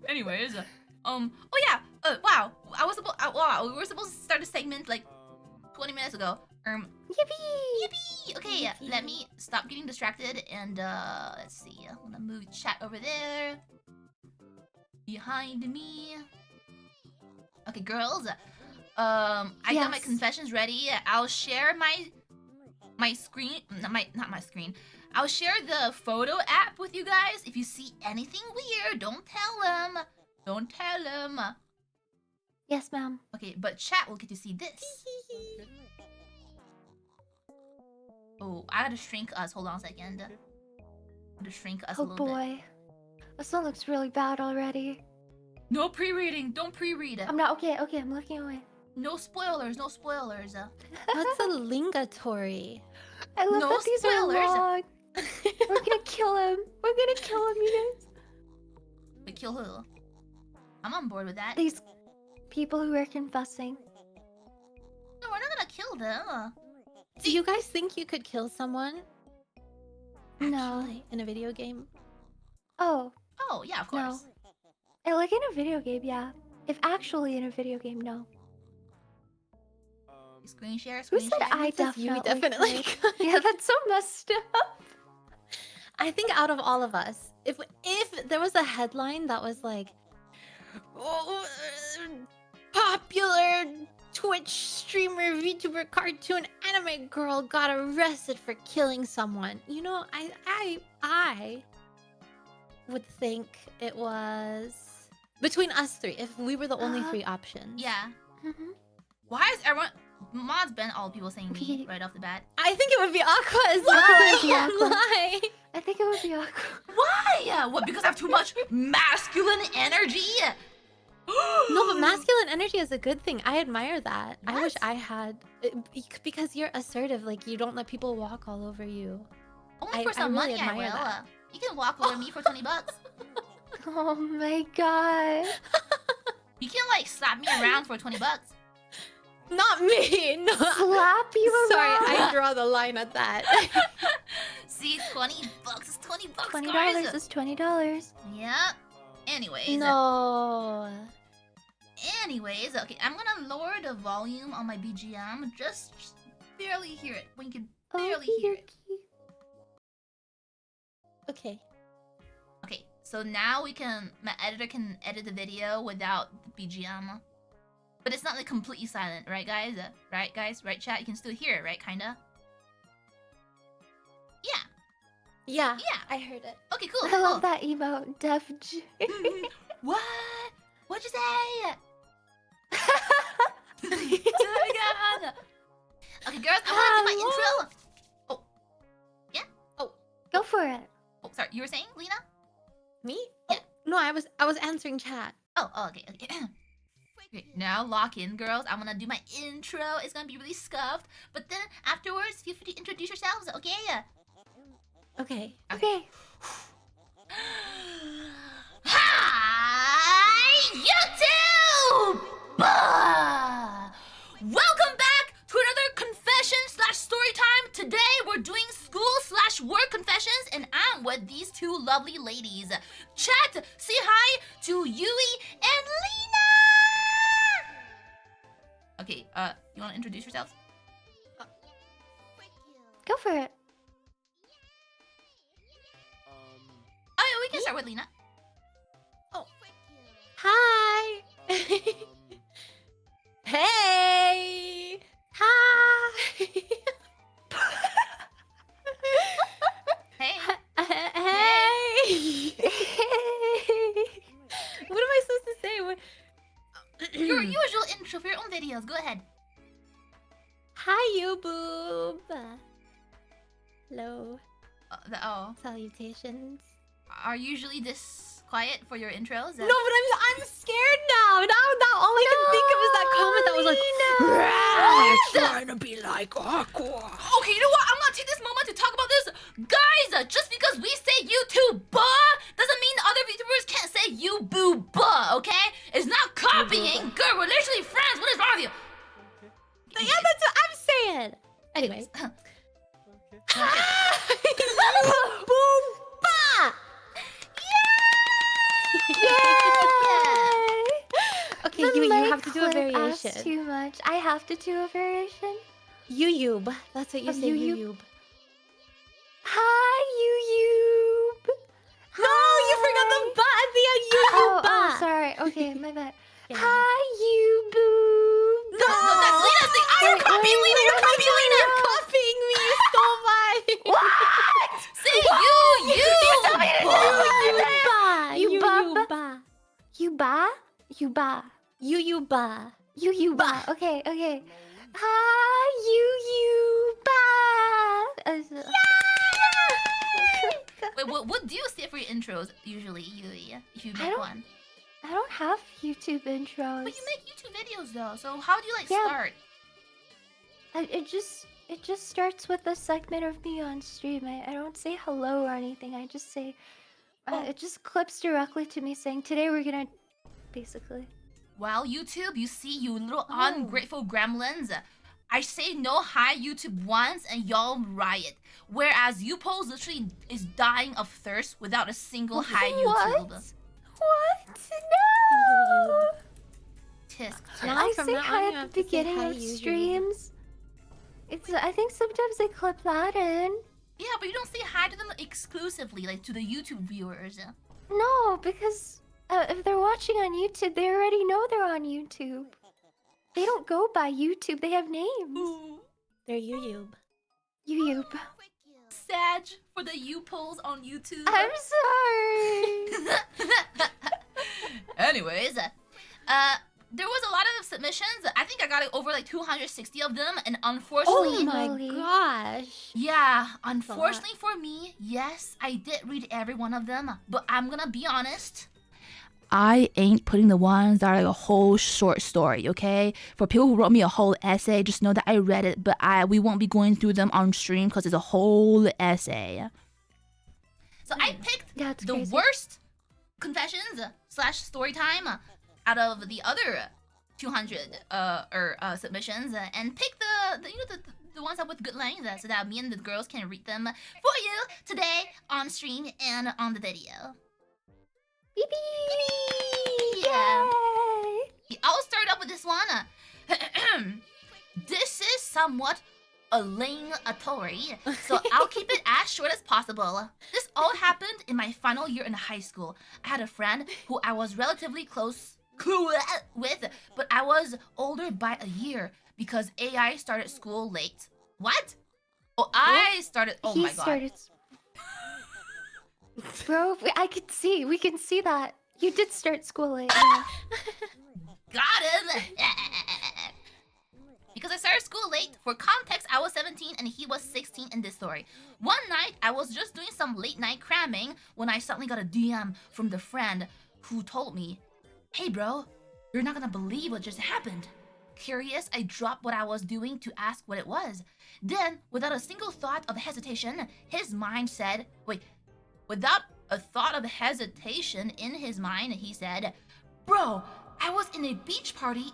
Anyways. Oh yeah. Wow. Wow. We were supposed to start a segment like 20 minutes ago. Yippee! Yippee! Okay, let me stop getting distracted and let's see. I'm gonna move chat over there. Behind me. Okay, girls. I got my confessions ready. I'll share my screen. Not my screen. I'll share the photo app with you guys. If you see anything weird, don't tell them. Don't tell them. Yes, ma'am. Okay, but chat will get to see this. Oh, I gotta shrink us. Hold on a second. I gotta shrink us a little bit. Oh boy. This one looks really bad already. No pre-reading. Don't pre-read. I'm not okay. Okay, I'm looking away. No spoilers. No spoilers. What's a lingatory? I love No that these spoilers. are long. We're gonna kill him. We're gonna kill him, you guys. Wait, kill who? I'm on board with that. These people who are confessing. No, we're not gonna kill them. Do you guys think you could kill someone? No. Actually, in a video game? Oh. Oh, yeah, of course. No. Like in a video game, yeah. If actually in a video game, no. Screen share, Who screen said share. I definitely could? could. Yeah, that's so messed up. I think out of all of us, if there was a headline that was like, oh, popular Twitch streamer, VTuber, cartoon, anime girl got arrested for killing someone, you know, I would think it was between us three if we were the only three options. Yeah. Mm-hmm. Why is everyone... Mod's been all people saying me right off the bat. I think it would be Aqua as well. I think it would be I can't Aqua. lie. I think it would be awkward. Why? What, because I have too much masculine energy? No, but masculine energy is a good thing. I admire that. I wish What? I had... because you're assertive, like you don't let people walk all over you. Only for I some really money I admire will. that. You can walk over me for 20 bucks. Oh my god. You can like slap me around for 20 bucks. Not me! No. Slap you Sorry, around. I draw the line at that. See, 20 bucks is 20 bucks, $20 guys. is $20. Yep. Anyways. No. Anyways, okay, I'm gonna lower the volume on my BGM. Just barely hear it. When you can barely hear it. Okay. Okay, so now my editor can edit the video without the BGM. But it's not like completely silent, right guys? Right guys? Right chat? You can still hear it, right? Kinda? Yeah. Yeah. Yeah. I heard it. Okay, cool. I love that emote, Def J. What? What'd you say? Say it again. Okay, girls, I want to do my intro. Oh. Yeah? Go for it. Oh, sorry. You were saying, Lina? Me? Yeah. Oh, no, I was answering chat. Oh, okay. Okay, now lock in, girls. I'm gonna do my intro. It's gonna be really scuffed. But then afterwards, feel free to introduce yourselves, okay? Okay. Okay. Hi, YouTube! Welcome back to another confession/story time. Today we're doing school/work confessions, and I'm with these two lovely ladies. Chat, say hi to Yui and Lina. Okay, you want to introduce yourselves? Go for it. Oh, yeah, we can start with Lina. Oh. Hi. Hey. Hi. Hey. Hey. What am I supposed to say? Your usual intro for your own videos. Go ahead. Hi, you boob. Hello. Oh, Salutations. are you usually this quiet for your intros? No, but I'm scared now. Now all I can think of is that comment that was like, What? trying to be like Aqua. Okay, you know what? I'm gonna take this moment to talk about this. Guys, just because we say YouTube doesn't mean other VTubers can't say you boo okay? It's not copying. Girl, we're literally friends. What is wrong with you? Yeah, that's what I'm saying. Anyways. Boom! Ba! Yeah! Okay, The you mic have to do a clip asks variation. too much. I have to do a variation. Yuyub. That's what you Of say, Yuyub? Yuyub. Hi, Yuyub. No, you forgot the ba at the end. Oh, sorry. Okay, my bad. Yeah. Hi, Yuboo. No, that's Lina's thing. Oh, you're copying Lina. You're copying Lina. You're copying me. You stole mine. What? Say you. Yuba. Yuba? Yuba. Yuyuba. Yuba. Okay. Hi, Yuba. Wait, what do you say for your intros usually, Yui? If you I make don't- one. I don't have YouTube intros. But you make YouTube videos though, so how do you like Yeah. start? It just starts with a segment of me on stream. I don't say hello or anything. I just say it just clips directly to me saying today we're gonna basically. Well, YouTube, you see, you little ungrateful gremlins. I say no hi YouTube once and y'all riot. Whereas you pose literally is dying of thirst without a single hi YouTube. What? No! Tisk. Now I from say now on, hi you at have the to say beginning hi, of Yuyu. streams. I think sometimes they clip that in. Yeah, but you don't say hi to them exclusively, like to the YouTube viewers. No, because if they're watching on YouTube, they already know they're on YouTube. They don't go by YouTube. They have names. They're Yuyub. YouTube. Sag for the you polls on YouTube. I'm sorry. Anyways, there was a lot of submissions. I think I got over like 260 of them, and unfortunately, Oh my Holy. gosh. yeah, unfortunately for me, yes, I did read every one of them. But I'm gonna be honest. I ain't putting the ones that are like a whole short story, okay? For people who wrote me a whole essay, just know that I read it, but we won't be going through them on stream because it's a whole essay. So I picked Yeah, it's the crazy. worst confessions slash story time out of the other 200 submissions, and pick the ones that with good length, so that me and the girls can read them for you today on stream and on the video. Beep beep. Yeah. Yay. I'll start up with this one. This is somewhat obligatory, so I'll keep it as short as possible. This all happened in my final year in high school. I had a friend who I was relatively close with, but I was older by a year because AI started school late. What? Oh, I started. Oh He my god. started. Bro, we can see that. You did start school late. Yeah. Got him! Because I started school late. For context, I was 17 and he was 16 in this story. One night, I was just doing some late night cramming when I suddenly got a DM from the friend who told me, "Hey bro, you're not gonna believe what just happened." Curious, I dropped what I was doing to ask what it was. Then, without a single thought of hesitation, his mind said, without a thought of hesitation in his mind, he said, "Bro, I was in a beach party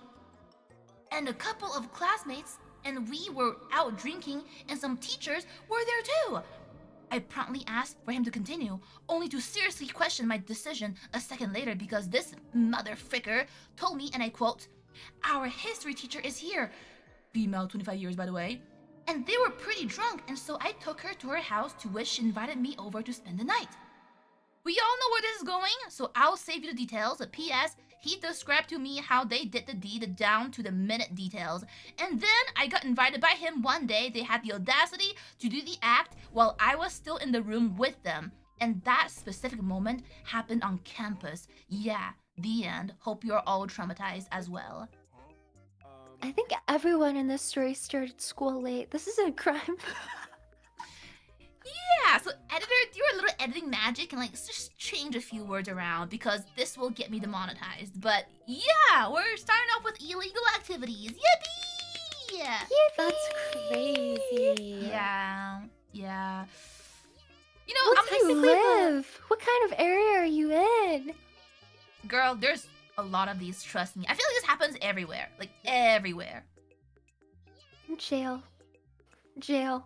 and a couple of classmates and we were out drinking and some teachers were there too." I promptly asked for him to continue, only to seriously question my decision a second later because this motherfricker told me, and I quote, "Our history teacher is here." Female, 25 years by the way. And they were pretty drunk, and so I took her to her house, to which she invited me over to spend the night. We all know where this is going, so I'll save you the details. P.S. He described to me how they did the deed down to the minute details. And then I got invited by him one day. They had the audacity to do the act while I was still in the room with them. And that specific moment happened on campus. Yeah, the end. Hope you're all traumatized as well. I think everyone in this story started school late. This is a crime. Yeah, so editor, do a little editing magic and like just change a few words around because this will get me demonetized. But yeah, we're starting off with illegal activities. Yippee! That's crazy. Yeah. You know, Where I'm do you live? What kind of area are you in? girl, there's a lot of these, trust me. I feel like this happens everywhere. Like everywhere. Jail. Jail.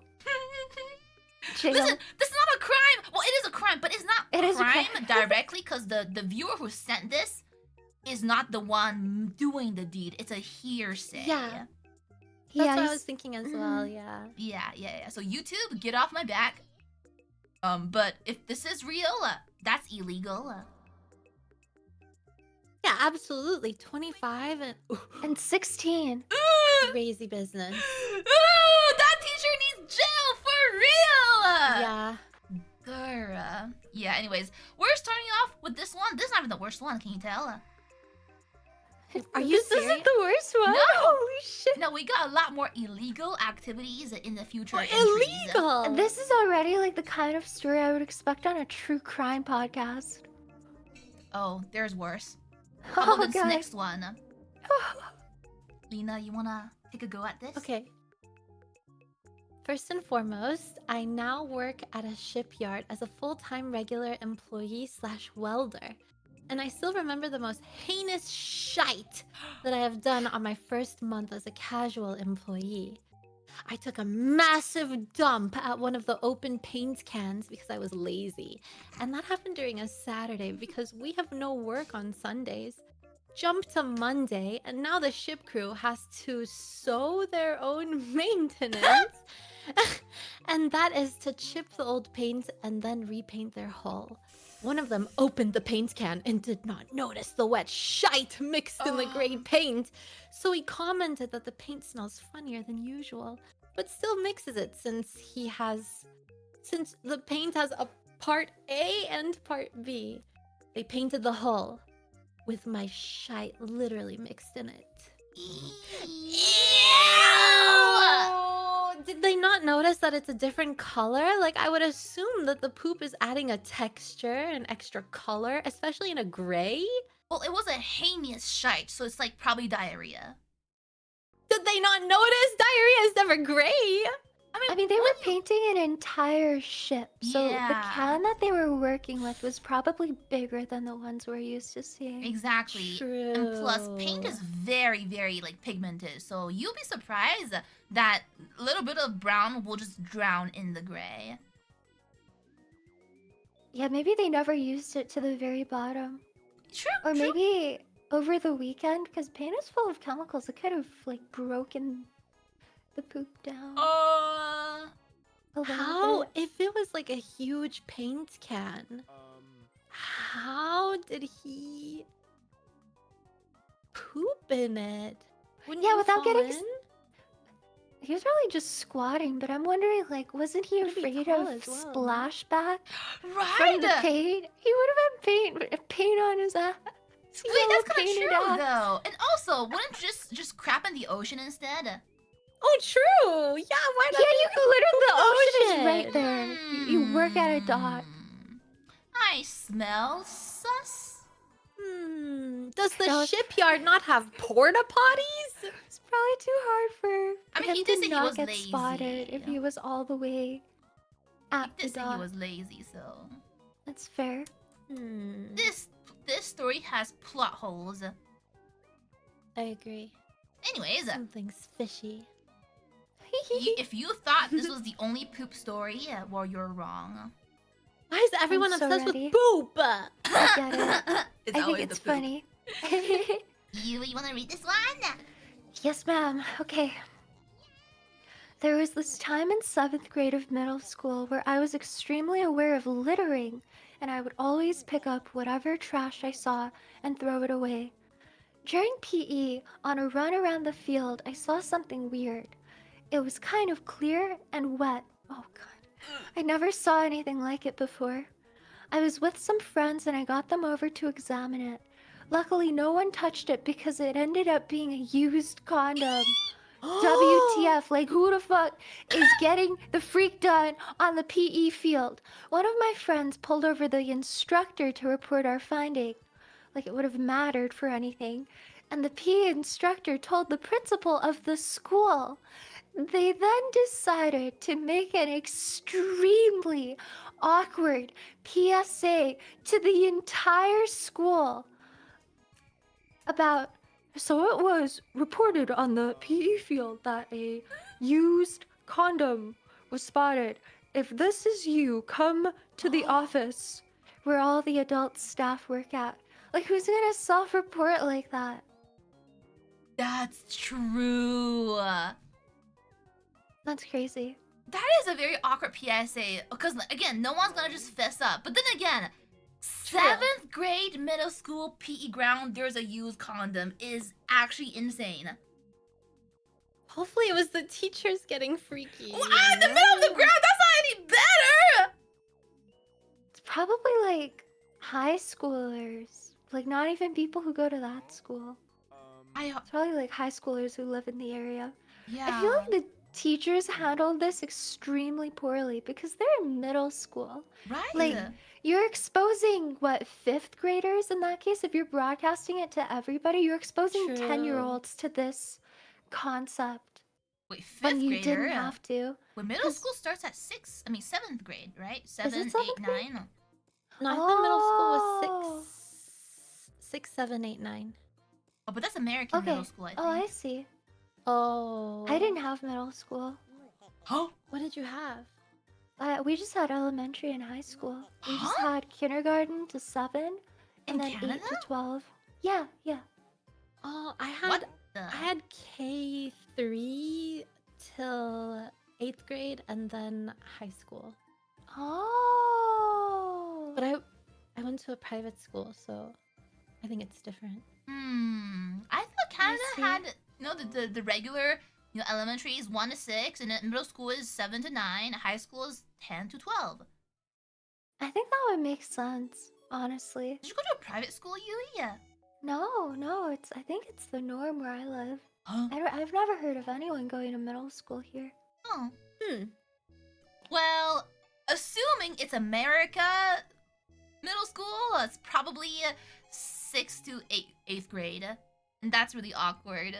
Listen, this is not a crime. Well, it is a crime, but it's not It is a crime crime. directly because the viewer who sent this is not the one doing the deed. It's a hearsay. Yeah. Yeah, That's what I he's- was thinking as well, yeah. Yeah. So YouTube, get off my back. But if this is real, that's illegal. Yeah, absolutely. 25 and 16. crazy business. Ooh, that teacher needs jail for real. Yeah. Grr. Yeah. Anyways, we're starting off with this one. This is not even the worst one. Can you tell? Are you This serious? isn't the worst one. No. Holy shit. No, we got a lot more illegal activities in the future. Oh, entries. illegal! This is already like the kind of story I would expect on a true crime podcast. Oh, there's worse. How about Oh, this God. next one? Lina, you wanna take a go at this? Okay. First and foremost, I now work at a shipyard as a full-time regular employee / welder. And I still remember the most heinous shite that I have done on my first month as a casual employee. I took a massive dump at one of the open paint cans because I was lazy. And that happened during a Saturday because we have no work on Sundays. Jump to Monday, and now the ship crew has to sew their own maintenance. And that is to chip the old paint and then repaint their hull. One of them opened the paint can and did not notice the wet shite mixed in the gray paint. So he commented that the paint smells funnier than usual, but still mixes it since the paint has a part A and part B. They painted the hull with my shite literally mixed in it. Did they not notice that it's a different color? Like, I would assume that the poop is adding a texture and extra color, especially in a gray. Well, it was a heinous shite, so it's like probably diarrhea. Did they not notice? Diarrhea is never gray. I mean, they were painting an entire ship, so the Yeah. can that they were working with was probably bigger than the ones we're used to seeing. Exactly. True. And plus, paint is very, very like pigmented, so you'll be surprised that a little bit of brown will just drown in the gray. Yeah, maybe they never used it to the very bottom. True. Or true. maybe over the weekend, because paint is full of chemicals, it could have like broken the poop down. Uh, a little How? bit. If it was like a huge paint can, how did he poop in it? Wouldn't Yeah, you without fall getting in? He was probably just squatting, but I'm wondering, like, wasn't he Could be afraid tall of as well, no? splashback right. from the paint? He would have had paint on his ass. He's Wait, all that's kind of painted true ass. though. And also, wouldn't you just crap in the ocean instead? Oh, true. Yeah, why not? Yeah, you could literally. The ocean is ocean. right there. You work at a dock. I smell sus. Does the No. shipyard not have porta potties? It's probably too hard for I mean, him he to did say he not was get spotted if lazy. he was all the way at He the did say he dock. was lazy, so That's fair. this story has plot holes. I agree. Anyways, Something's fishy. if you thought this was the only poop story, well, you're wrong. Why is everyone so obsessed ready. with poop? I get it. It's I think always it's the poop. funny. You want to read this one? Yes, ma'am. Okay. There was this time in 7th grade of middle school where I was extremely aware of littering, and I would always pick up whatever trash I saw and throw it away. During PE, on a run around the field, I saw something weird. It was kind of clear and wet. Oh, God. I never saw anything like it before. I was with some friends and I got them over to examine it. Luckily, no one touched it because it ended up being a used condom. WTF, like who the fuck is getting the freak done on the PE field? One of my friends pulled over the instructor to report our finding. Like it would have mattered for anything. And the PE instructor told the principal of the school. They then decided to make an extremely awkward PSA to the entire school about. So it was reported on the PE field that a used condom was spotted. If this is you, come to the office where all the adult staff work at. Like, who's gonna self-report like that? That's true. That's crazy. That is a very awkward PSA. Because, again, no one's gonna just fess up. But then again, True. 7th grade middle school PE ground, there's a used condom is actually insane. Hopefully, it was the teachers getting freaky. Well, in the middle of the ground, that's not any better! It's probably like high schoolers. Like, not even people who go to that school. It's probably like high schoolers who live in the area. Yeah. I feel like the teachers handled this extremely poorly because they're in middle school. Right? Like, you're exposing, what, 5th graders in that case? If you're broadcasting it to everybody, you're exposing True. 10-year-olds to this concept Wait, 5th when you grader? didn't have to. Well, middle school starts at 7th grade, right? 7, 8, 7th grade? 9. No, I thought middle Oh. school was 6, 7, 8, 9. Oh, but that's American Okay. middle school, I think. Oh, I see. Oh. I didn't have middle school. Huh? What did you have? We just had elementary and high school. We just Huh? had kindergarten to 7, and In then Canada? 8 to 12. Yeah, yeah. Oh, I had What the? I had K3 till 8th grade and then high school. Oh. But I went to a private school, so I think it's different. I thought Canada see. had, the regular, elementary is 1 to 6, and then middle school is 7 to 9, high school is 10 to 12. I think that would make sense, honestly. Did you go to a private school, Yui? No, I think it's the norm where I live. Huh? I've never heard of anyone going to middle school here. Oh. Hmm. Well, assuming it's America middle school, it's probably 6th to 8th grade. And that's really awkward.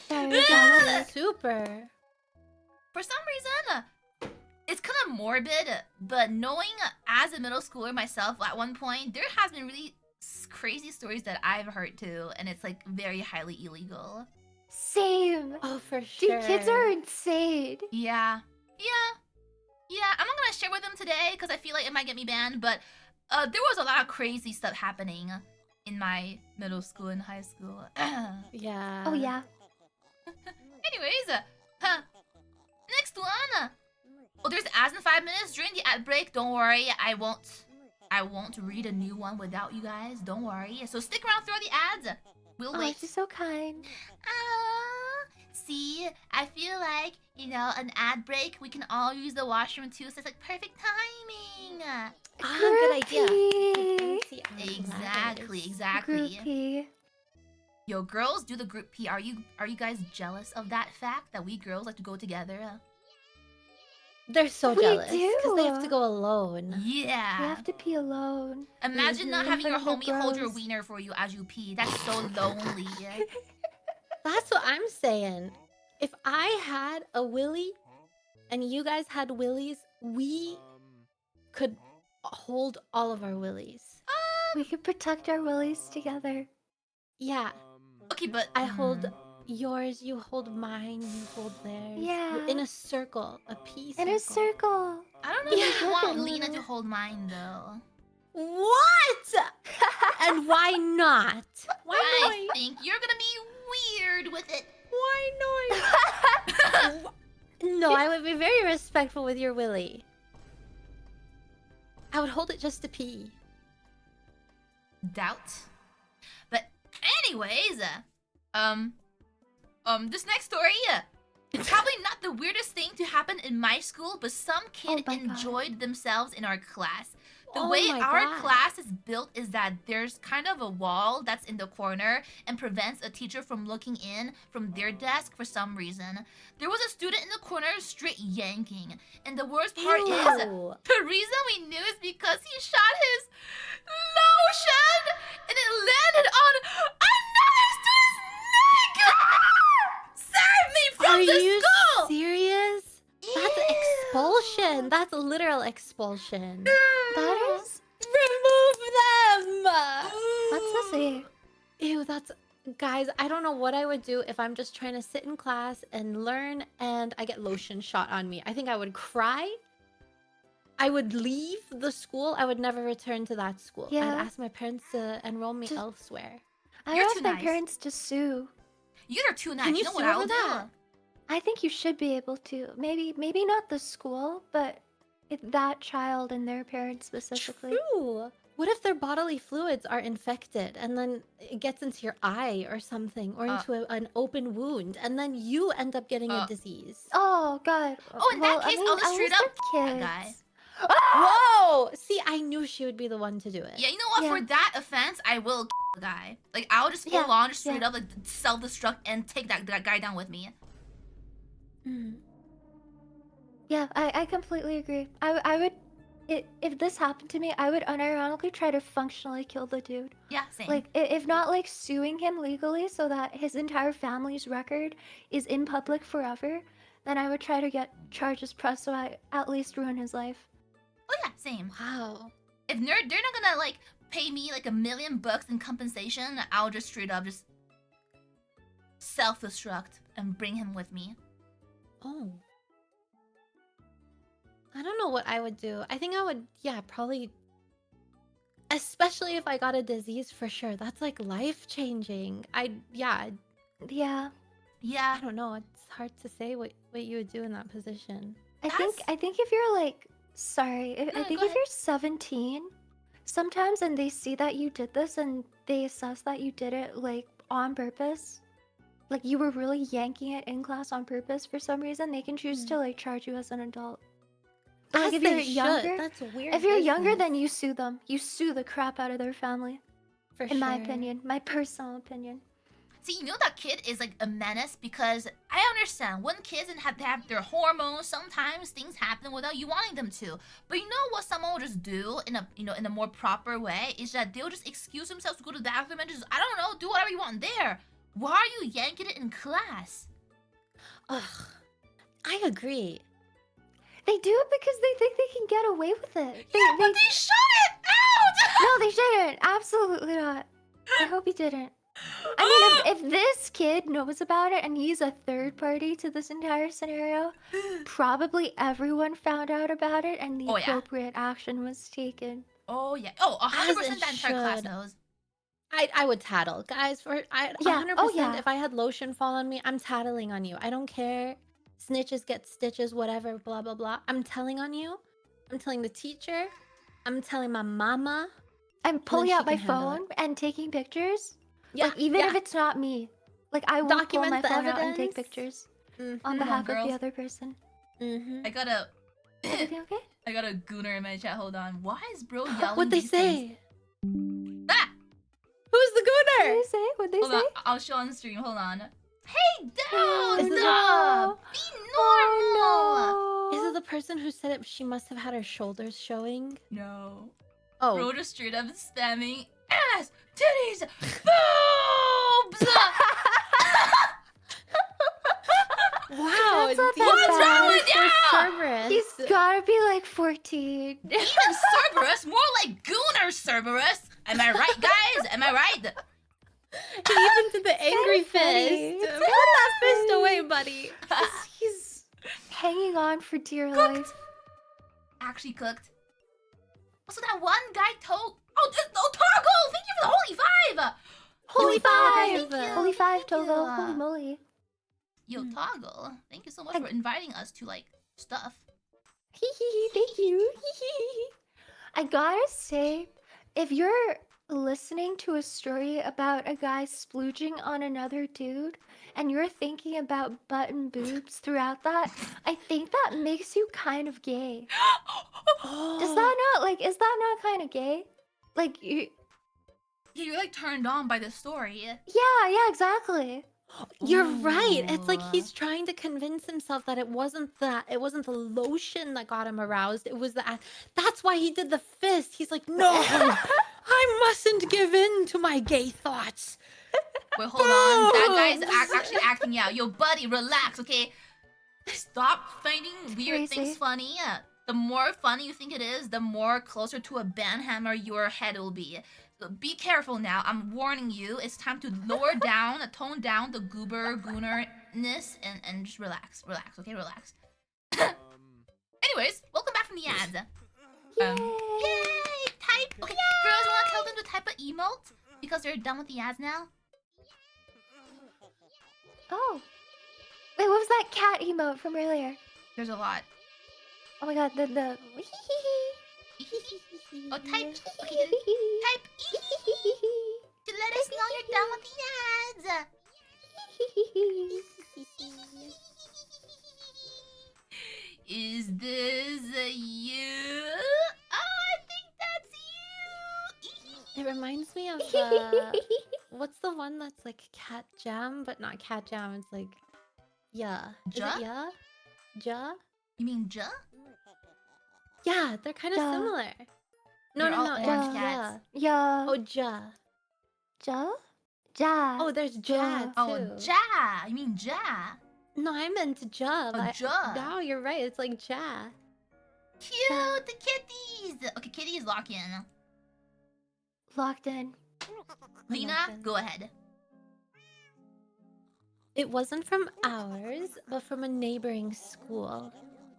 Very valid. Super. For some reason, it's kind of morbid, but knowing as a middle schooler myself at one point, there has been really crazy stories that I've heard too, and it's like very highly illegal. Same. Oh, for sure. Dude, kids are insane. Yeah. I'm not gonna share with them today because I feel like it might get me banned, but there was a lot of crazy stuff happening in my middle school and high school. Yeah. Oh, yeah. Anyways, next one. Oh, there's ads in 5 minutes during the ad break. Don't worry, I won't read a new one without you guys. Don't worry. So stick around through the ads. We'll Oh, wait. she's so kind. See, I feel like, an ad break, we can all use the washroom too, so it's like perfect timing. Good idea. Groupie. Exactly. Groupie. Yo, girls do the group P. Are you guys jealous of that fact that we girls like to go together? They're so We jealous because they have do. to go alone. Yeah. You have to pee alone. Imagine not Mhm. having your In front of the homie hold your bros. wiener for you as you pee. That's so lonely. That's what I'm saying. If I had a willy and you guys had willies, we could hold all of our willies. We could protect our willies together. Yeah. Okay, but I hold yours, you hold mine, you hold theirs. Yeah. We're in a circle, a peace In a circle. I don't know if I Yeah. want Lina to hold mine though. What? And why not? I think you're gonna be weird with it. Why not? No, I would be very respectful with your willy. I would hold it just to pee. Doubt. But anyways, this next story, it's probably not the weirdest thing to happen in my school, but some kid my God. enjoyed themselves in our class. The Oh way my our God. class is built is that there's kind of a wall that's in the corner and prevents a teacher from looking in from their desk for some reason. There was a student in the corner straight yanking, and the worst part is Ew. the reason we knew is because he shot his lotion and it landed on another student's neck! Save me from Are the you school! serious? That's Ew. expulsion. That's literal expulsion. That is... Remove them! What's this? Ew, that's... Guys, I don't know what I would do if I'm just trying to sit in class and learn and I get lotion shot on me. I think I would cry. I would leave the school. I would never return to that school. I'd Yeah. ask my parents to enroll me Just- elsewhere. I You're asked too my nice. parents to sue. You are too nice. Can you know what sue I'll over do? that? I think you should be able to. Maybe not the school, but that child and their parents specifically. True. What if their bodily fluids are infected and then it gets into your eye or something, or into an open wound, and then you end up getting a disease? Oh God. Oh, in that case, I'll just at straight least up they're that kids. guy. Whoa! See, I knew she would be the one to do it. Yeah, you know what? Yeah. For that offense, I will the guy. Like, I'll just full Yeah, on, just straight yeah. up, like, self-destruct and take that guy down with me. Mm. Yeah, I completely agree. I would, if this happened to me, I would unironically try to functionally kill the dude. Yeah, same. Like, if not like suing him legally so that his entire family's record is in public forever, then I would try to get charges pressed so I at least ruin his life. Oh yeah, same. Wow. If they're not gonna like pay me like $1 million in compensation, I'll just straight up just self-destruct and bring him with me. Oh. I don't know what I would do. I think I would, yeah, probably. Especially if I got a disease, for sure. That's like life-changing. Yeah, Yeah, Yeah. I don't know. It's hard to say what you would do in that position. I think if you're like, sorry, I No, think go if you're 17, sometimes and they see that you did this and they assess that you did it like on purpose, like you were really yanking it in class on purpose for some reason, they can choose to like charge you as an adult. But, like As if you're they should. younger, That's weird. if you're younger, business, then you sue them. You sue the crap out of their family. for In my sure. opinion, my personal opinion. See, you know that kid is like a menace because I understand when kids have to have their hormones, sometimes things happen without you wanting them to. But you know what someone will just do in a in a more proper way is that they'll just excuse themselves to go to the bathroom and just, I don't know, do whatever you want there. Why are you yanking it in class? Ugh. I agree. They do it because they think they can get away with it. Yeah, but they shut it out! No, they shouldn't. Absolutely not. I hope he didn't. I mean, if this kid knows about it and he's a third party to this entire scenario, probably everyone found out about it and the Oh, yeah. appropriate action was taken. Oh yeah. Oh, 100% As it that entire class should. knows. I would tattle, guys. Yeah, 100%. oh, yeah. If I had lotion fall on me, I'm tattling on you. I don't care. Snitches get stitches, whatever, blah blah blah. I'm telling on you. I'm telling the teacher. I'm telling my mama. I'm pulling she out my can handle phone and taking pictures. Yeah, Like, even if it's not me. Like, I will pull Document my the phone out and take evidence. pictures on Come on, behalf of girls. the other person. Mm-hmm. I got a Everything okay? I got a gooner in my chat. Hold on. Why is bro yelling? What'd they these things? say? Ah! Who's the What gooner? did they say? What'd they Hold say? on. I'll show on the stream. Hold on. Hey, dude! Oh, Is it- no. Be normal! Oh, no. Is it the person who said it? She must have had her shoulders showing. No. Oh, Bro just straight up spamming ass, titties, boobs! wow! That's not that What's bad. wrong with you? Cerberus? He's gotta be like 14. Even Cerberus, more like Gooner Cerberus. Am I right, guys? Am I right? He even did the angry funny. fist. It's Put that fist away, buddy. He's hanging on for dear life. Actually cooked. Also, that one guy told. Oh, Toggle! Thank you for the holy five! Holy five! Thank you, Holy five, thank Togo. you. Holy moly. Yo, Toggle, thank you so much for inviting us to like stuff. Hee hee hee, thank you. Hee hee hee. I gotta say, if you're listening to a story about a guy splooging on another dude and you're thinking about butt and boobs throughout that, I think that makes you kind of gay. Does that not, like, is that not kind of gay? Like, you... You're like turned on by the story. Yeah, exactly. You're right. It's like Ooh. he's trying to convince himself that it wasn't the lotion that got him aroused. It was the act. That's why he did the fist. He's like, no, I mustn't give in to my gay thoughts. Wait, hold on. That guy's Boobs. actually acting out. Yo, buddy, relax, okay? Stop finding weird Crazy. things funny. The more funny you think it is, the more closer to a banhammer your head will be. So be careful now. I'm warning you. It's time to lower down, tone down the goonerness, and just relax, okay, relax. Anyways, welcome back from the ads. Yay! Yay! Type. Okay, girls, wanna tell them to type an emote because they're done with the ads now? Oh. Wait, what was that cat emote from earlier? There's a lot. Oh my god, the Oh, type. Okay, type to let us know you're done with the ads. Is this you? Oh, I think that's you. It reminds me of what's the one that's like cat jam, but not cat jam. It's like yeah. Is Ja? it yeah? Ja? You mean Ja? Yeah, they're kind of Ja. similar. No, They're no, all no. orange It's cats. Yeah. Oh, ja. Ja? Ja. Oh, there's ja too. Oh, Ja. You mean Ja? No, I meant ja. Oh, ja. Now you're right. It's like ja. Cute, the kitties. Okay, kitties, lock in. Locked in. Lina, go ahead. It wasn't from ours, but from a neighboring school.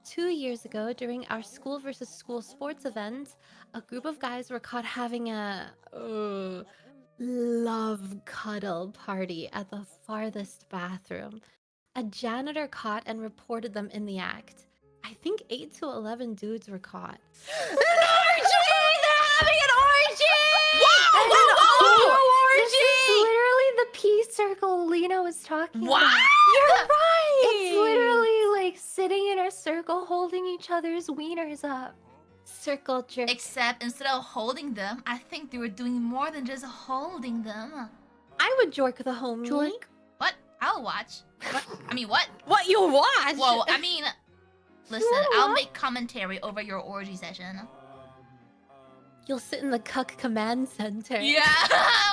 2 years ago, during our school versus school sports event, a group of guys were caught having a love cuddle party at the farthest bathroom. A janitor caught and reported them in the act. I think 8 to 11 dudes were caught. An orgy! They're having an orgy! This is literally the peace circle Lina was talking What? about. You're right! It's literally like sitting in a circle holding each other's wieners up. circle jerk. Except instead of holding them, I think they were doing more than just holding them. I would jork the homie. Jork? What? I'll watch. What? I mean, what? What you watch? Whoa, I mean, listen, wanna I'll watch? make commentary over your orgy session. You'll sit in the cuck command center. Yeah,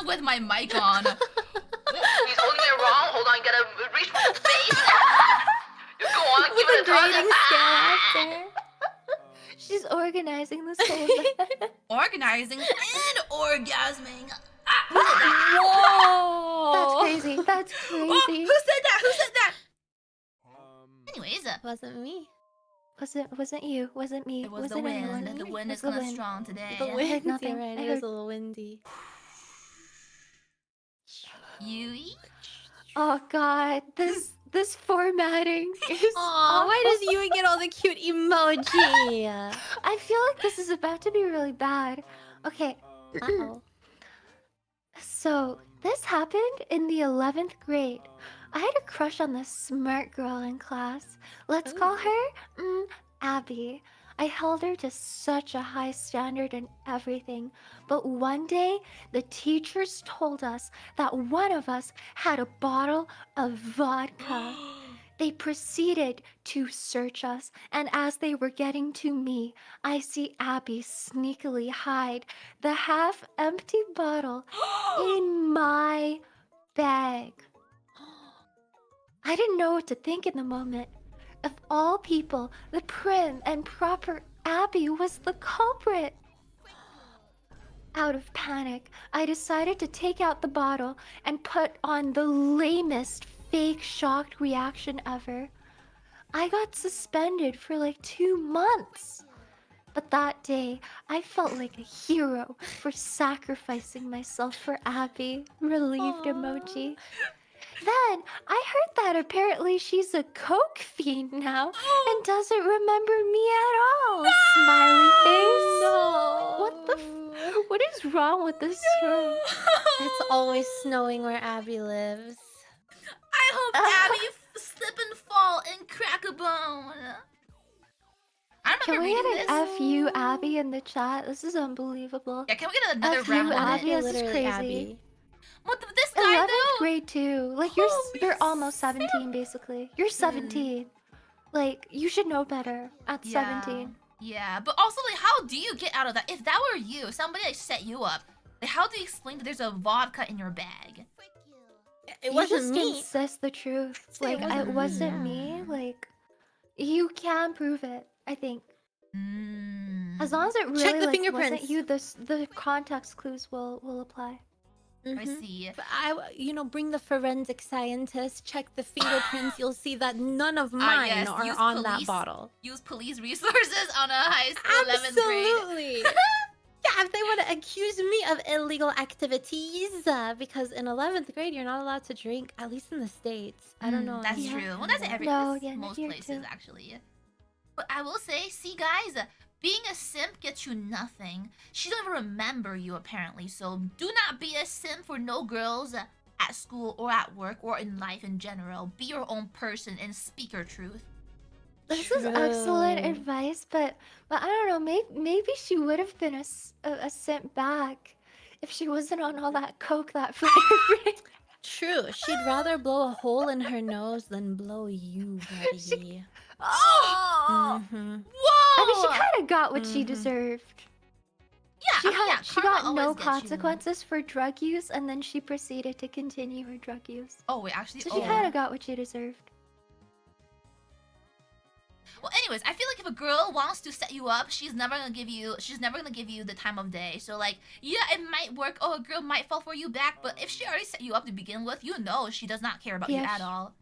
with my mic on. He's holding it wrong. Hold on, you gotta reach for the face. Go on, With a grading scale after. She's organizing this whole event. Organizing and orgasming. Whoa! That's crazy. That's Oh, crazy. who said that? Who said that? Anyways, Wasn't me. Wasn't you? Wasn't me? it was wasn't the anyone. wind. The wind It is was kind of wind. strong today. The wind. nothing. You're right. I It was heard- a little windy. Yui? Oh god, this formatting is Aw, why awful. does you get all the cute emoji? I feel like this is about to be really bad. Okay, Uh-oh. so this happened in the 11th grade. I had a crush on this smart girl in class. Let's call her Abby. I held her to such a high standard and everything. But one day, the teachers told us that one of us had a bottle of vodka. They proceeded to search us, and as they were getting to me, I see Abby sneakily hide the half-empty bottle in my bag. I didn't know what to think in the moment. Of all people, the prim and proper Abby was the culprit. Out of panic, I decided to take out the bottle and put on the lamest fake shocked reaction ever. I got suspended for like 2 months. But that day, I felt like a hero for sacrificing myself for Abby. Relieved emoji. Then I heard that apparently she's a coke fiend now and doesn't remember me at all. Smiley face. No. What the what is wrong with this room? It's always snowing where Abby lives. I hope Abby slip and fall and crack a bone. I Can remember we reading get this. an FU Abby in the chat? This is unbelievable. Yeah, can we get another FU round on Abby it? is Literally crazy. Abby. What this guy 11th though? grade too. Like Holy you're almost 17 basically. You're 17. Like you should know better at 17. Yeah, but also like, how do you get out of that? If that were you, somebody like set you up. Like, how do you explain that there's a vodka in your bag? It You wasn't just me. insist the truth. Say it Like wasn't it me. wasn't me. Like you can prove it. I think Mm. as long as it really Check the like, fingerprints. wasn't you, the context clues will apply. I see. Bring the forensic scientist, check the fingerprints. You'll see that none of mine are use on that bottle. Use police resources on a high school 11th grade. Absolutely. Yeah, if they want to accuse me of illegal activities, because in 11th grade you're not allowed to drink, at least in the States. I don't know. That's Yeah. true. Well, that's most here places too. actually. But I will say, see guys, being a simp gets you nothing. She doesn't even remember you apparently, so do not be a simp for no girls at school or at work or in life in general. Be your own person and speak your truth. This is excellent advice, but I don't know. Maybe she would have been a simp back if she wasn't on all that coke that Friday. True. She'd rather blow a hole in her nose than blow you, buddy. Oh! Mhm. Whoa! I mean, she kind of got what she deserved. Yeah, She got no consequences for drug use, and then she proceeded to continue her drug use. Oh wait, actually, So she kind of got what she deserved. Well, anyways, I feel like if a girl wants to set you up, she's never gonna give you the time of day. So like, yeah, it might work. Oh, a girl might fall for you back, but if she already set you up to begin with, you know she does not care about you at all.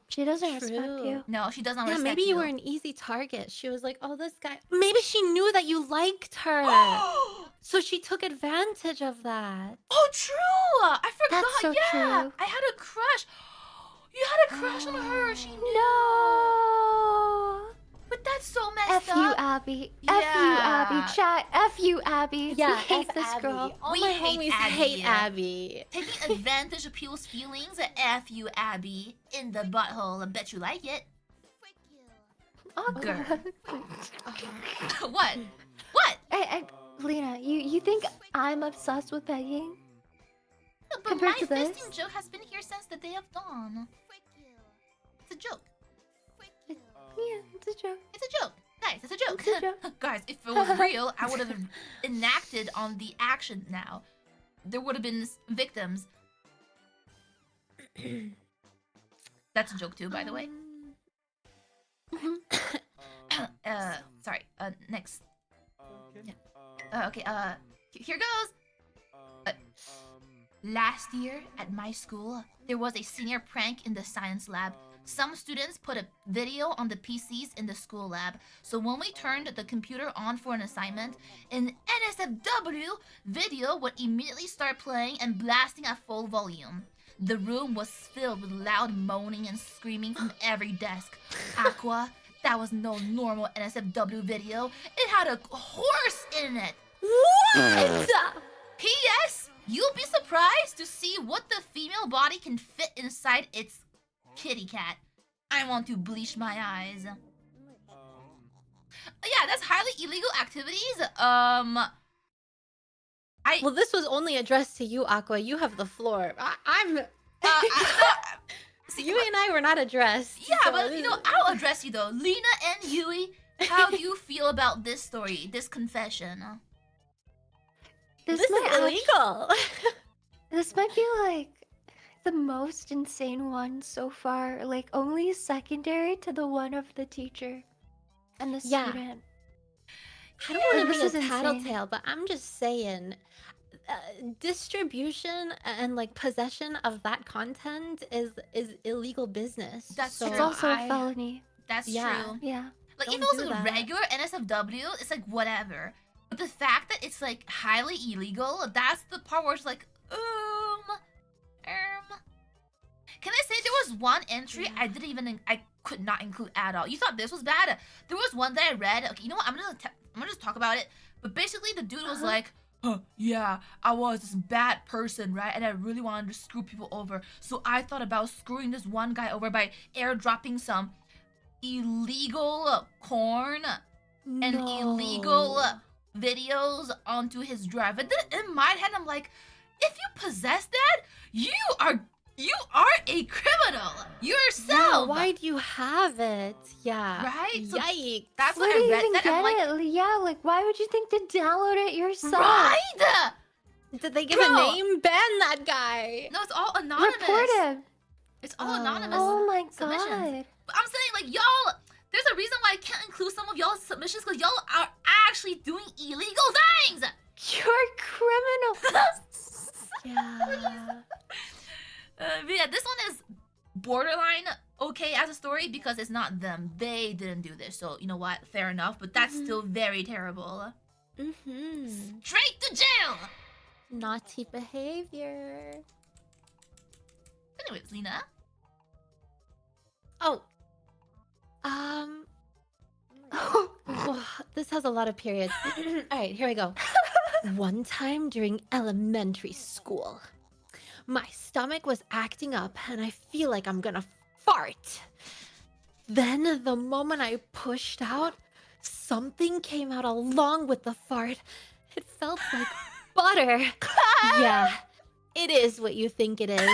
She doesn't respect you. No, she does not Yeah, respect maybe you were an easy target. She was like, oh, this guy. Maybe she knew that you liked her. So she took advantage of that. Oh, true! I forgot. That's so true. I had a crush. You had a crush on her. She knew. No. But that's so messed F up. you, Abby. F you, Abby. Chat. F you, Abby. Yeah, we hate F this Abby. girl. All We my hate homies Abby. hate Abby. Taking advantage of people's feelings. F you, Abby. In the butthole. I bet you like it. Awkward. What? What? Lena, you think I'm obsessed with begging? But Compared my to this? fisting joke has been here since the day of dawn. It's a joke. Yeah, it's a joke. It's a joke. Guys, it's a joke. It's a joke. Guys, if it was real, I would have enacted on the action now. There would have been victims. That's a joke too, by the way. Sorry. Next. Yeah. Okay. Here goes. Last year at my school, there was a senior prank in the science lab. Some students put a video on the PCs in the school lab. So when we turned the computer on for an assignment, an NSFW video would immediately start playing and blasting at full volume. The room was filled with loud moaning and screaming from every desk. Aqua, that was no normal NSFW video. It had a horse in it. What? P.S. You'll be surprised to see what the female body can fit inside its kitty cat. I want to bleach my eyes. Yeah, that's highly illegal activities. Well, this was only addressed to you, Aqua. You have the floor. See, you and I were not addressed. Yeah, so but I'll address you though. Lina and Yui, how do you feel about this story, this confession? This is might illegal. This might be like the most insane one so far. Like only secondary to the one of the teacher and the student. I don't want This to is be a insane. tattletale, but I'm just saying, distribution and like possession of that content is illegal business. That's so It's true. also a felony. That's Yeah. true. Yeah. Like Don't if it was do a that. regular NSFW, it's like whatever. But the fact that it's like highly illegal, that's the part where it's like, Can I say there was one entry I could not include at all. You thought this was bad? There was one that I read. Okay, you know what? I'm gonna just talk about it. But basically, the dude was like, yeah, I was this bad person, right? And I really wanted to screw people over. So I thought about screwing this one guy over by airdropping some illegal porn and illegal videos onto his drive. And then in my head, I'm like, if you possess that, you are a criminal yourself. Yeah, why do you have it? Yeah. Right? So Yikes. that's Where what do I you read. even That I'm get like, it? Yeah, like why would you think to download it yourself? right? Did they give Bro. a name? Ban that guy. No, it's all anonymous. Report him. It's all anonymous. Oh my submissions. god. But I'm saying, like, y'all, there's a reason why I can't include some of y'all's submissions because y'all are actually doing illegal things. You're criminal. Yeah. But yeah, this one is borderline okay as a story because it's not them. They didn't do this. So, you know what? Fair enough. But that's still very terrible. Straight to jail! Naughty behavior. Anyways, Lina. Oh. This has a lot of periods. Alright, here we go. One time during elementary school, my stomach was acting up and I feel like I'm gonna fart. Then, the moment I pushed out, something came out along with the fart. It felt like butter. Yeah, it is what you think it is.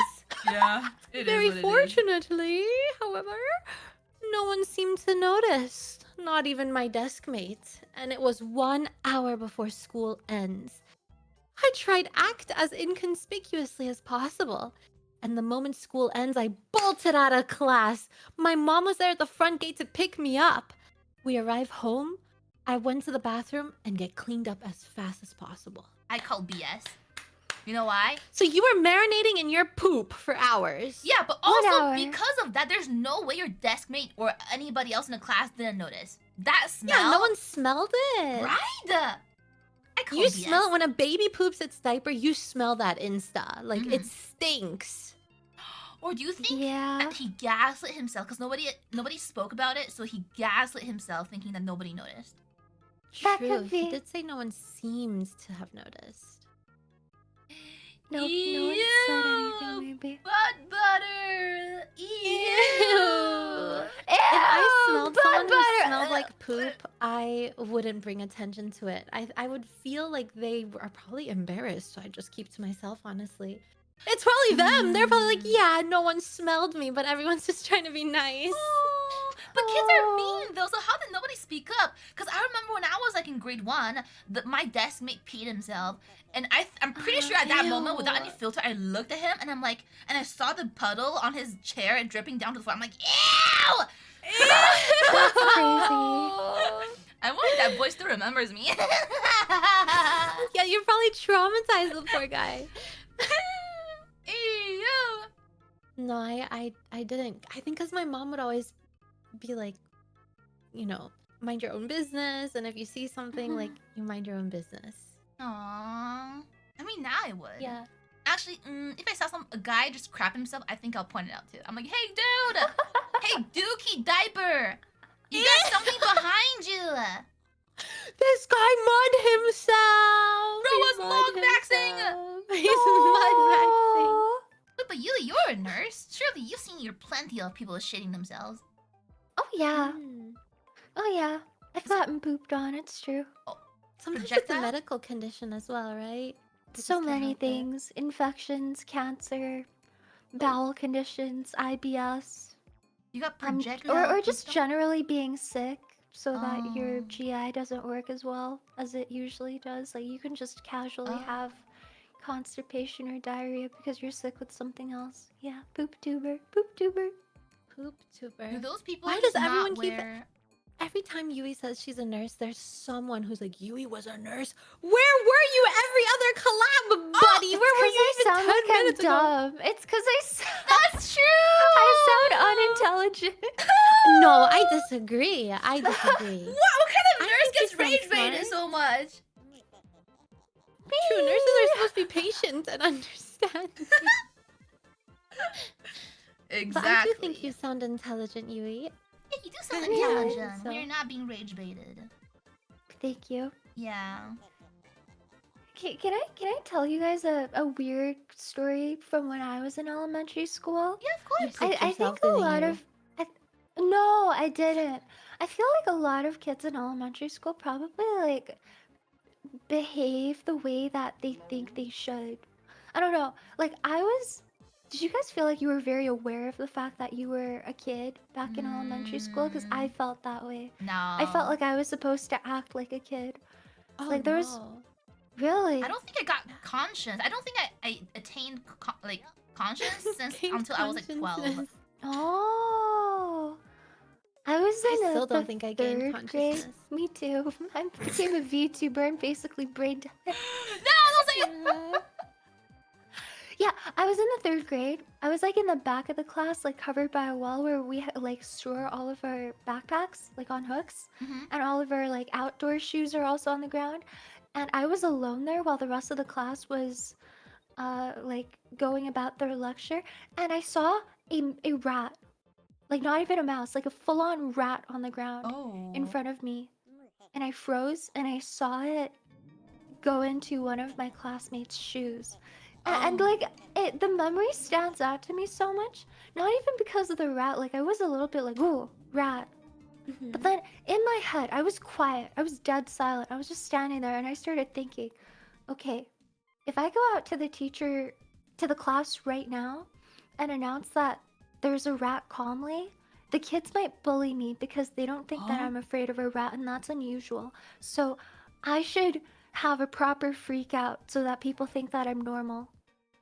Yeah, it Very is what it is. fortunately, however, no one seemed to notice. Not even my desk mate. And it was 1 hour before school ends. I tried act as inconspicuously as possible. And the moment school ends, I bolted out of class. My mom was there at the front gate to pick me up. We arrive home. I went to the bathroom and get cleaned up as fast as possible. I call BS. You know why? So you were marinating in your poop for hours. Yeah, but 1 also hour. because of that, there's no way your desk mate or anybody else in the class didn't notice. That smell. Yeah, no one smelled it. Right? I call You BS. smell it when a baby poops its diaper. You smell that insta. Like it stinks. Or do you think Yeah. that he gaslit himself because nobody spoke about it, so he gaslit himself thinking that nobody noticed? That True. could He be. did say no one seems to have noticed. Nope, no one said anything, maybe. Butt butter. Ew. If I Ew, smelled butt someone who butter. smelled like poop, I wouldn't bring attention to it. I would feel like they are probably embarrassed, so I just keep to myself, honestly. It's probably them. They're probably like, yeah, no one smelled me, but everyone's just trying to be nice. But kids are Aw. mean though, so how did nobody speak up? Because I remember when I was like in grade 1, my desk mate peed himself, and I'm pretty sure at that moment, without any Ew. filter, I looked at him and I'm like, and I saw the puddle on his chair dripping down to the floor. I'm like, ew! That's crazy. I wonder if that boy still remembers me. Yeah, you're probably traumatized, the poor guy. Ew. No, I didn't. I think because my mom would always be like, you know, mind your own business, and if you see something, like, you mind your own business. Aww. I mean, now I would. Yeah. Actually, if I saw a guy just crap himself, I think I'll point it out too. I'm like, hey, dude! Hey, Dookie Diaper! You got something behind you! This guy mud himself! Bro was mud maxing! He's mud maxing. Wait, but you're a nurse. Surely you've seen plenty of people shitting themselves. Oh yeah. Mm. Oh yeah. I've gotten pooped on, it's true. Sometimes it's Projectile? a medical condition as well, right? They So just can't many help it. things. Infections, cancer, bowel conditions, IBS. You got Or projectile. just stuff? generally being sick so that your Oh. GI doesn't work as well as it usually does. Like you can just casually Oh. have constipation or diarrhea because you're sick with something else. Yeah, poop tuber, poop tuber. Poop tuber. Do those people Why just does everyone not keep wear... Every time Yui says she's a nurse, there's someone who's like, Yui was a nurse. Where were you every other collab, buddy? Where were you I even sound 10 like I'm minutes ago? dumb. It's because That's true! I sound unintelligent. No, I disagree. I disagree. What kind of I nurse think gets you sound rage baited smart. so much? True, nurses are supposed to be patient and understand. Exactly. But I do think you sound intelligent, Yui. Yeah, you do sound Yeah, I think intelligent when so. you're not being rage baited. Thank you. Yeah. Can I tell you guys a weird story from when I was in elementary school? Yeah, of course. You I yourself, think a didn't lot you? of no, I didn't. I feel like a lot of kids in elementary school probably like behave the way that they think they should. I don't know. Like did you guys feel like you were very aware of the fact that you were a kid back in elementary school? Because I felt that way. No. I felt like I was supposed to act like a kid. Oh, like, there was- no. Really? I don't think I got conscience. I don't think I attained conscience since Gained until I was like 12. consciousness. Oh. I was I in still the don't think I gained third grade. consciousness. Me too. I became a VTuber and basically brain dead. No, don't say it. Yeah, I was in the 3rd grade. I was like in the back of the class, like covered by a wall where we like store all of our backpacks, like on hooks, Mm-hmm. and all of our like outdoor shoes are also on the ground. And I was alone there while the rest of the class was like going about their lecture, and I saw a rat, like not even a mouse, like a full-on rat on the ground in Oh. front of me. And I froze and I saw it go into one of my classmates' shoes. And Oh. like the memory stands out to me so much. Not even because of the rat. Like I was a little bit like, "Ooh, rat." But then in my head, I was quiet. I was dead silent. I was just standing there and I started thinking, "Okay, if I go out to the class right now and announce that there's a rat calmly, the kids might bully me because they don't think that Huh? I'm afraid of a rat, and that's unusual. So I should have a proper freak out so that people think that I'm normal."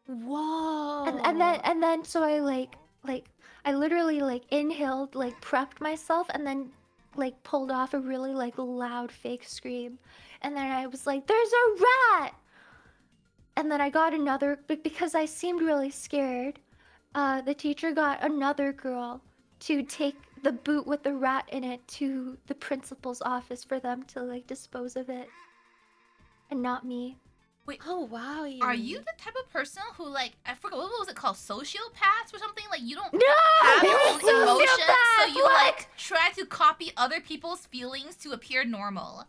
Whoa. And then so I I literally like inhaled, like prepped myself, and then like pulled off a really like loud fake scream. And then I was like, "There's a rat!" And then I got another, because I seemed really scared. The teacher got another girl to take the boot with the rat in it to the principal's office for them to like dispose of it, and not me. Wait. Oh wow. Are you the type of person who, like, I forgot, what was it called? Sociopaths or something? Like, you don't No, have your you're own a emotions, so sociopath! you, What? like, try to copy other people's feelings to appear normal.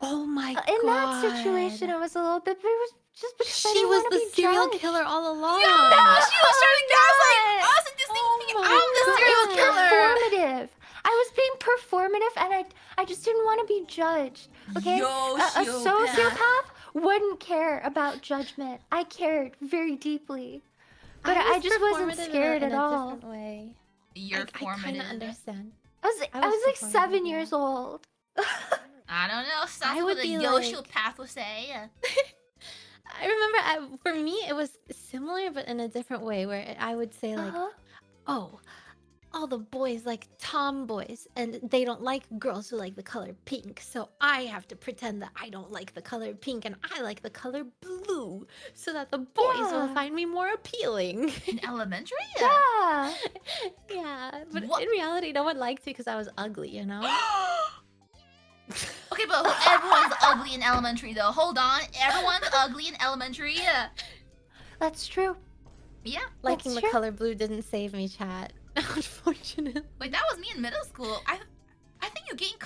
Oh my god. In that situation, it was a little bit, but it was just because I She didn't was want to the be serial judged. killer all along. She was trying to gaslight not. us into thinking my I'm the God. serial It was killer. performative. I was being performative, and I just didn't want to be judged. Okay, a sociopath wouldn't care about judgment. I cared very deeply, but I just wasn't performative scared in at a all. different way. You're I kind formative. of understand. I I was was like performative, 7 yeah. years old. I don't know. Sounds I like would what a be sociopath would say. I remember for me it was similar but in a different way where I would say like, Uh-huh. oh, all the boys like tomboys and they don't like girls who like the color pink. So I have to pretend that I don't like the color pink and I like the color blue so that the boys will Yeah. find me more appealing. In elementary? Yeah. Yeah, but What? in reality no one liked me because I was ugly, you know? Okay, but everyone's ugly in elementary, though. Hold on. Everyone's ugly in elementary. That's true. Yeah. Liking the true. color blue didn't save me, chat. Unfortunately. Wait, that was me in middle school. I think you gained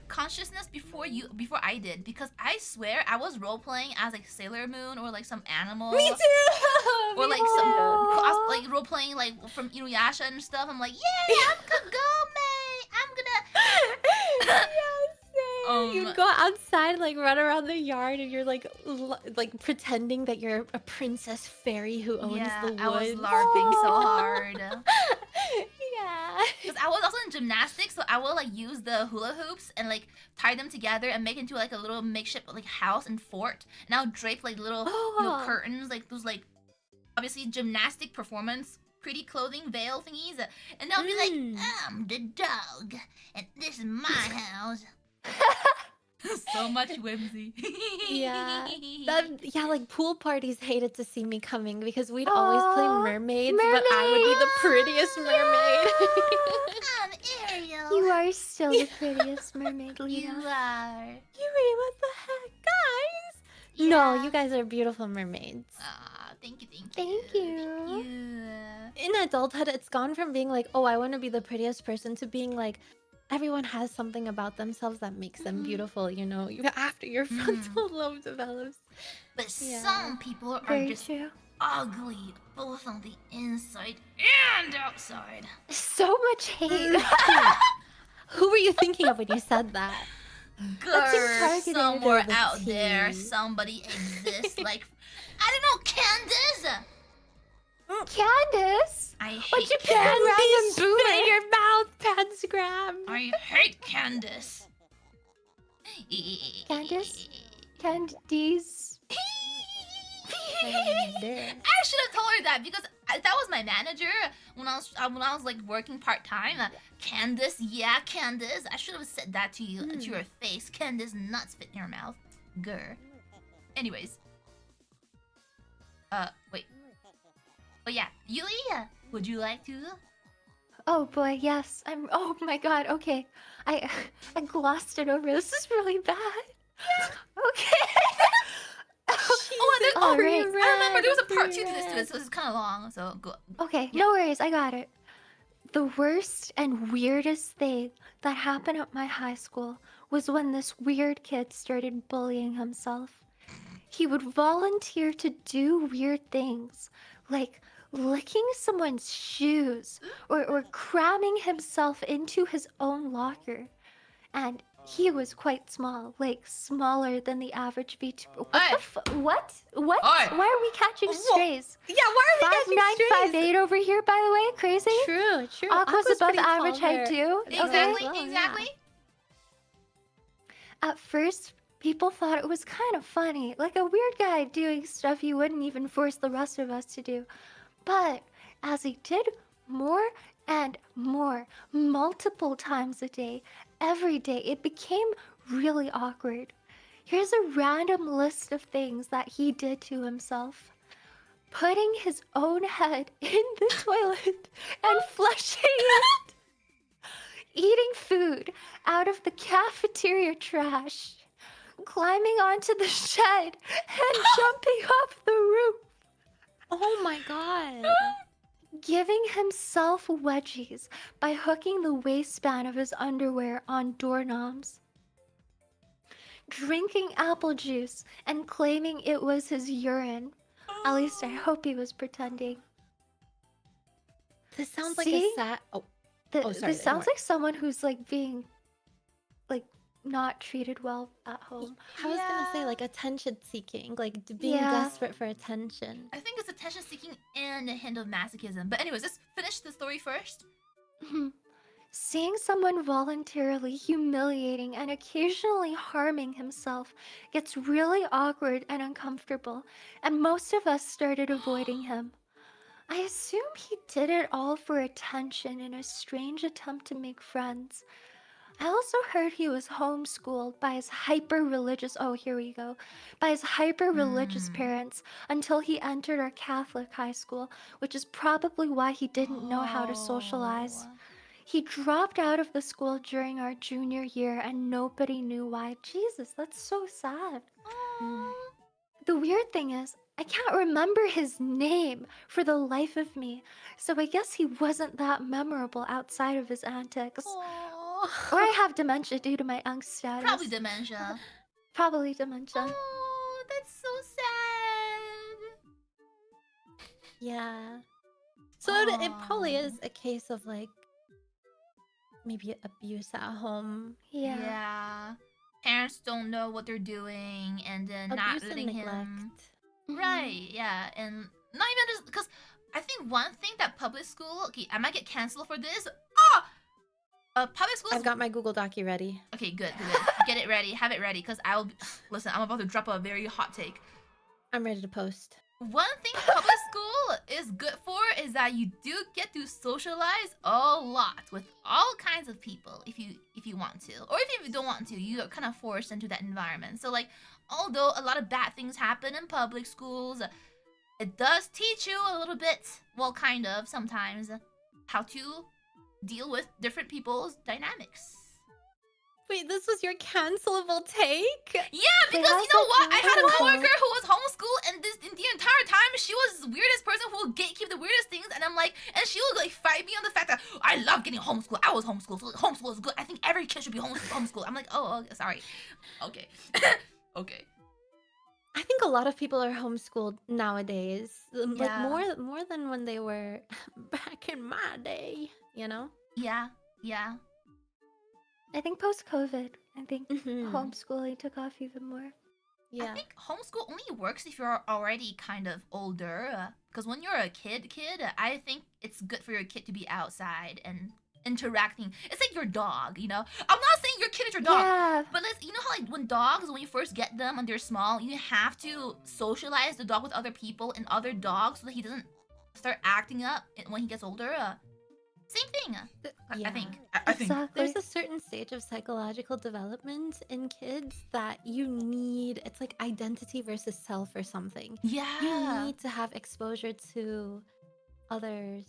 consciousness before I did, because I swear I was role playing as like Sailor Moon or like some animal. Me too! Or Me like some Aw. like role playing like from Inuyasha and stuff. I'm like, yeah, I'm Kagome. I'm gonna. Yeah, same. You'd go outside, like run around the yard, and you're like, like pretending that you're a princess fairy who owns Yeah, the woods. I was LARPing so hard. Yeah. Because I was also in gymnastics, so I will like use the hula hoops and like tie them together and make into like a little makeshift like house and fort. And I'll drape like little Oh. curtains, like those like obviously gymnastic performance pretty clothing veil thingies. And I'll be like, I'm the dog, and this is my house. So much whimsy. Yeah. Yeah, like pool parties hated to see me coming because we'd always play Aw, mermaids, but I would be the prettiest mermaid. I'm Ariel. You are still the prettiest mermaid, You Lina. are. Yuri, what the heck, guys? Yeah. No, you guys are beautiful mermaids. Aw, thank you. Thank you. In adulthood, it's gone from being like, oh, I want to be the prettiest person to being like, everyone has something about themselves that makes them beautiful, you know, after your frontal lobe develops. But Yeah. some people are Very just true. ugly, both on the inside and outside. So much hate. Who were you thinking of when you said that? That's Grr, targeted. somewhere The out there, tea. somebody exists. Like, I don't know, Candace. Candace? I What'd hate you put Candace. random Spit in boomer? your mouth, Pansgram. I hate Candace. Candace? Candice? I should have told her that because that was my manager when I was like working part time. Candace, yeah, Candace. I should have said that to you to your face. Candace, nuts fit in your mouth. Grr. Anyways. Wait. But yeah, Yuli, would you like to? Oh boy, yes. Oh my god. Okay, I I glossed it over. This is really bad. Okay. Jesus All right. I remember there was a part 2 to Red. this, so it's kind of long. So go. Okay, Yeah. no worries. I got it. The worst and weirdest thing that happened at my high school was when this weird kid started bullying himself. He would volunteer to do weird things, like licking someone's shoes or cramming himself into his own locker. And he was quite small, like smaller than the average VTuber. What? What? Oi. Why are we catching strays? Yeah, why are we catching strays? 5958 over here, by the way. Crazy. True. Aqua's above pretty tall average height there. too. Exactly. Well, yeah. Exactly. At first, people thought it was kind of funny, like a weird guy doing stuff you wouldn't even force the rest of us to do. But as he did more and more, multiple times a day, every day, it became really awkward. Here's a random list of things that he did to himself: putting his own head in the toilet and flushing it, eating food out of the cafeteria trash, climbing onto the shed and jumping off the roof, Oh my god. giving himself wedgies by hooking the waistband of his underwear on doorknobs, drinking apple juice and claiming it was his urine. At least I hope he was pretending. This sounds like See? a sad. Oh, Th- Oh, sorry, this sounds ignore. like someone who's like being like not treated well at home. I was gonna say Yeah. like attention seeking, like being Yeah. desperate for attention. I think it's attention seeking and a hint of masochism. But anyways, let's finish the story first. Seeing someone voluntarily humiliating and occasionally harming himself gets really awkward and uncomfortable, and most of us started avoiding him. I assume he did it all for attention in a strange attempt to make friends. I also heard he was homeschooled by his hyper-religious, oh, here we go, by his hyper-religious parents until he entered our Catholic high school, which is probably why he didn't know how to socialize. Oh. He dropped out of the school during our junior year and nobody knew why. Jesus, that's so sad. Oh. The weird thing is, I can't remember his name for the life of me, so I guess he wasn't that memorable outside of his antics. Or I have dementia due to my angst status. Probably dementia. Probably dementia. Oh, that's so sad. Yeah. So it probably is a case of like maybe abuse at home, Yeah. Parents don't know what they're doing, and then not abuse and letting neglect. him. Mhm. Right, yeah, and not even just because I think one thing that public school, okay, I might get canceled for this. Public schools. I've got my Google Docu ready. Okay, good. Get it ready, have it ready, because listen. I'm about to drop a very hot take. I'm ready to post. One thing public school is good for is that you do get to socialize a lot with all kinds of people if you want to, or if you don't want to, you are kind of forced into that environment. So like, although a lot of bad things happen in public schools, it does teach you a little bit, well, kind of sometimes, how to deal with different people's dynamics. Wait, this was your cancelable take? Yeah, They because have you know what? I such had a weird- coworker who was homeschooled, and the entire time she was the weirdest person who would gatekeep the weirdest things, and I'm like, and she would like fight me on the fact that I love getting homeschooled. I was homeschooled, so homeschool is good. I think every kid should be homeschooled. I'm like, oh, sorry, okay, okay. I think a lot of people are homeschooled nowadays. Like Yeah. more than when they were back in my day, you know? Yeah. I think post-COVID, I think Mhm. homeschooling took off even more. Yeah. I think homeschool only works if you're already kind of older. Because when you're a kid, I think it's good for your kid to be outside and interacting. It's like your dog, you know? I'm not saying your kid is your dog. Yeah. But you know how like when dogs, when you first get them and they're small, you have to socialize the dog with other people and other dogs so that he doesn't start acting up when he gets older. Same thing. I think. I think. Exactly. There's a certain stage of psychological development in kids that you need. It's like identity versus self or something. Yeah. You need to have exposure to others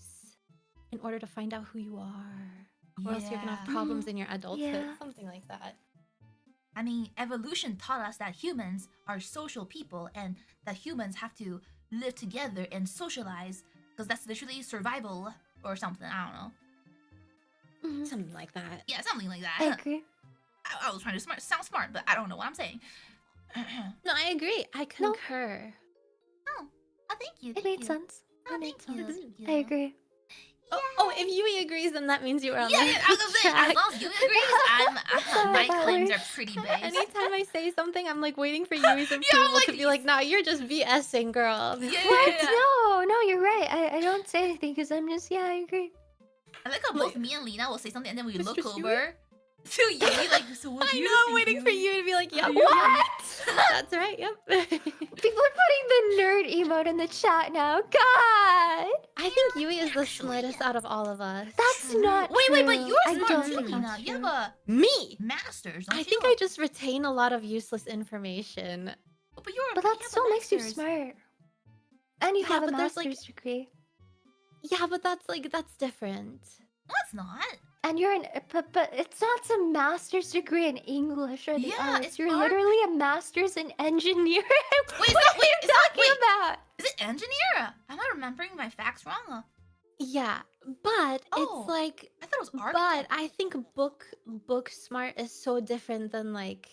in order to find out who you are. Or else you're gonna have problems in your adulthood. Yeah. Something like that. I mean, evolution taught us that humans are social people and that humans have to live together and socialize because that's literally survival or something. I don't know. Mhm. Something like that. Yeah, something like that. I agree. I was trying to sound smart, but I don't know what I'm saying. No, I agree. I concur. Oh, thank you. It Thank made you. sense. Oh, It made thank you. sense. Thank you. I agree. Oh, if Yui agrees, then that means you were on Yeah, the yeah, I was gonna say, track. as long as you agree, my That claims are works. pretty based. Anytime I say something, I'm like waiting for Yui's approval like, to be like, nah, you're just BSing, girl. Yeah, What? yeah. No, you're right. I don't say anything because I'm just, yeah, I agree. I like how both me and Lina will say something and then we It's look just Yui? over to Yui like, so what do I you know, I'm think, waiting for Yui? you to be like, yep. What? That's right, yep. People are putting the nerd emote in the chat now. God! I think Yui is the Actually, smartest out of all of us. That's not Wait, true. but you're I smart don't too, think Lina. that's You have true. a Me! master's, don't I you? think I just retain a lot of useless information. But But that still makes you smart. And you Yeah, have a but there's, master's like- degree. Yeah, but that's different. No, it's not. And you're an but it's not some master's degree in English or the Yeah, arts. it's You're art. literally a master's in engineering. Wait, is what that- are wait, you is that- talking wait. about? Is it engineer? Am I remembering my facts wrong? Yeah, but Oh, it's like, I thought it was art. but I think book smart is so different than like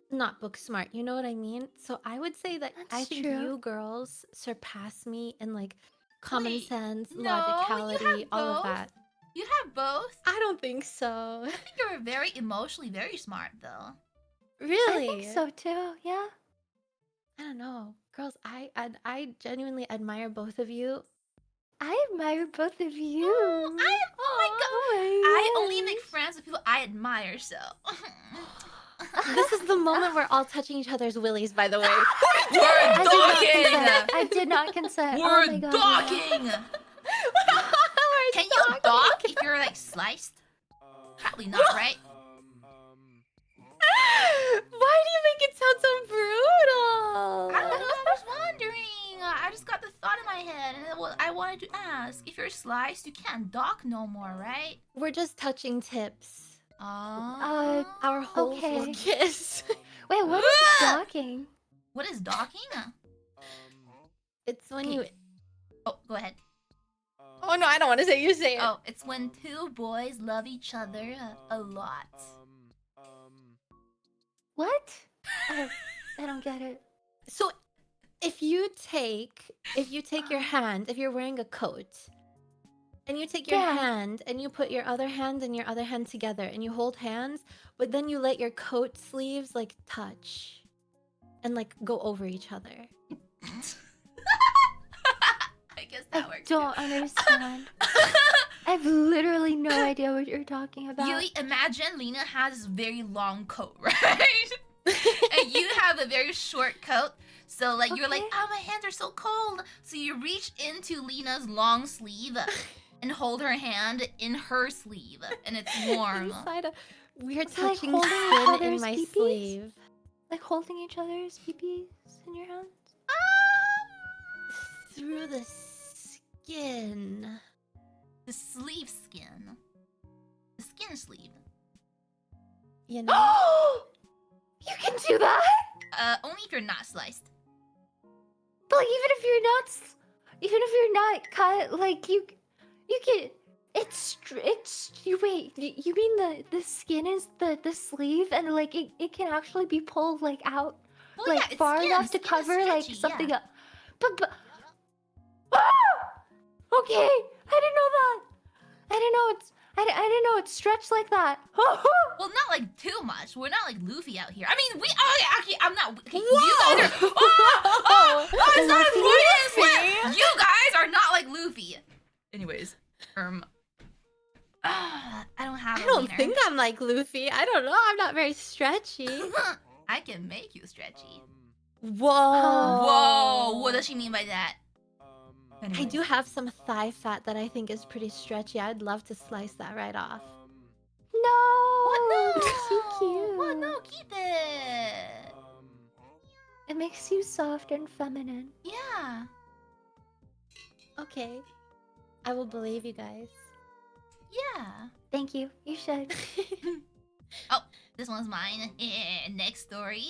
not book smart. You know what I mean? So I would say that I That's think true. you girls surpass me in like common Wait, sense, no, you logicality, have all of both. that. You have both. I don't think so. I think you're very emotionally very smart, though. Really? I think so too. Yeah. I don't know, girls. I genuinely admire both of you. I admire both of you. Oh my god! Oh my I only make gosh. friends with people I admire, so. This is the moment we're all touching each other's willies, by the way. We're I did not docking! consent. I did not consent. We're Oh my god. docking! Can you dock if you're like sliced? Probably not, right? Why do you make it sound so brutal? I don't know. I was wondering. I just got the thought in my head, and I wanted to ask: if you're sliced, you can't dock no more, right? We're just touching tips. Our holes will Okay. kiss. Wait, what is docking? What is docking? It's when you. Oh, go ahead. Oh no, I don't want to say. You say it. Oh, it's when two boys love each other a lot. What? I don't get it. So, if you take your hand, if you're wearing a coat, and you take your Yeah. hand and you put your other hand and your other hand together and you hold hands, but then you let your coat sleeves like touch and like go over each other. I guess I that works. don't understand. I have literally no idea what you're talking about. You imagine Lina has this very long coat, right? And you have a very short coat. So like you're like, Okay. oh, my hands are so cold. So you reach into Lina's long sleeve and hold her hand in her sleeve, and it's warm. Inside of, we're It's like touching holding each skin in other's my peepees? sleeve. Like holding each other's peepees in your hands? Through the skin. The sleeve skin. The skin sleeve. You know? You can do that? Only if you're not sliced. But like, even if you're not cut, like you can. It's you wait. You mean the skin is the sleeve and like it can actually be pulled like out Well, like yeah, it's far skin. enough to Skin is cover like stretchy, something yeah. up. But okay, I didn't know that. I didn't know it's stretched like that. Well, not like too much. We're not like Luffy out here. I mean, we. Oh, yeah, okay, I'm not. Okay, you Whoa! guys are. Oh, it's not Luffy. Luffy. You guys are not like Luffy. Anyways, I don't have. I a don't wiener. think I'm like Luffy. I don't know. I'm not very stretchy. I can make you stretchy. Whoa. Whoa, what does she mean by that? I Anyways. do have some thigh fat that I think is pretty stretchy. I'd love to slice that right off. No. What? No. It's so cute. What? No, keep it. It makes you soft and feminine. Yeah. Okay. I will believe you guys. Yeah. Thank you. You should. Oh, this one's mine. Next story.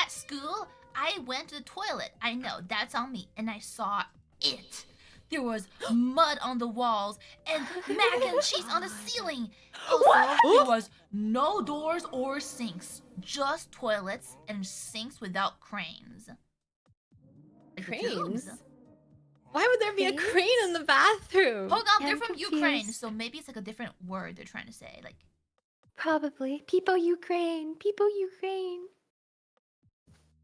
At school, I went to the toilet. I know, that's on me. And I saw it. There was mud on the walls and mac and cheese on the ceiling. Also, there was no doors or sinks. Just toilets and sinks without cranes. Like the tubes. Cranes? Why would there be a Cranes? crane in the bathroom? Hold on, Yeah, they're I'm from Ukraine, confused. so maybe it's like a different word they're trying to say. Like, Probably. People Ukraine. People Ukraine.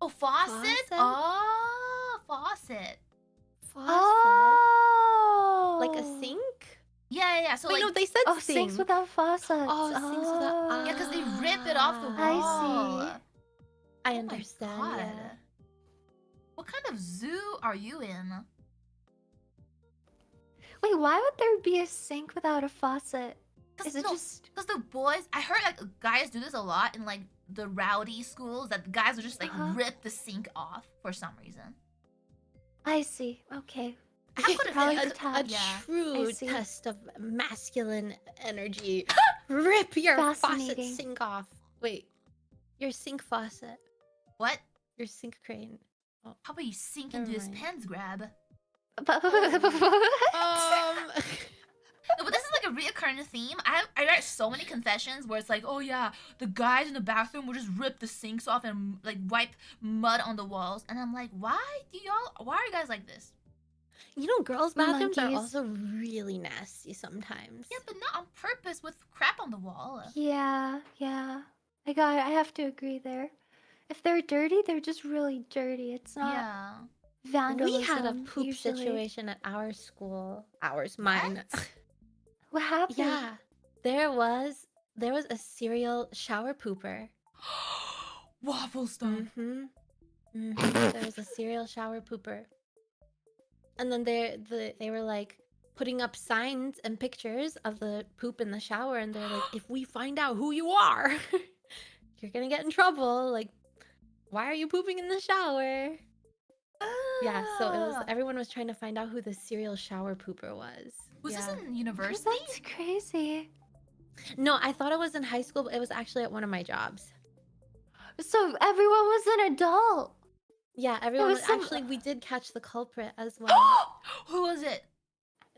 oh, faucet? Faucet? Oh, faucet. Faucet? Oh. Like a sink? Yeah. So Wait, like, no, they said Oh, sink. sinks without faucets. Oh, sinks without- yeah, because they rip it off the wall. I see. I Oh my understand, God. yeah. What kind of zoo are you in? Wait, why would there be a sink without a faucet? Is it just... Because the boys, I heard like guys do this a lot in like the rowdy schools, that the guys would just like rip the sink off for some reason. I see. Okay. How could it Probably fit? the top. A Yeah. true I see. test of masculine energy. Rip your faucet Fascinating. sink off. Wait, your sink faucet. What? Your sink crane. How about you sink Never into his mind. pants grab? But... No, but this is like a reoccurring theme. I read so many confessions where it's like, oh yeah, the guys in the bathroom will just rip the sinks off and like wipe mud on the walls, and I'm like, why are you guys like this? You know, girls' bathrooms are Monkeys. also really nasty sometimes. Yeah, but not on purpose with crap on the wall. yeah. I have to agree there. If they're dirty, they're just really dirty. It's not Yeah. vandalism. We had a poop usually. situation at our school. Mine. What happened? Yeah, there was a serial shower pooper. Waffle stuff. There was a serial shower pooper, and then they were like putting up signs and pictures of the poop in the shower, and they're like, if we find out who you are, you're gonna get in trouble. Like, why are you pooping in the shower? Yeah, so it was. Everyone was trying to find out who the serial shower pooper was. Was Yeah. this in university? That's crazy. No, I thought it was in high school, but it was actually at one of my jobs. So everyone was an adult. Yeah, everyone was was some- actually. We did catch the culprit as well. Who was it?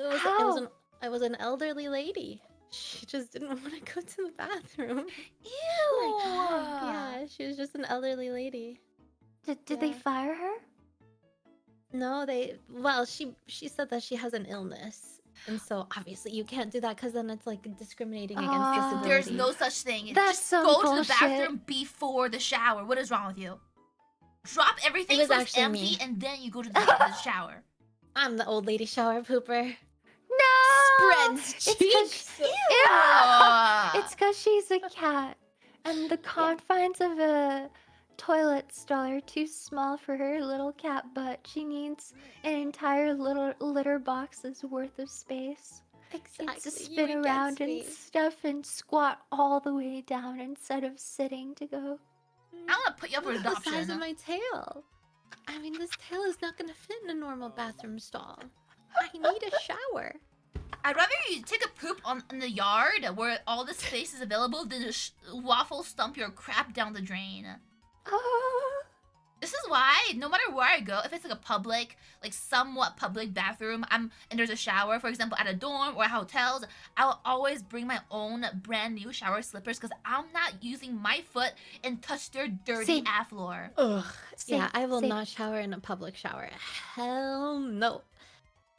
How? It was an elderly lady. She just didn't want to go to the bathroom. Ew. Yeah, she was just an elderly lady. Did they Yeah. fire her? No, she said that she has an illness. And so obviously you can't do that because then it's like discriminating against disability. There's no such thing. That's Just some go to the bullshit. bathroom before the shower. What is wrong with you? Drop everything was so it's actually empty me. and then you go to the shower. I'm the old lady shower pooper. No. Spreads It's 'cause cheeks. It's because she's a cat, and the confines of a toilet stall are too small for her little cat butt. She needs an entire little litter box's worth of space. She needs to spin around and stuff and squat all the way down instead of sitting to go. I'm gonna put you up for Look at the size adoption. of my tail. I mean, this tail is not gonna fit in a normal bathroom stall. I need a shower. I'd rather you take a poop in the yard where all the space is available than just waffle stump your crap down the drain. Oh, This is why, no matter where I go, if it's like a public, like somewhat public bathroom, and there's a shower, for example, at a dorm or at hotels, I'll always bring my own brand new shower slippers because I'm not using my foot and touch their dirty Same. ass floor. Ugh. Same, Yeah, I will same. not shower in a public shower. Hell no.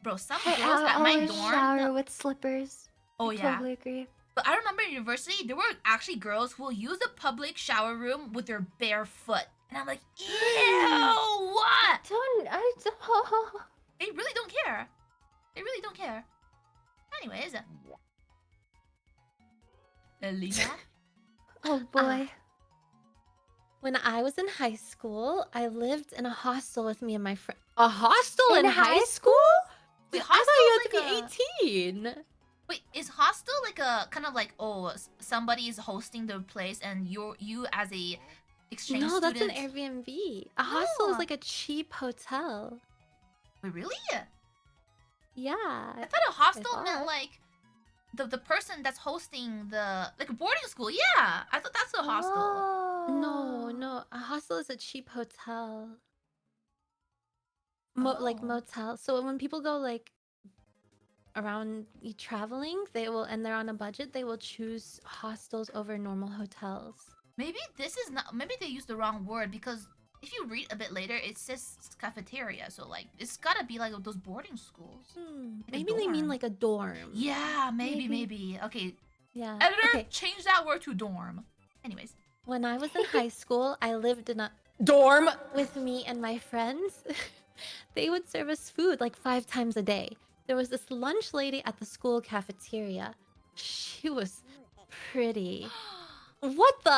Bro, some Hey, girls I'll at my always dorm. shower with slippers. Oh I yeah. totally agree. But I remember in university, there were actually girls who will use the public shower room with their bare foot. And I'm like, ew, what? I don't. They really don't care. They really don't care. Anyways. Lina? Oh boy. When I was in high school, I lived in a hostel with me and my friend. A hostel In in high high school? Wait, I thought you had hostel to is be 18. Wait, is hostel like a kind of like, oh, somebody is hosting the place and you as a exchange No, that's an student? Airbnb. A hostel Oh. is like a cheap hotel. Wait, really? Yeah. I thought a hostel thought. meant like the person that's hosting the like a boarding school. Yeah, I thought that's a hostel. No, no. A hostel is a cheap hotel. Like Oh. motel. So when people go like around traveling, they will, and they're on a budget, they will choose hostels over normal hotels. Maybe this is not. Maybe they used the wrong word because if you read a bit later, it says cafeteria. So like it's gotta be like those boarding schools. Like a Maybe they mean dorm. like a dorm. Yeah, maybe. Okay, Yeah. editor, Okay. change that word to dorm. Anyways. When I was in high school, I lived in a dorm with me and my friends. They would serve us food like 5 times a day. There was this lunch lady at the school cafeteria. She was pretty. What the?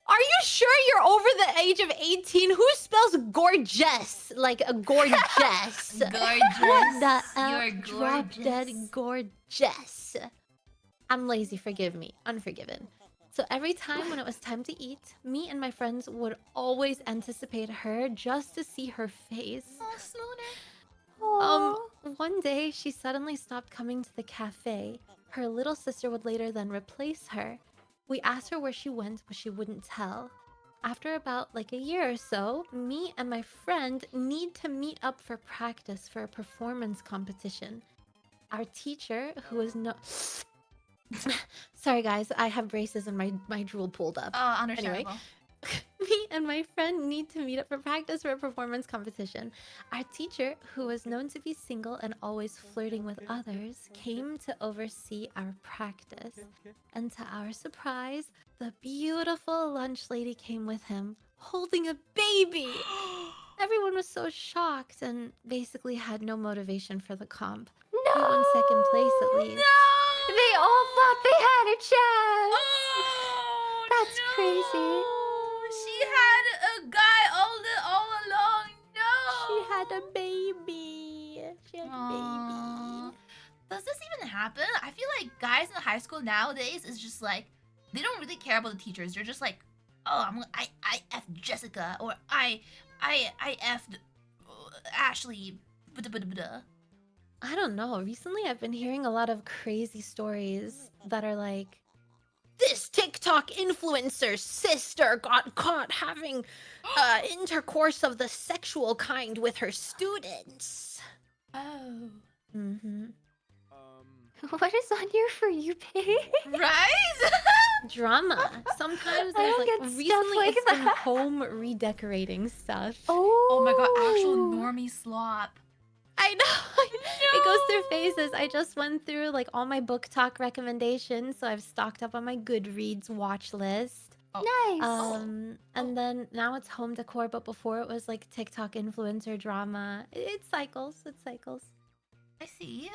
Are you sure you're over the age of 18? Who spells gorgeous like a gorgeous? Gorgeous. The You're drop gorgeous. dead gorgeous. I'm lazy, forgive me. Unforgiven. So every time when it was time to eat, me and my friends would always anticipate her just to see her face. Oh, Slooner. One day she suddenly stopped coming to the cafe. Her little sister would later then replace her. We asked her where she went, but she wouldn't tell. After about like a year or so, me and my friend need to meet up for practice for a performance competition. Our teacher, who was no... Sorry guys, I have braces and my drool pulled up. Oh, understandable. Me and my friend need to meet up for practice for a performance competition. Our teacher, who was known to be single and always flirting with others, came to oversee our practice. And to our surprise, the beautiful lunch lady came with him, holding a baby. Everyone was so shocked and basically had no motivation for the comp. No! We won second place at least. They all thought they had a chance. Oh, That's no. crazy. She had a guy all along. No. She had a baby. She had a Aw. baby. Does this even happen? I feel like guys in high school nowadays is just like they don't really care about the teachers. They're just like, oh, I f Jessica or I f Ashley. Blah. I don't know. Recently, I've been hearing a lot of crazy stories that are like, this TikTok influencer's sister got caught having intercourse of the sexual kind with her students. Oh. Mm-hmm. What is on your For You page? Right? Drama. Sometimes I there's don't like get stuff recently like it's been that. home redecorating stuff. Oh my god, actual normie slop. I know. It goes through phases. I just went through like all my book talk recommendations, so I've stocked up on my Goodreads watch list. Nice. And then now it's home decor, but before it was like TikTok influencer drama. It cycles. It cycles. I see.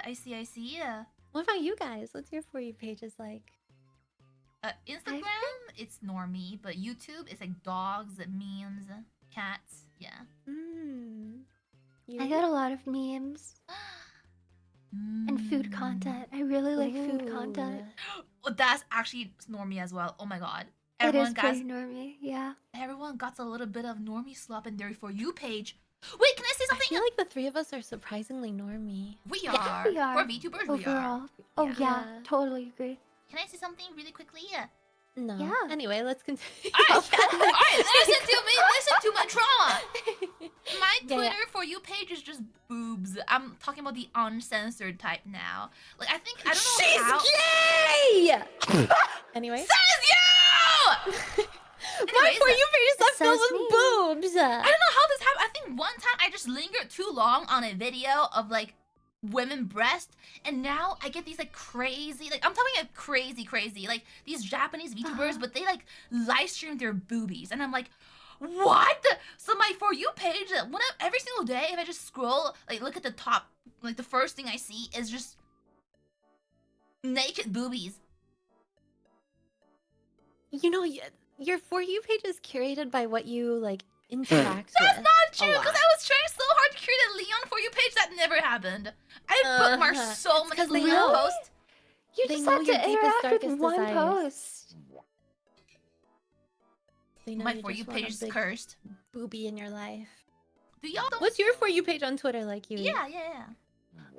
What about you guys? What's your For You pages like? Instagram, it's normie, but YouTube, it's like dogs, memes, cats. Yeah. I got a lot of memes and food content. I really like food content. Oh, that's actually normie as well. Oh my god. It is Everyone pretty normie, yeah. everyone got a little bit of normie slop in their For You page. Wait, can I say I something? feel like the three of us are surprisingly normie. We Yeah, are. we are. For VTubers, we are. Overall. Oh, Yeah. yeah, Yeah. totally agree. Can I say something really quickly? No. Yeah. Anyway, let's continue. Alright, listen to me. Listen to my trauma. My Yeah, Twitter yeah. For You page is just boobs. I'm talking about the uncensored type now. Like I don't know how. She's gay! Anyway. Says you! My Anyways, For You page is not filled says with me. boobs! I don't know how this happened. I think one time I just lingered too long on a video of like women breast, and now I get these like crazy, like I'm talking like crazy, like these Japanese VTubers, but they like live stream their boobies, and I'm like, what? So my For You page, every single day, if I just scroll, like look at the top, like the first thing I see is just naked boobies. You know, your For You page is curated by what you like interact That's with. not true, a because lot. I was trying so hard to create a Leon For You page. That never happened. I bookmarked so It's many 'cause they Leon know. posts. You They just know have to your deepest, interact with darkest one desires. post. They know My you For You just want a page is big cursed. boobie in your life. Do y'all don't? What's your For You page on Twitter like, you? Yeah.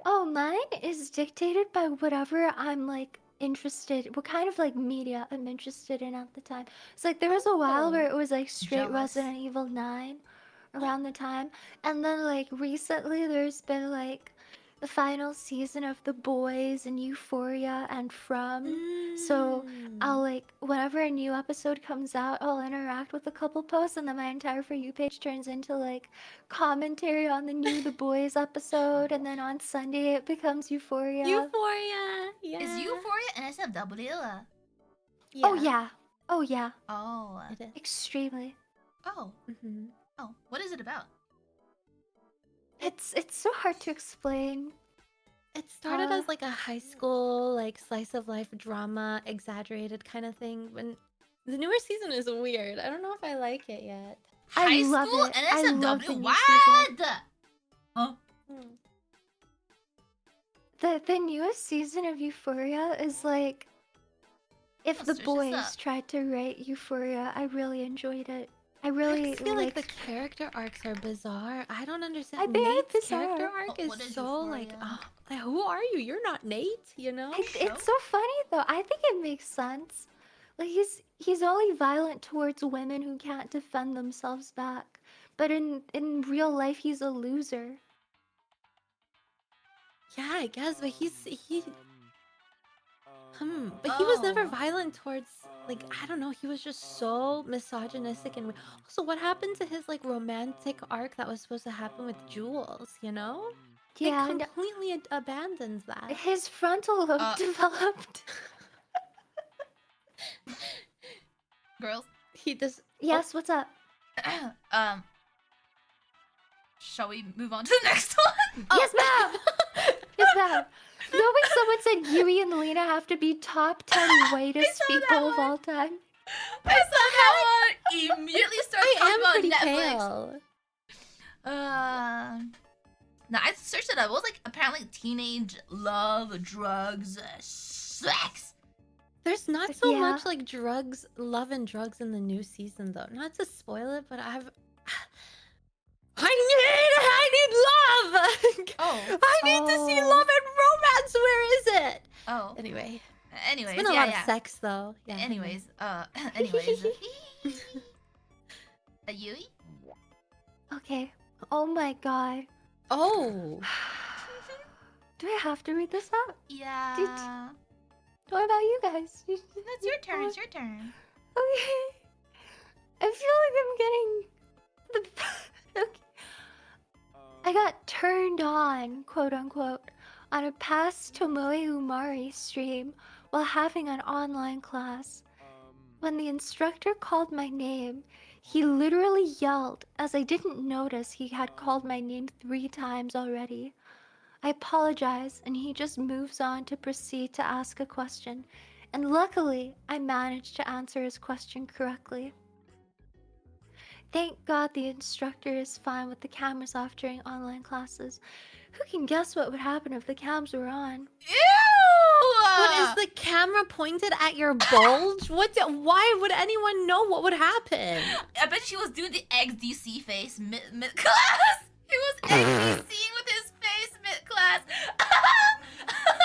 Oh, mine is dictated by whatever I'm like interested, what kind of like media I'm interested in at the time. It's like there was a while where it was like straight Jealous. Resident Evil 9 around the time, and then like recently there's been like the final season of The Boys and Euphoria and From. So I'll like whenever a new episode comes out, I'll interact with a couple posts, and then my entire For You page turns into like commentary on the new The Boys episode, and then on Sunday it becomes Euphoria. Euphoria. Yeah. Is Euphoria an SFW? Oh yeah. Oh yeah. Oh. It is. Extremely. Oh. Mm-hmm. Oh. What is it about? It's so hard to explain. It started as like a high school, like slice of life drama, exaggerated kind of thing. When the newer season is weird. I don't know if I like it yet. I High love school it. and I love SFW? the new What? season. Huh? The newest season of Euphoria is like if Let's The switch this Boys up. tried to write Euphoria. I really enjoyed it. I I really just feel like the character arcs are bizarre. I don't understand. very Nate's character bizarre. arc Oh, is what is so like, Euphoria? like, who are you? You're not Nate, you know? It's so funny though. I think it makes sense. Like he's only violent towards women who can't defend themselves back. But in real life he's a loser. Yeah, I guess, but but he was never Oh. violent towards, like, I don't know, he was just so misogynistic. And also, what happened to his like romantic arc that was supposed to happen with Jules, you know? Yeah, It and completely abandons that. his frontal lobe developed. Girls? He just Yes, what's up? Shall we move on to the next one? Yes, ma'am. Yes, ma'am. No, when someone said Yui and Lina have to be top 10 whitest saw that people of one. all time. I saw that one. Immediately started I talking am about pretty Netflix. pale. No, I searched it up. It was like apparently teenage love, drugs, sex. There's not so Yeah. much like drugs, love and drugs in the new season though. Not to spoil it, but I need love. Oh. I need to see Oh. love and romance. Where is it? Oh. Anyway, Anyways, it's been a yeah, lot yeah. of sex though. Yeah. Anyways, anyways. A Yui? Okay. Oh my god. Oh. Do I have to read this out? Yeah. What about you guys? It's your turn. It's your turn. Okay. I feel like I'm getting the. Okay. I got turned on, quote unquote, on a past Tomoe Umari stream while having an online class. When the instructor called my name, he literally yelled as I didn't notice he had called my name 3 times already. I apologize, and he just moves on to proceed to ask a question, and luckily I managed to answer his question correctly. Thank God the instructor is fine with the cameras off during online classes. Who can guess what would happen if the cams were on? Ew! But is the camera pointed at your bulge? Why would anyone know what would happen? I bet she was doing the XDC face mid class. He was XDCing with his face mid class.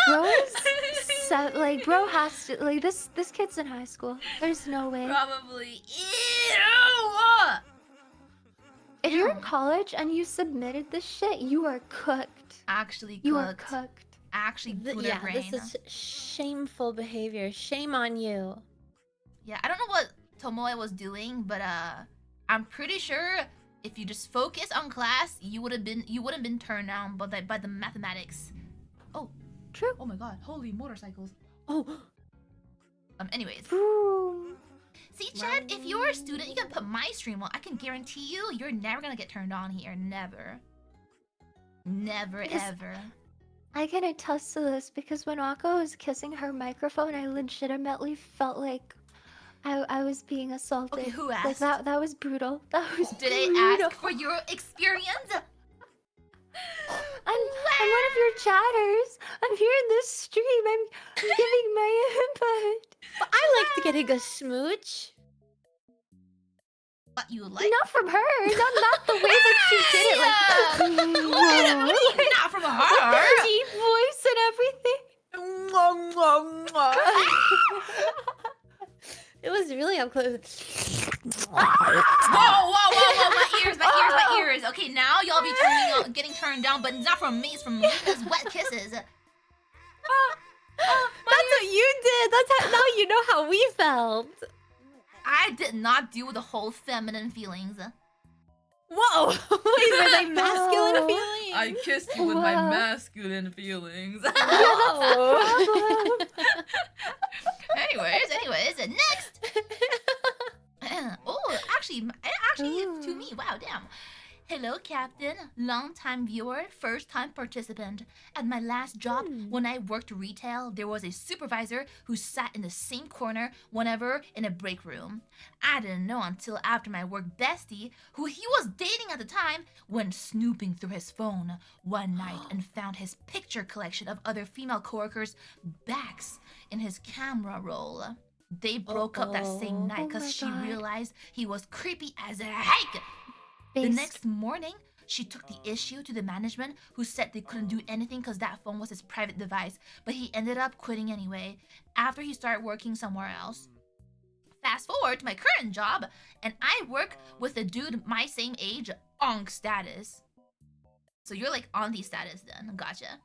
Bro is like bro has to like this kid's in high school. There's no way. Probably. Ew! If you're in college and you submitted this shit, you are cooked. Actually cooked. You are cooked. Actually Buddha Yeah, brain. this is shameful behavior. Shame on you. Yeah, I don't know what Tomoe was doing, but I'm pretty sure if you just focus on class, you wouldn't been turned down by the mathematics. Oh, True. oh my god, holy motorcycles. Oh, Anyways. Boom. See, Chad, if you're a student, you can put my stream on. I can guarantee you're never gonna get turned on here. Never. Never, Because ever. I can attest to this because when Aqua was kissing her microphone, I legitimately felt like I was being assaulted. Okay, who Like asked? that was brutal. That was Did brutal. I ask for your experience? I'm one of your chatters. I'm here in this stream. I'm giving my input. but I like to get a good smooch. What you like? Not from her. Not the way that she did it. Like, What do you mean not from her? deep voice and everything. It was really up close. Whoa! My ears. Okay, now y'all be getting turned down, but it's not from me. It's from Lina's wet kisses. That's what you did. That's how. Now you know how we felt. I did not do the whole feminine feelings. Whoa! Wait, were they masculine No. feelings? I kissed you with my Wow. masculine feelings. Whoa. Anyways, next. Oh, actually, it's to me. Wow, damn. Hello, Captain. Long-time viewer, first-time participant. At my last job, when I worked retail, there was a supervisor who sat in the same corner whenever in a break room. I didn't know until after my work bestie, who he was dating at the time, went snooping through his phone one night and found his picture collection of other female coworkers' backs in his camera roll. They broke up that same night Oh because my she God. realized he was creepy as a heck. The Based. next morning, she took the issue to the management, who said they couldn't do anything because that phone was his private device, but he ended up quitting anyway, after he started working somewhere else. Fast forward to my current job, and I work with a dude my same age, onk status. So you're like auntie status then, gotcha.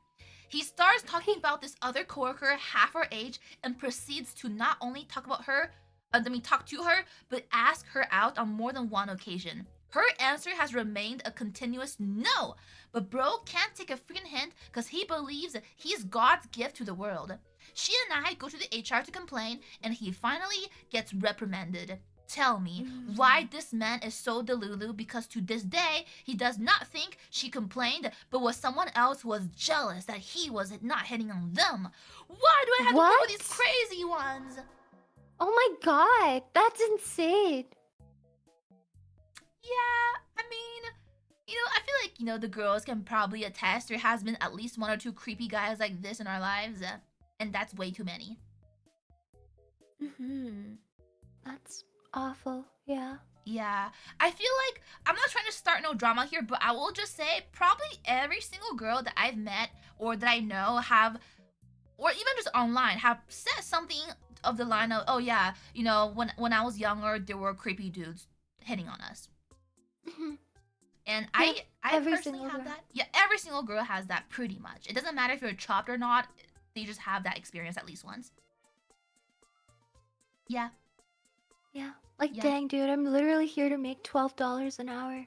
He starts talking about this other coworker half her age and proceeds to not only talk to her, but ask her out on more than one occasion. Her answer has remained a continuous no, but bro can't take a freaking hint because he believes he's God's gift to the world. She and I go to the HR to complain, and he finally gets reprimanded. Tell me why this man is so delulu, because to this day he does not think she complained, but was someone else who was jealous that he was not hitting on them. Why do I have to deal with these crazy ones? Oh my God, that's insane. Yeah, I mean, I feel like, the girls can probably attest there has been at least one or two creepy guys like this in our lives, and that's way too many. That's awful. Yeah. Yeah, I feel like I'm not trying to start no drama here, but I will just say probably every single girl that I've met or that I know have, or even just online, have said something of the line of, oh yeah, when I was younger, there were creepy dudes hitting on us. And Yeah, I every personally single have girl. that. Yeah, every single girl has that pretty much. It doesn't matter if you're chopped or not. They just have that experience at least once. Yeah. Yeah. Like, Yeah. dang, dude, I'm literally here to make $12 an hour.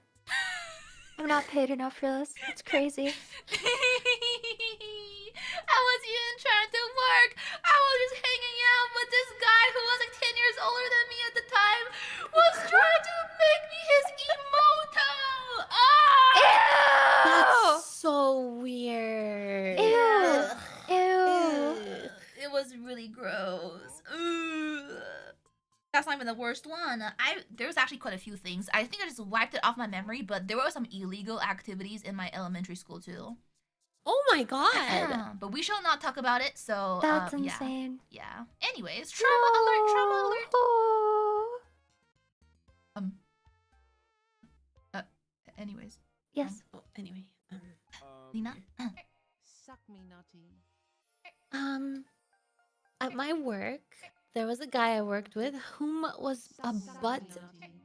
I'm not paid enough for this. It's crazy. I was even trying to work. I was just hanging out with this guy who was like 10 years older than me at the time. Was trying to make me his emoto. Ah! That's so weird. Ew. Ugh. Ew. It was really gross. Ugh. That's not even the worst one. There's actually quite a few things. I think I just wiped it off my memory, but there were some illegal activities in my elementary school too. Oh my God. But we shall not talk about it. So That's yeah. insane. Yeah. Anyways, trauma alert. Trauma alert. Anyways, Yes. Oh, anyway. Lina. Suck me, naughty. At my work, there was a guy I worked with whom was a butt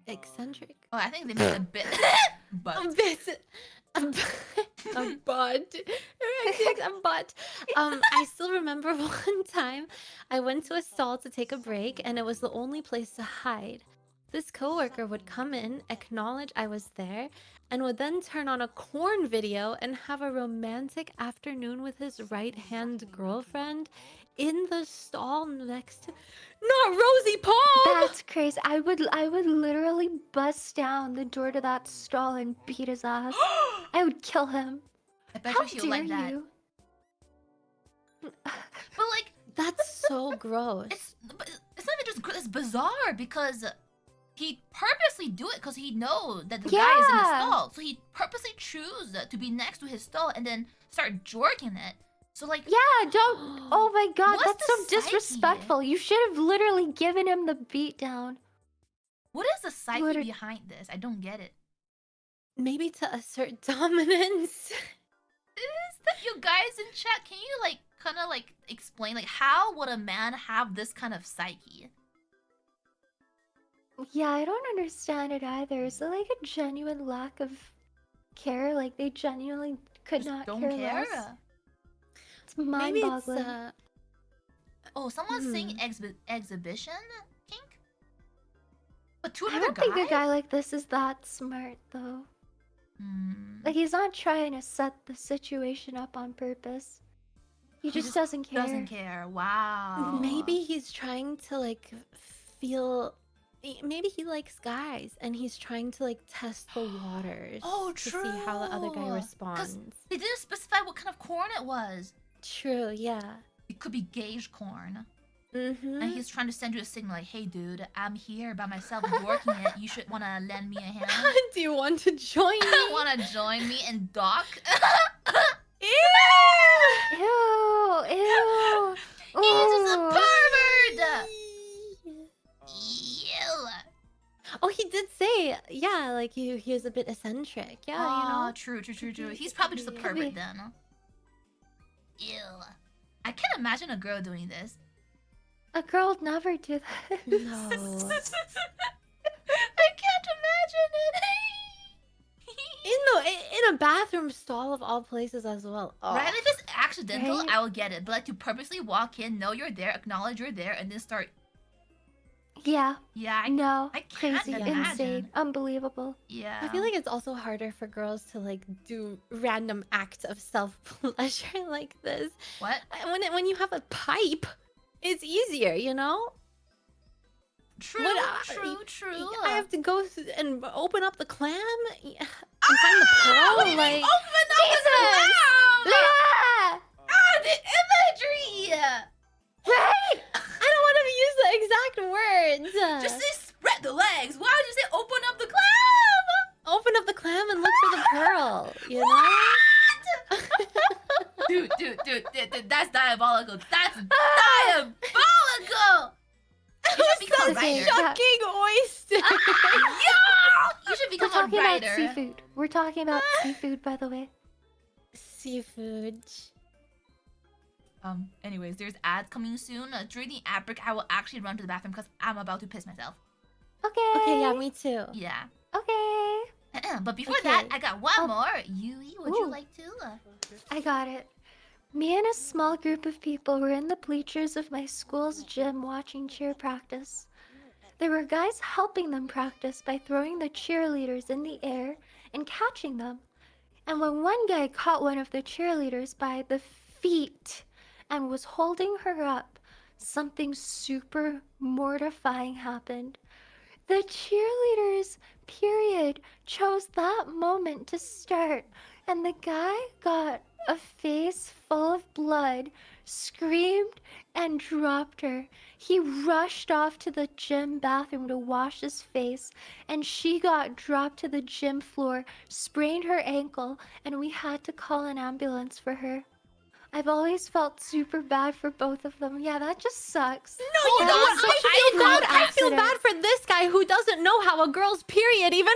eccentric. Oh, I think they made a bit. But A bit. A butt. A butt. I still remember one time I went to a stall to take a break, and it was the only place to hide. This coworker would come in, acknowledge I was there, and would then turn on a corn video and have a romantic afternoon with his right-hand girlfriend in the stall next to... Not Rosie Palm! That's crazy. I would literally bust down the door to that stall and beat his ass. I would kill him. I bet How you she'll dare like that. you? But like, That's so gross. it's not even just it's bizarre because he purposely do it because he know that the guy is in the Yeah. stall, so he purposely choose to be next to his stall and then start jorking it. So like, Yeah, don't. Oh my God, What's that's so the psyche? disrespectful. You should have literally given him the beatdown. What is the psyche What are- behind this? I don't get it. Maybe to assert dominance. Is that you guys in chat? Can you like kind of like explain like how would a man have this kind of psyche? Yeah, I don't understand it either. Is it like a genuine lack of care? Like they genuinely could Just not don't care care. less? It's Maybe it's mind-boggling. Oh, someone's saying exhibition kink. But to I another don't guy. think a guy like this is that smart, though. Like he's not trying to set the situation up on purpose. He just doesn't care. Doesn't care. Wow. Maybe he's trying to like feel. Maybe he likes guys and he's trying to like test the waters. Oh, to see how the other guy true. responds. They didn't specify what kind of corn it was. True, yeah. It could be gauge corn. Mm-hmm. And he's trying to send you a signal like, hey dude, I'm here by myself working it. You should wanna lend me a hand. Do you want to join me? Wanna join me and dock? Ew! Ew, ew. He's just a Ooh. pervert! Ew. Oh, he did say, yeah, like he was a bit eccentric. Yeah, Oh, true. He's probably just a Could pervert be. then. Ew. I can't imagine a girl doing this. A girl would never do that. you know. No. I can't imagine it. In a bathroom stall of all places as well. Oh. Right? If it's accidental, Right? I will get it. But like to purposely walk in, know you're there, acknowledge you're there, and then start. Yeah, Yeah, no, I can't crazy, imagine. insane, unbelievable. yeah. I feel like it's also harder for girls to like do random acts of self pleasure like this. What? When you have a pipe, it's easier, you know. True. True. I have to go and open up the clam and find the pearl. What do you mean, Like, open up the clam? Ah! The imagery. Right? I don't want to use the exact words. Just say spread the legs. Why would you say open up the clam? Open up the clam and look for the pearl. You know. Dude, that's diabolical. That's diabolical. You should become a Okay, writer. Shocking oyster. Yo! You should We're become a talking about writer. seafood. We're talking about seafood, by the way. Seafood. Anyways, there's ads coming soon. During the ad break, I will actually run to the bathroom because I'm about to piss myself. Okay. Okay, yeah, me too. Yeah. Okay. But before Okay. that, I got one Oh. more. Yui, would you Ooh. like to? I got it. Me and a small group of people were in the bleachers of my school's gym watching cheer practice. There were guys helping them practice by throwing the cheerleaders in the air and catching them. And when one guy caught one of the cheerleaders by the feet and was holding her up, something super mortifying happened. The cheerleaders, period, chose that moment to start, and the guy got a face full of blood, screamed, and dropped her. He rushed off to the gym bathroom to wash his face, and she got dropped to the gym floor, sprained her ankle, and we had to call an ambulance for her. I've always felt super bad for both of them. Yeah, that just sucks. No, Hold you know on, what? so I feel bad bad. I feel accident. bad for this guy who doesn't know how a girl's period even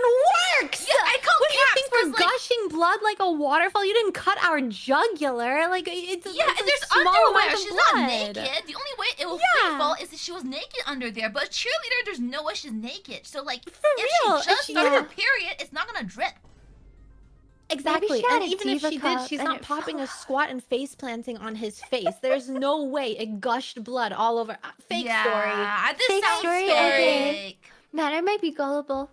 works. Yeah, I call What do you caps think we're 'cause, like- gushing blood like a waterfall? You didn't cut our jugular. Like it's Yeah, it's and a there's small underwear. amount of She's blood. not naked. The only way it will Yeah. free fall is if she was naked under there. But a cheerleader, there's no way she's naked. So like, For if real, she just she- started yeah. her period, it's not gonna drip. Exactly. she had And a even if diva she did, cup she's and not it popping fell a squat and face planting on his face. There's no way it gushed blood all over. Fake Yeah, this Fake sounds story, fake. okay. Man, I might be gullible.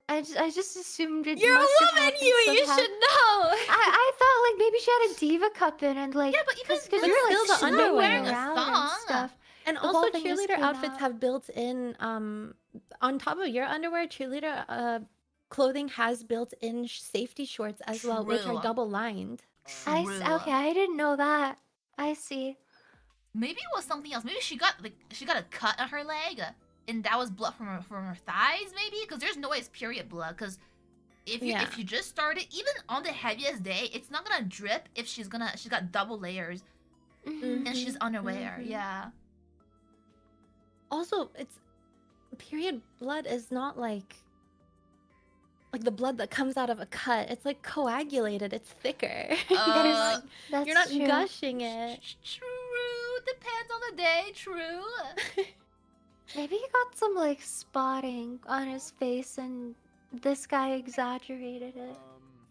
I just assumed it You're a must have woman, happened you somehow. should know. I thought like maybe she had a diva cup in and like Yeah, but even because then, you're like still the swimming underwear. Wearing a around thong. and stuff. And The also, whole thing just cheerleader came outfits out. have built-in, on top of your underwear, cheerleader clothing has built-in safety shorts as well, which are True. double-lined. True. Okay, I didn't know that. I see. Maybe it was something else. Maybe she got a cut on her leg, and that was blood from her thighs. Maybe because there's no way it's period blood. Because if you just started, even on the heaviest day, it's not gonna drip if she's got double layers Mhm. and she's underwear. Mhm. Yeah. Also, it's period blood is not like the blood that comes out of a cut. It's like coagulated. It's thicker. Uh, That's You're not true. gushing it. True. Depends on the day. True. Maybe he got some like spotting on his face and this guy exaggerated it.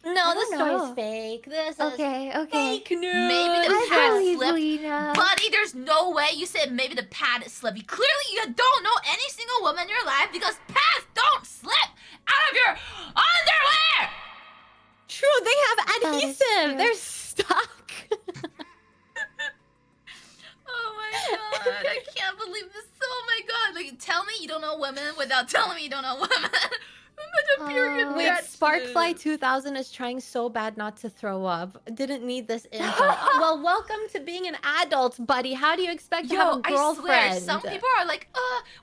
No, I this don't story's know. fake. This is Okay, okay. fake news. Maybe the I pad believe slipped. Lina. Buddy, there's no way you said maybe the pad slipped. Clearly, you don't know any single woman in your life because pads don't slip out of your underwear. True, they have That is adhesive. true. They're stuck. Oh my god, I can't believe this. Oh my god, like tell me you don't know women without telling me you don't know women. Such a period Oh. Wait, bitch. Sparkfly 2000 is trying so bad not to throw up. Didn't need this info. Well, welcome to being an adult, buddy. How do you expect to have Yo, a I girlfriend? swear, some people are like,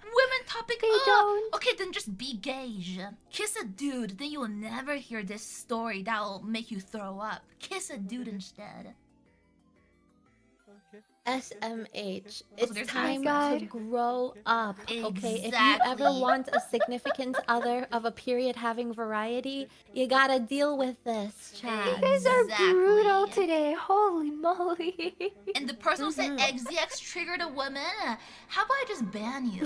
women topic, They don't. Okay, then just be gauge. Kiss a dude, then you will never hear this story that will make you throw up. Kiss a dude instead. SMH. Also, It's there's time God. to grow up. Okay, if you ever Exactly. want a significant other of a period having variety, you gotta deal with this, Chad. You guys are Exactly. brutal today. Holy moly. And the person who said Mhm. XZX triggered a woman. How about I just ban you?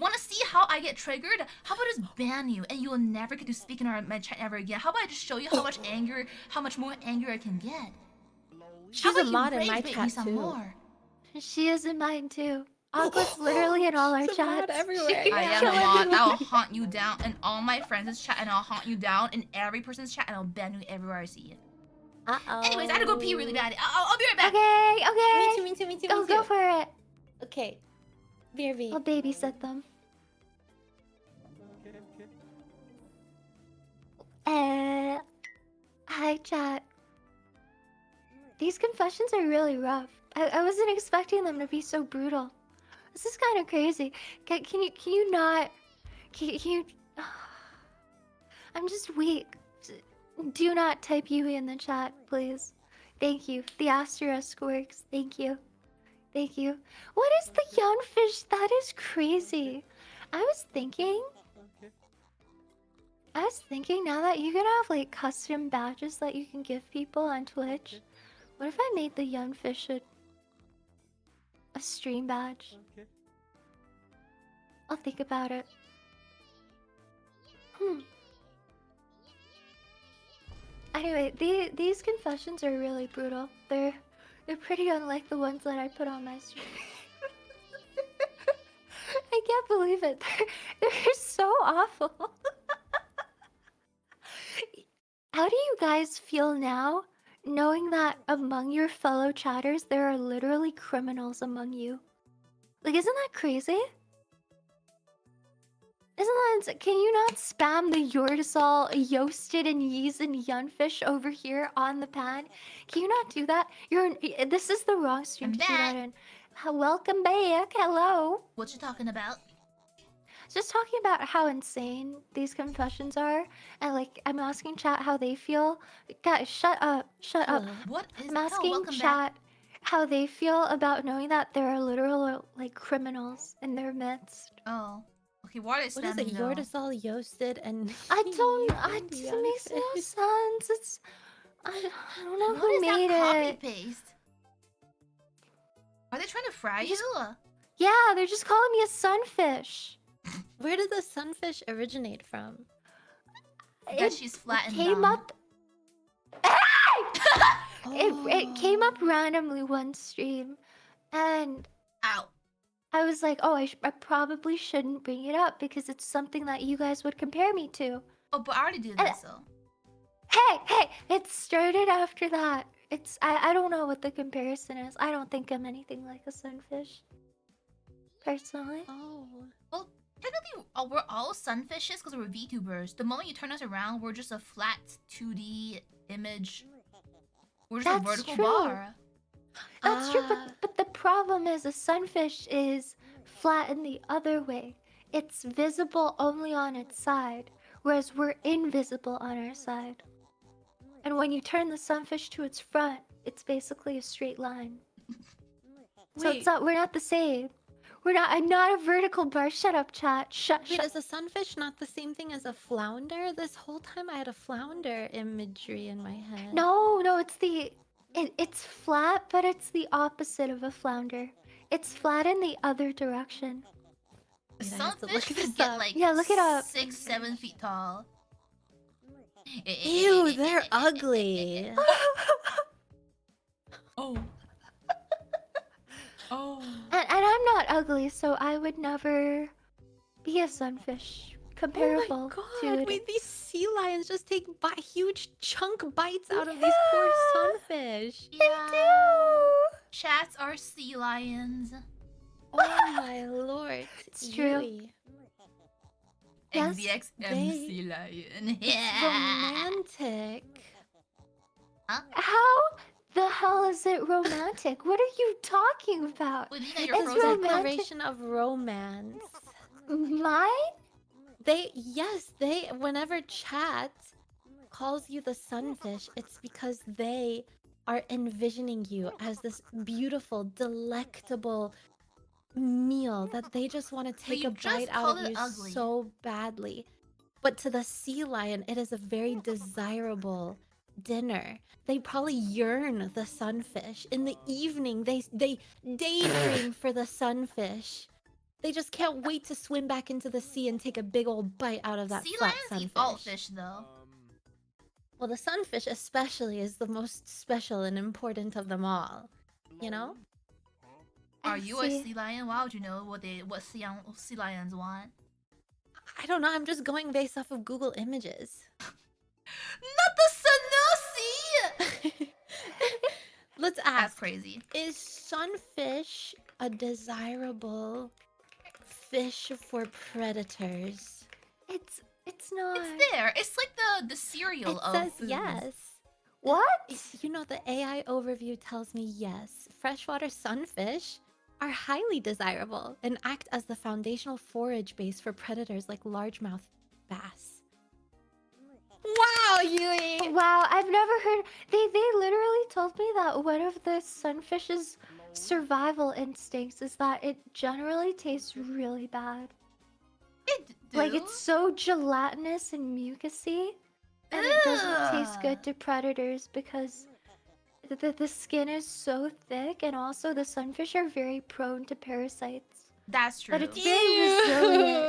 Want to see how I get triggered? How about I just ban you and you will never get to speak in my chat ever again? How about I just show you how much more anger I can get? She's How a about you mod in rage my bait me chat some too. more? She is in mine too. Aqua's literally in all our She's a mod chats. everywhere. She- I Yeah. am a mod. I'll haunt you down in all my friends' chat, and I'll haunt you down in every person's chat, and I'll ban you everywhere I see you. Uh-oh. Anyways, I had to go pee really bad. I'll be right back. Okay, okay. Me too. Go for it. Okay. BRB. I'll babysit them. Hi, chat. These confessions are really rough. I wasn't expecting them to be so brutal. This is kind of crazy. Can you not? Can you? I'm just weak. Do not type Yui in the chat, please. Thank you. The asterisk works. Thank you. Thank you. What is the yunfish? That is crazy. I was thinking now that you can have like custom badges that you can give people on Twitch. What if I made the yunfish a stream badge? I'll think about it. Anyway, these confessions are really brutal. They're pretty unlike the ones that I put on my stream. I can't believe it. They're so awful. How do you guys feel now, knowing that among your fellow chatters there are literally criminals among you? Like, isn't that crazy? Can you not spam the Yordisol, Yoasted, and Yeez and Yunfish over here on the pad? Can you not do that? This is the wrong stream to do that in. Welcome back. Hello. What you talking about? Just talking about how insane these confessions are, and like I'm asking chat how they feel. Guys, shut up. Shut up. What is? I'm asking welcome chat back. how they feel about knowing that there are literal like criminals in their midst. Oh, okay. Why are they What is spamming it? though? Yordisol, Yoasted, and It makes no sense. It's I don't know What who is made that copy it. paste? Are they trying to fry Just- you? Yeah, they're just calling me a sunfish. Where did the sunfish originate from? That she's flat and came dumb. up. It came up randomly one stream, and Ow. I was like, oh, I probably shouldn't bring it up because it's something that you guys would compare me to. Oh, but I already did this though. Hey, it started after that. I don't know what the comparison is. I don't think I'm anything like a sunfish. Personally. Oh. Well, technically, we're all sunfishes because we're VTubers. The moment you turn us around, we're just a flat 2D image. We're just a That's vertical true. bar. That's true, but the problem is a sunfish is flattened the other way. It's visible only on its side, whereas we're invisible on our side. And when you turn the sunfish to its front, it's basically a straight line. So Wait. it's not. We're not the same. We're not. I'm not a vertical bar. Shut up, chat. Wait, Shut. is a sunfish not the same thing as a flounder? This whole time I had a flounder imagery in my head. No, no. It's flat, but it's the opposite of a flounder. It's flat in the other direction. Wait, I Some have to fish look can this get up. like Yeah, look it up. 6, 7 feet tall. Ew, they're ugly. Oh. Oh. And I'm not ugly, so I would never be a sunfish comparable Oh my god, to wait, it. these sea lions just take huge chunk bites out of these poor Yeah. sunfish. Yeah. Chats are sea lions. Oh my lord. It's true. Yui. Yes, XDXM they- sea lion. It's romantic. How the hell is it romantic? What are you talking about? Well, Lina, It's you're a frozen. romantic. declaration of romance. Mine? Whenever chat calls you the sunfish, it's because they are envisioning you as this beautiful, delectable meal that they just want to take you a just bite out called of it you ugly. so badly. But to the sea lion, it is a very desirable dinner. They probably yearn the sunfish. In the evening, they daydream for the sunfish. They just can't wait to swim back into the sea and take a big old bite out of that Sea flat lions eat sunfish. all fish, though. Well, the sunfish especially is the most special and important of them all. You know? Are I you a see. sea lion? Why would you know what sea lions want? I don't know, I'm just going based off of Google Images. Not the Sanusi! Let's That's ask, crazy. is sunfish a desirable fish for predators? It's not. It's there. It's like the cereal It of says foods. yes. What? You know, the AI overview tells me yes. Freshwater sunfish are highly desirable and act as the foundational forage base for predators like largemouth bass. Wow, Yui! Wow, I've never heard. They literally told me that one of the sunfish's survival instincts is that it generally tastes really bad. It Like do? it's so gelatinous and mucusy, and it doesn't taste Ugh. good to predators because the skin is so thick, and also the sunfish are very prone to parasites. That's true. But it's very resilient,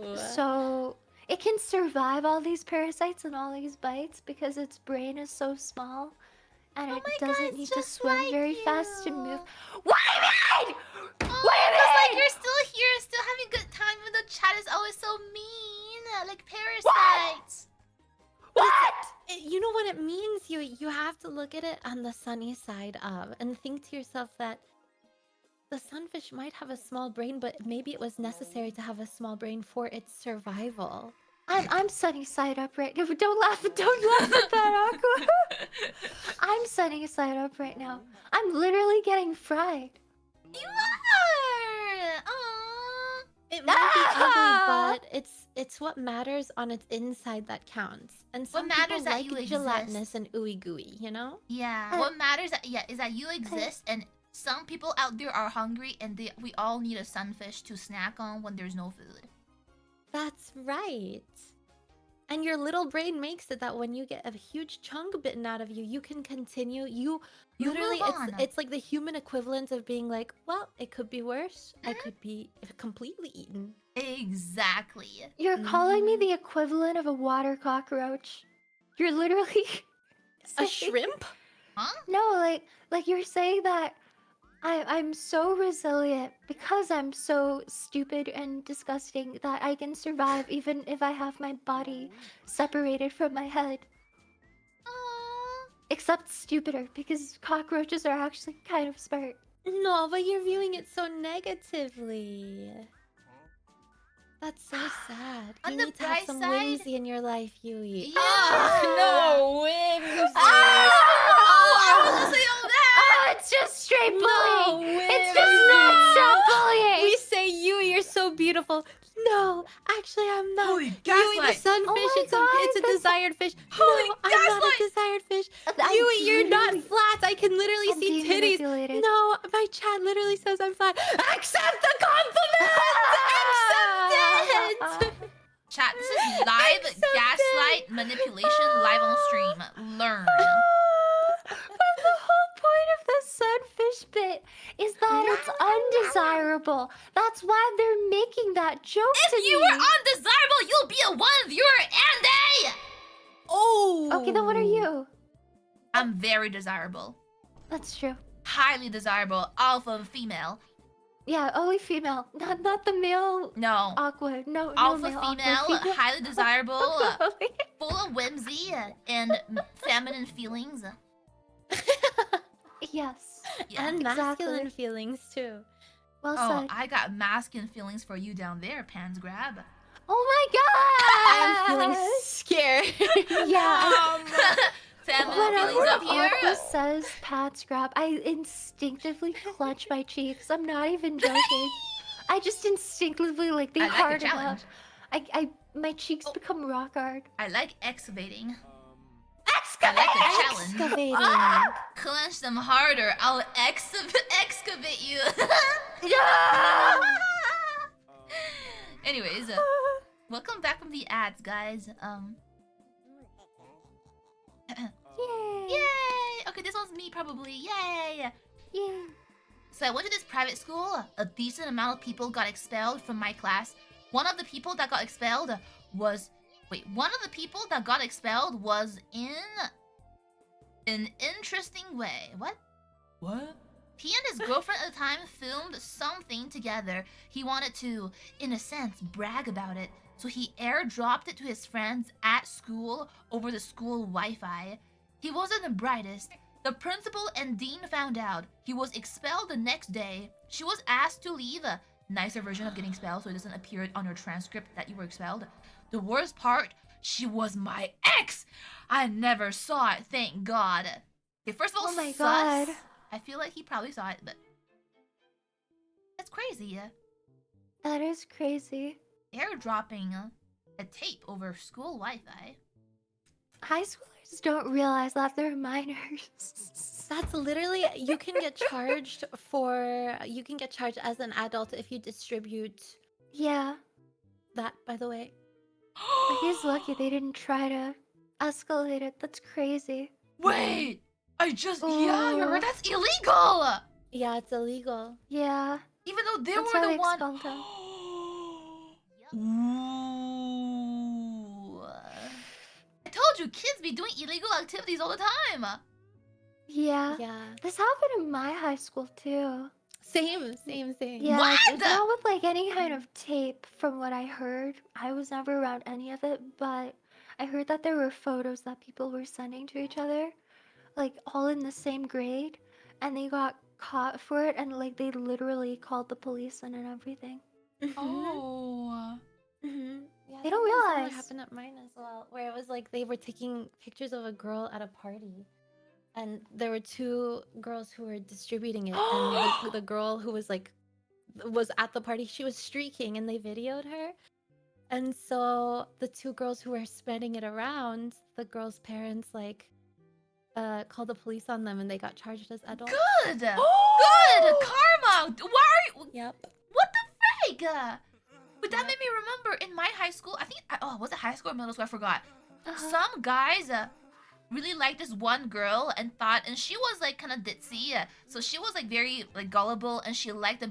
Ew. so it can survive all these parasites and all these bites because its brain is so small, and Oh it my God, doesn't it's need to just swim like very fast to you. move. What do you mean? Oh, What do you because like mean? you're still here, still having a good time, even though chat is always so mean, like parasites. What? You know what it means? You have to look at it on the sunny side of and think to yourself that the sunfish might have a small brain, but maybe it was necessary to have a small brain for its survival. I'm sunny side up right now. Don't laugh at that, Aqua. I'm sunny side up right now. I'm literally getting fried. You are. Aww. It might be Ah! ugly, but it's what matters on its inside that counts. And What some matters people that like you gelatinous and ooey gooey, you know? Yeah. What matters is that you exist, and some people out there are hungry, and we all need a sunfish to snack on when there's no food. That's right. And your little brain makes it that when you get a huge chunk bitten out of you, you can continue. You literally, move on. it's like the human equivalent of being like, well, it could be worse. I could be completely eaten. Exactly. You're calling me the equivalent of a water cockroach. You're literally A saying- shrimp? Huh? No, like you're saying that I'm so resilient because I'm so stupid and disgusting that I can survive even if I have my body separated from my head. Aww. Except stupider because cockroaches are actually kind of smart. No, but you're viewing it so negatively. That's so sad. On You the need to have bright some side- whimsy in your life, Yui. Yeah. No whimsy. Oh, I was gonna say all that. Oh, it's just straight bullying! No It's just non-stop bullying! We say, Yui, you're so beautiful. No, I actually, I'm not. Holy Yui, the gaslight! sunfish. Oh my it's God, a that's- desired fish. Holy No, I'm not a gaslight! desired fish. I'm Yui, you're not literally- flat. I can literally I'm see being titties. manipulated. No, my chat literally says I'm flat. Accept the compliment. Accept it. Chat, this is live Accept gaslight it. manipulation live on stream. Learn. But the whole point of the sunfish bit is that it's undesirable. That's why they're making that joke to If you me. were undesirable, you'll be a one viewer and a. Oh. Okay, then what are you? I'm very desirable. That's true. Highly desirable. Alpha female. Yeah, only female. Not the male No. Aqua. No, Alpha no male female, Aqua highly desirable, female. full of whimsy and feminine feelings. Yes. Yeah. And Exactly. masculine feelings too. Well Oh, said. I got masculine feelings for you down there, Pans Grab. Oh my god! I am feeling scared. Yeah. Feminine feelings Whenever up here. Aqua says Pat Scrap, I instinctively clutch my cheeks. I'm not even joking. I just instinctively like they I like hard a challenge. enough. My cheeks become rock hard. I like excavating. Excavate! I like a challenge. Excavating. Clench them harder. I'll excavate you. Yeah! Anyways, welcome back from the ads, guys. Yay! Yay! Okay, this one's me probably. Yay! Yay! So I went to this private school. A decent amount of people got expelled from my class. One of the people that got expelled was... Wait, one of the people that got expelled was in an interesting way. What? What? He and his girlfriend at the time filmed something together. He wanted to, in a sense, brag about it. So he airdropped it to his friends at school over the school Wi-Fi. He wasn't the brightest. The principal and dean found out. He was expelled the next day. She was asked to leave. A nicer version of getting expelled so it doesn't appear on your transcript that you were expelled. The worst part, she was my ex! I never saw it, thank God. Okay, first of all, Oh my sus. God. I feel like he probably saw it, but... That's crazy. That is crazy. Airdropping a tape over school Wi-Fi. High schoolers don't realize that they're minors. That's literally you can get charged as an adult if you distribute Yeah. that, by the way. But he's lucky they didn't try to escalate it. That's crazy. Wait! Yeah, you're Oh. right, that's illegal! Yeah, it's illegal. Yeah. Even though they That's were why the they one... expelled him. Ooh. I told you, kids be doing illegal activities all the time. Yeah. Yeah. This happened in my high school too. Same. Yeah. What? It's not with like any kind of tape from what I heard. I was never around any of it, but I heard that there were photos that people were sending to each other, like all in the same grade, and they got caught for it and like they literally called the police in and everything. Oh. Mm-hmm. Yeah, They don't something similar realize. happened at mine as well, where it was like they were taking pictures of a girl at a party, and there were two girls who were distributing it, and the girl who was at the party, she was streaking, and they videoed her, and so the two girls who were spreading it around, the girls' parents called the police on them, and they got charged as adults. Good! Good! Karma! Why are you... Yep. What the frig? But that made me remember in my high school, I think... Oh, was it high school or middle school? I forgot. Some guys really liked this one girl and she was like kind of ditzy. So she was like very like gullible and she liked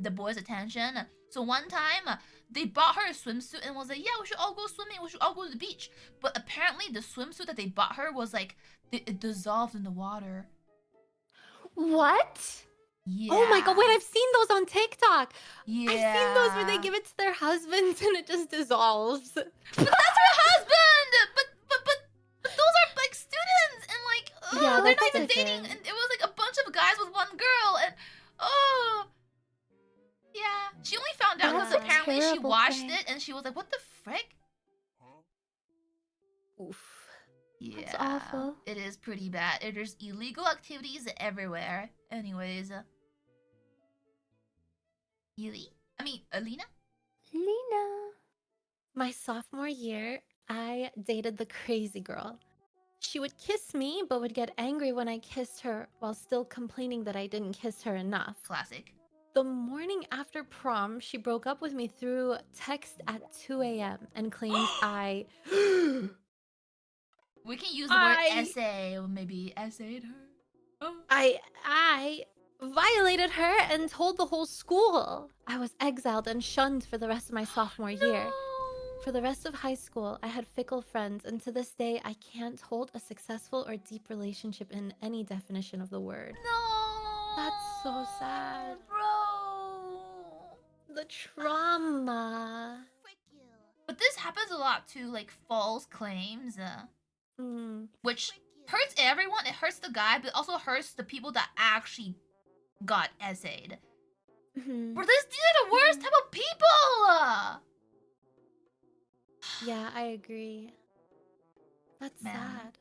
the boys' attention. So one time, they bought her a swimsuit and was like, yeah, we should all go swimming. We should all go to the beach. But apparently the swimsuit that they bought her was like, it dissolved in the water. What? Yeah. Oh my god, wait, I've seen those on TikTok. Yeah. I've seen those where they give it to their husbands and it just dissolves. But that's her husband! But those are like students and like, Yeah, they're that's not even dating. different. And it was like a bunch of guys with one girl and, yeah. She only found out because That's a apparently she terrible watched thing. it and she was like, what the frick? Oof. Yeah. That's awful. It is pretty bad. There's illegal activities everywhere. Anyways. Alina? Lina. my sophomore year, I dated the crazy girl. She would kiss me, but would get angry when I kissed her while still complaining that I didn't kiss her enough. Classic. The morning after prom, she broke up with me through text at 2 a.m. and claims I. We can use the word I- essay, or maybe essayed her. Oh. I violated her and told the whole school. I was exiled and shunned for the rest of my sophomore year. No. For the rest of high school, I had fickle friends, and to this day, I can't hold a successful or deep relationship in any definition of the word. No. That's so sad. Bro. The trauma. But this happens a lot too, like false claims, which hurts everyone. It hurts the guy, but also hurts the people that actually got essayed. Mhm. Bro, these are the worst type of people. Yeah, I agree. That's Man. sad.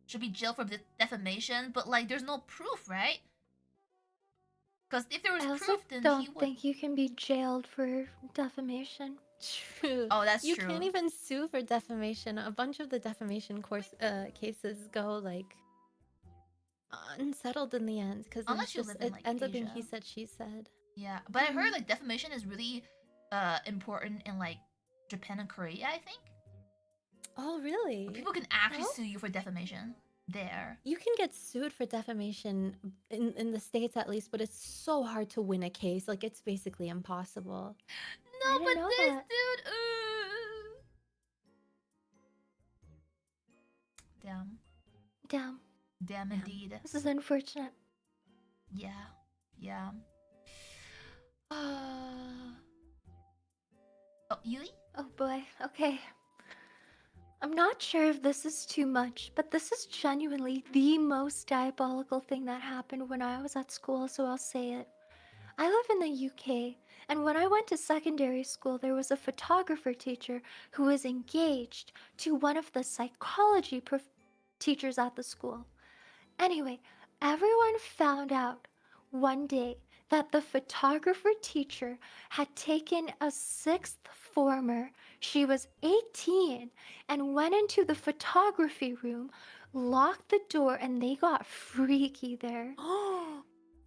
Should be jailed for defamation, but like, there's no proof, right? Because if there was I also proof, then he don't would. think you can be jailed for defamation. True. Oh, that's You true. can't even sue for defamation. A bunch of the defamation cases go like unsettled in the end because Unless you just, live in, it like, ends up being Asia. he said she said. Yeah, but I heard like defamation is really important in like Japan and Korea, I think. Oh really? People can actually Oh. sue you for defamation there. You can get sued for defamation in the States at least, but it's so hard to win a case. Like it's basically impossible. I No, didn't but know this that. dude. Damn. Damn, Damn Yeah. indeed. this is unfortunate. Yeah. Yeah. Oh, Yui? Oh boy, okay. I'm not sure if this is too much, but this is genuinely the most diabolical thing that happened when I was at school, so I'll say it. I live in the UK, and when I went to secondary school, there was a photographer teacher who was engaged to one of the psychology teachers at the school. Anyway, everyone found out one day that the photographer teacher had taken a sixth former. She was 18 and went into the photography room, locked the door, and they got freaky there.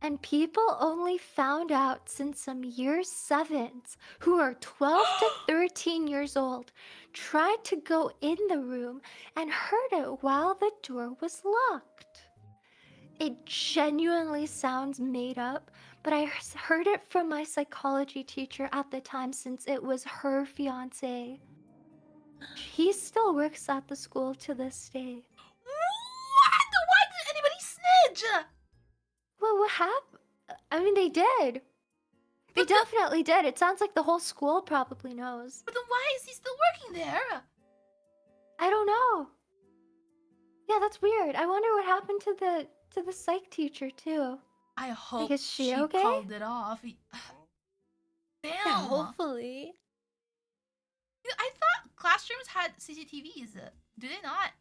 And people only found out since some year sevens who are 12 to 13 years old tried to go in the room and heard it while the door was locked. It genuinely sounds made up, but I heard it from my psychology teacher at the time since it was her fiance. He still works at the school to this day. What? Why did anybody snitch? Well, what happened? I mean, they did. They But definitely did. It sounds like the whole school probably knows. But then why is he still working there? I don't know. Yeah, that's weird. I wonder what happened to the psych teacher too. I hope is she okay? called it off. Damn. Yeah, hopefully. I thought classrooms had CCTVs. Do they not?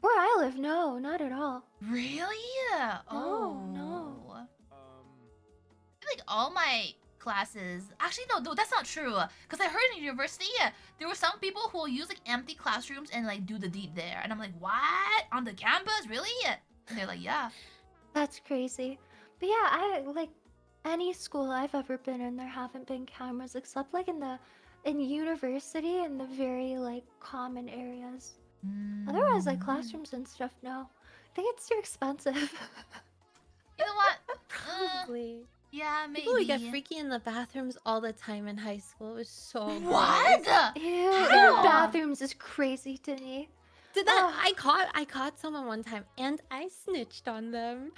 Where I live, no, not at all. Really? Oh no. I feel like all my classes. Actually, no, that's not true. Because I heard in university, there were some people who will use like empty classrooms and like do the deed there, and I'm like, what? On the campus, really? And they're like, yeah. That's crazy. But yeah, I like any school I've ever been in, there haven't been cameras except like in university in the very like common areas. Otherwise, like classrooms and stuff, no. I think it's too expensive. You know what? Probably. Yeah, maybe. People would get freaky in the bathrooms all the time in high school. It was so What? gross. Ew, How? bathrooms is crazy to me. Did that? I caught someone one time and I snitched on them.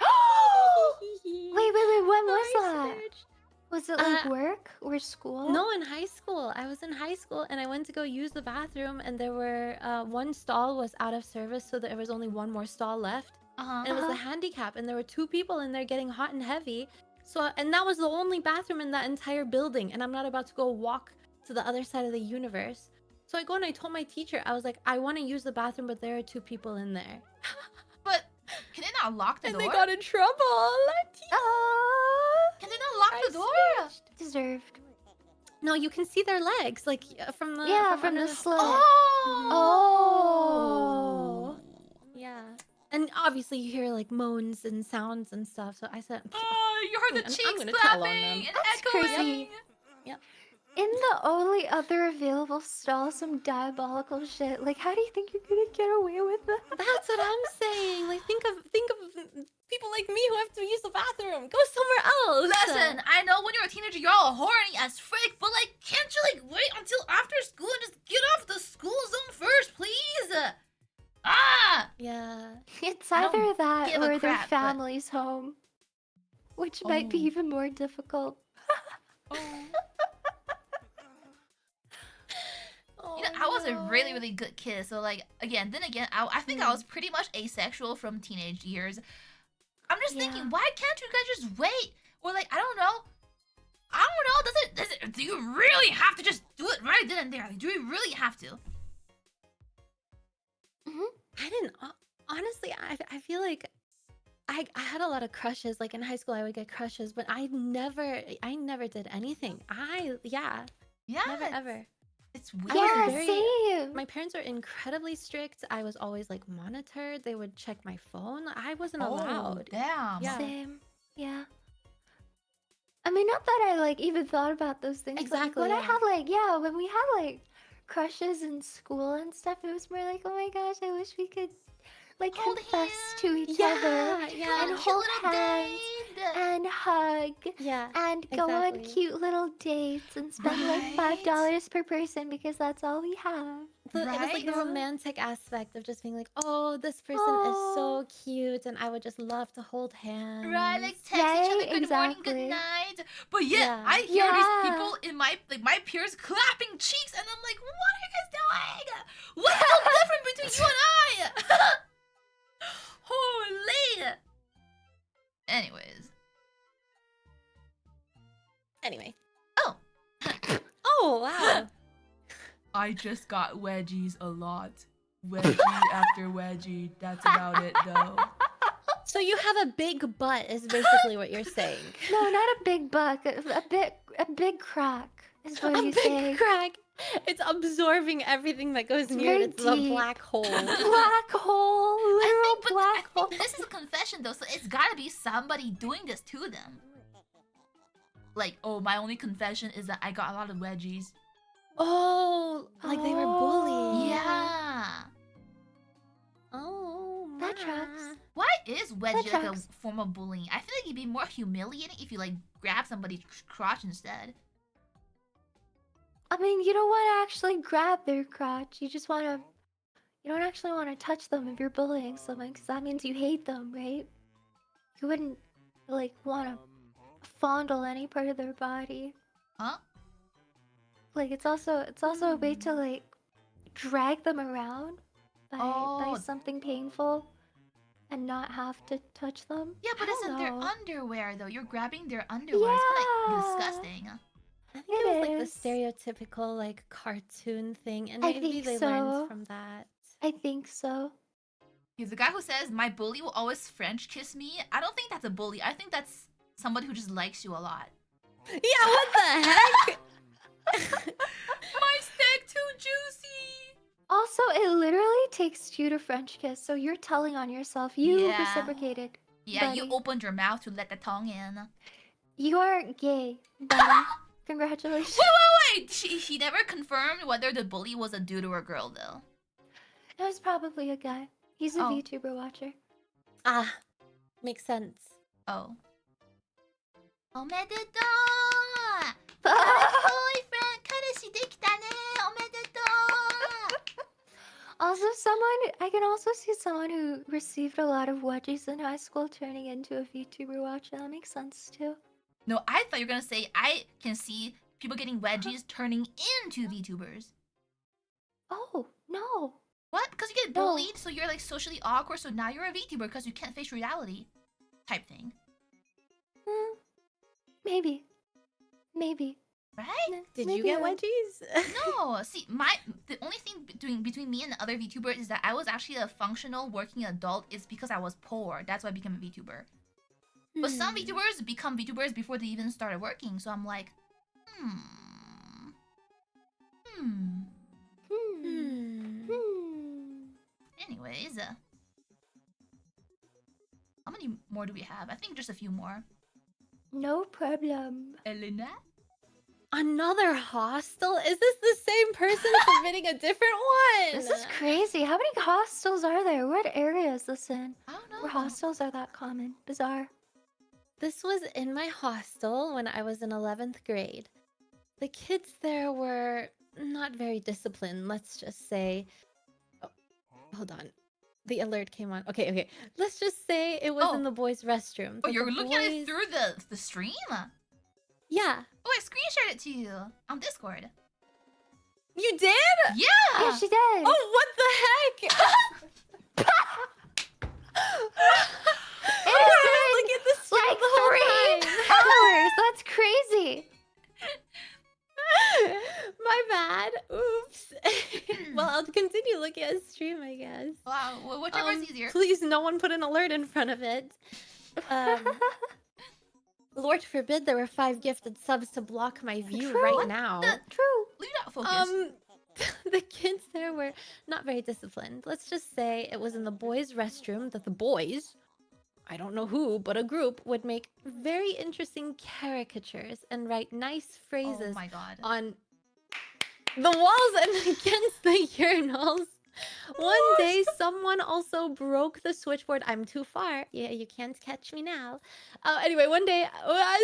Wait, when was I that? snitched. Was it like work or school? No, in high school. I was in high school and I went to go use the bathroom and there were one stall was out of service, so there was only one more stall left. And it was the handicap, and there were two people in there getting hot and heavy. So, and that was the only bathroom in that entire building, and I'm not about to go walk to the other side of the universe. So I go and I told my teacher, I was like, I want to use the bathroom, but there are two people in there. But can they not lock the And door? they got in trouble. Can they not lock the door? Deserved. No, you can see their legs, like from the from under the the slit. Oh. Yeah, and obviously you hear like moans and sounds and stuff. So I said, Oh, you heard the I'm cheeks gonna tell on clapping them. and That's echoing. crazy. Yep. In the only other available stall, some diabolical shit. Like, how do you think you're gonna get away with that? That's what I'm saying. Like, think of people like me who have to use the bathroom. Go somewhere else. Listen, I know when you're a teenager, you're all horny as frick, but like, can't you like wait until after school and just get off the school zone first, please? Ah! Yeah. It's I don't either that give a or their crap, but- family's home, which might be Oh. even more difficult. You know, I was a really, really good kid. So, like, then again, I think I was pretty much asexual from teenage years. I'm just thinking, why can't you guys just wait? Or, like, I don't know. Do you really have to just do it right then and there? Like, do you really have to? I didn't. Honestly, I feel like I had a lot of crushes. Like in high school, I would get crushes, but I never did anything. Yeah. Never ever. It's weird. Yeah, very- same. My parents were incredibly strict. I was always like monitored. They would check my phone. I wasn't Oh, allowed. damn. Yeah. Same. Yeah. I mean, not that I like even thought about those things. But, like, Exactly, when I yeah. had when we had like crushes in school and stuff, it was more like, oh my gosh, I wish we could like Hold confess to each Yeah, other yeah. and Cute hold little hands date. and hug Yeah. and go on exactly. cute little dates and spend like Right? $5 per person because that's all we have. It was like the Right? romantic aspect of just being like, oh, this person is so cute, and I would just love to hold hands. Right, like text each other Right, good morning, good exactly. night. But yet, Yeah. I hear Yeah. these people in my peers clapping cheeks, and I'm like, what are you guys doing? What's so different between you and I? Holy. Anyways. Anyway. Oh. Oh wow. I just got wedgies a lot. Wedgie after wedgie. That's about it, though. So you have a big butt, is basically what you're saying. No, not a big buck, a big crack is what A he's big saying. crack. It's absorbing everything that goes near very it. It's a deep. black hole. Black hole, literal But black I hole. think this is a confession, though, so it's gotta be somebody doing this to them. Like, oh, my only confession is that I got a lot of wedgies. Oh, like they were bullied. Yeah. Oh, That tracks. Why is wedgie like a tracks. form of bullying? I feel like it'd be more humiliating if you like grab somebody's crotch instead. I mean, you don't want to actually grab their crotch. You just want to. You don't actually want to touch them if you're bullying someone, because that means you hate them, right? You wouldn't like want to fondle any part of their body. Huh? Like it's also a way to like drag them around by Oh. something painful and not have to touch them. Yeah, but I it's in don't their know. underwear though. You're grabbing their underwear. It's kind Yeah. of disgusting. I think it was like is. the stereotypical like cartoon thing, and I maybe think they so. learned from that. I think so. He's the guy who says my bully will always French kiss me. I don't think that's a bully. I think that's somebody who just likes you a lot. Yeah, what the heck? My steak too juicy. Also, it literally takes two to French kiss, so you're telling on yourself. You Yeah. reciprocated. Yeah, you buddy. opened your mouth to let the tongue in. You are gay, buddy. Congratulations. Wait. She never confirmed whether the bully was a dude or a girl though. It was probably a guy. He's a Oh. VTuber watcher. Ah, makes sense. Oh. 오메데또! boyfriend! 彼氏できたね! 오메데또! Also, I can also see someone who received a lot of wedgies in high school turning into a VTuber watcher. That makes sense too. No, I thought you were gonna say I can see people getting wedgies turning into VTubers. Oh, no. What? Because you get No. bullied, so you're like socially awkward, so now you're a VTuber because you can't face reality. Type thing. Maybe. Maybe. Right? Did Maybe you get not. wedgies? No, see, the only thing between me and the other VTubers is that I was actually a functional working adult. Is because I was poor. That's why I became a VTuber. But some VTubers become VTubers before they even started working. So I'm like, Hmm. Hmm. Anyways, how many more do we have? I think just a few more. No problem. Elena? Another hostel? Is this the same person submitting a different one? This is crazy. How many hostels are there? What area is this in? I don't know. Where hostels are that common? Bizarre. This was in my hostel when I was in 11th grade. The kids there were not very disciplined, let's just say. Oh, hold on. The alert came on. Okay. Let's just say it was in the boys' restroom. Oh, that you're the looking at it boys- through the stream? Yeah. Oh, I screen shared it to you on Discord. You did? Yeah! Yeah, she did. Oh, what the heck? It has been Look at the stream like the whole 3 time. hours. That's crazy. My bad. Oops. Well, I'll continue looking at stream, I guess. Wow, whichever is easier. Please, no one put an alert in front of it. Lord forbid there were 5 gifted subs to block my view True. right What now. True. Leave that focus. The kids there were not very disciplined. Let's just say it was in the boys' restroom that the boys, I don't know who, but a group would make very interesting caricatures and write nice Oh phrases my god. on the walls and against the urinals. One day, someone also broke the switchboard. I'm too far. Yeah, you can't catch me now. Anyway, one day,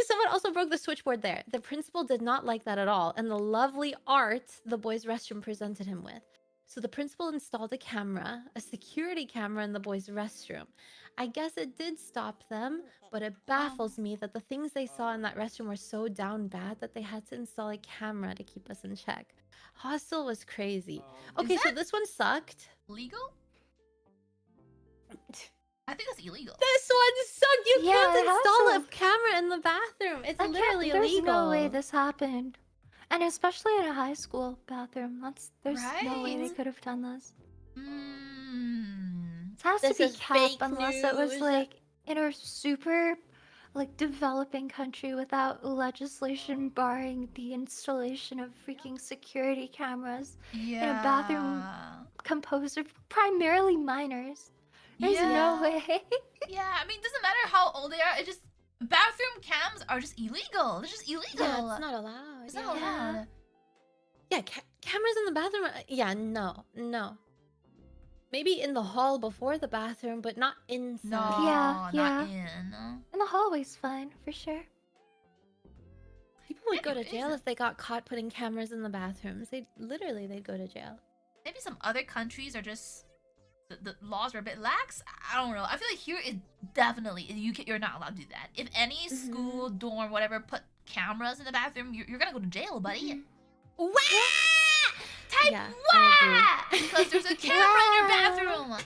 someone also broke the switchboard there. The principal did not like that at all, and the lovely art the boys' restroom presented him with. So the principal installed a camera, a security camera in the boys' restroom. I guess it did stop them, but it baffles me that the things they saw in that restroom were so down bad that they had to install a camera to keep us in check. Hostel was crazy. Okay, so that- this one sucked. Legal? I think that's illegal. This one sucked. You Yeah, can't it has install to. a camera in the bathroom. It's literally There's illegal. no way this happened. And especially in a high school bathroom. There's no way they Right? could have done this. Hmm. It has This to be is kept fake unless it was news. like in a super like developing country without legislation barring the installation of freaking security cameras Yeah. a bathroom composed of primarily minors. There's no way. Yeah, I mean, it doesn't matter how old they are. It just bathroom cams are just illegal. They're just illegal. Yeah, it's not allowed. It's not allowed. Yeah, cameras in the bathroom. Yeah, no. Maybe in the hall before the bathroom, but not inside. No, Yeah, not in. And the hallway's fine, for sure. People would go to Anyways. jail if they got caught putting cameras in the bathrooms. They'd go to jail. Maybe some other countries are just the laws are a bit lax. I don't know. I feel like here it definitely you're not allowed to do that. If any school dorm whatever put cameras in the bathroom, you're gonna go to jail, buddy. Wah! Type Yeah, wah! Because there's a camera in your bathroom.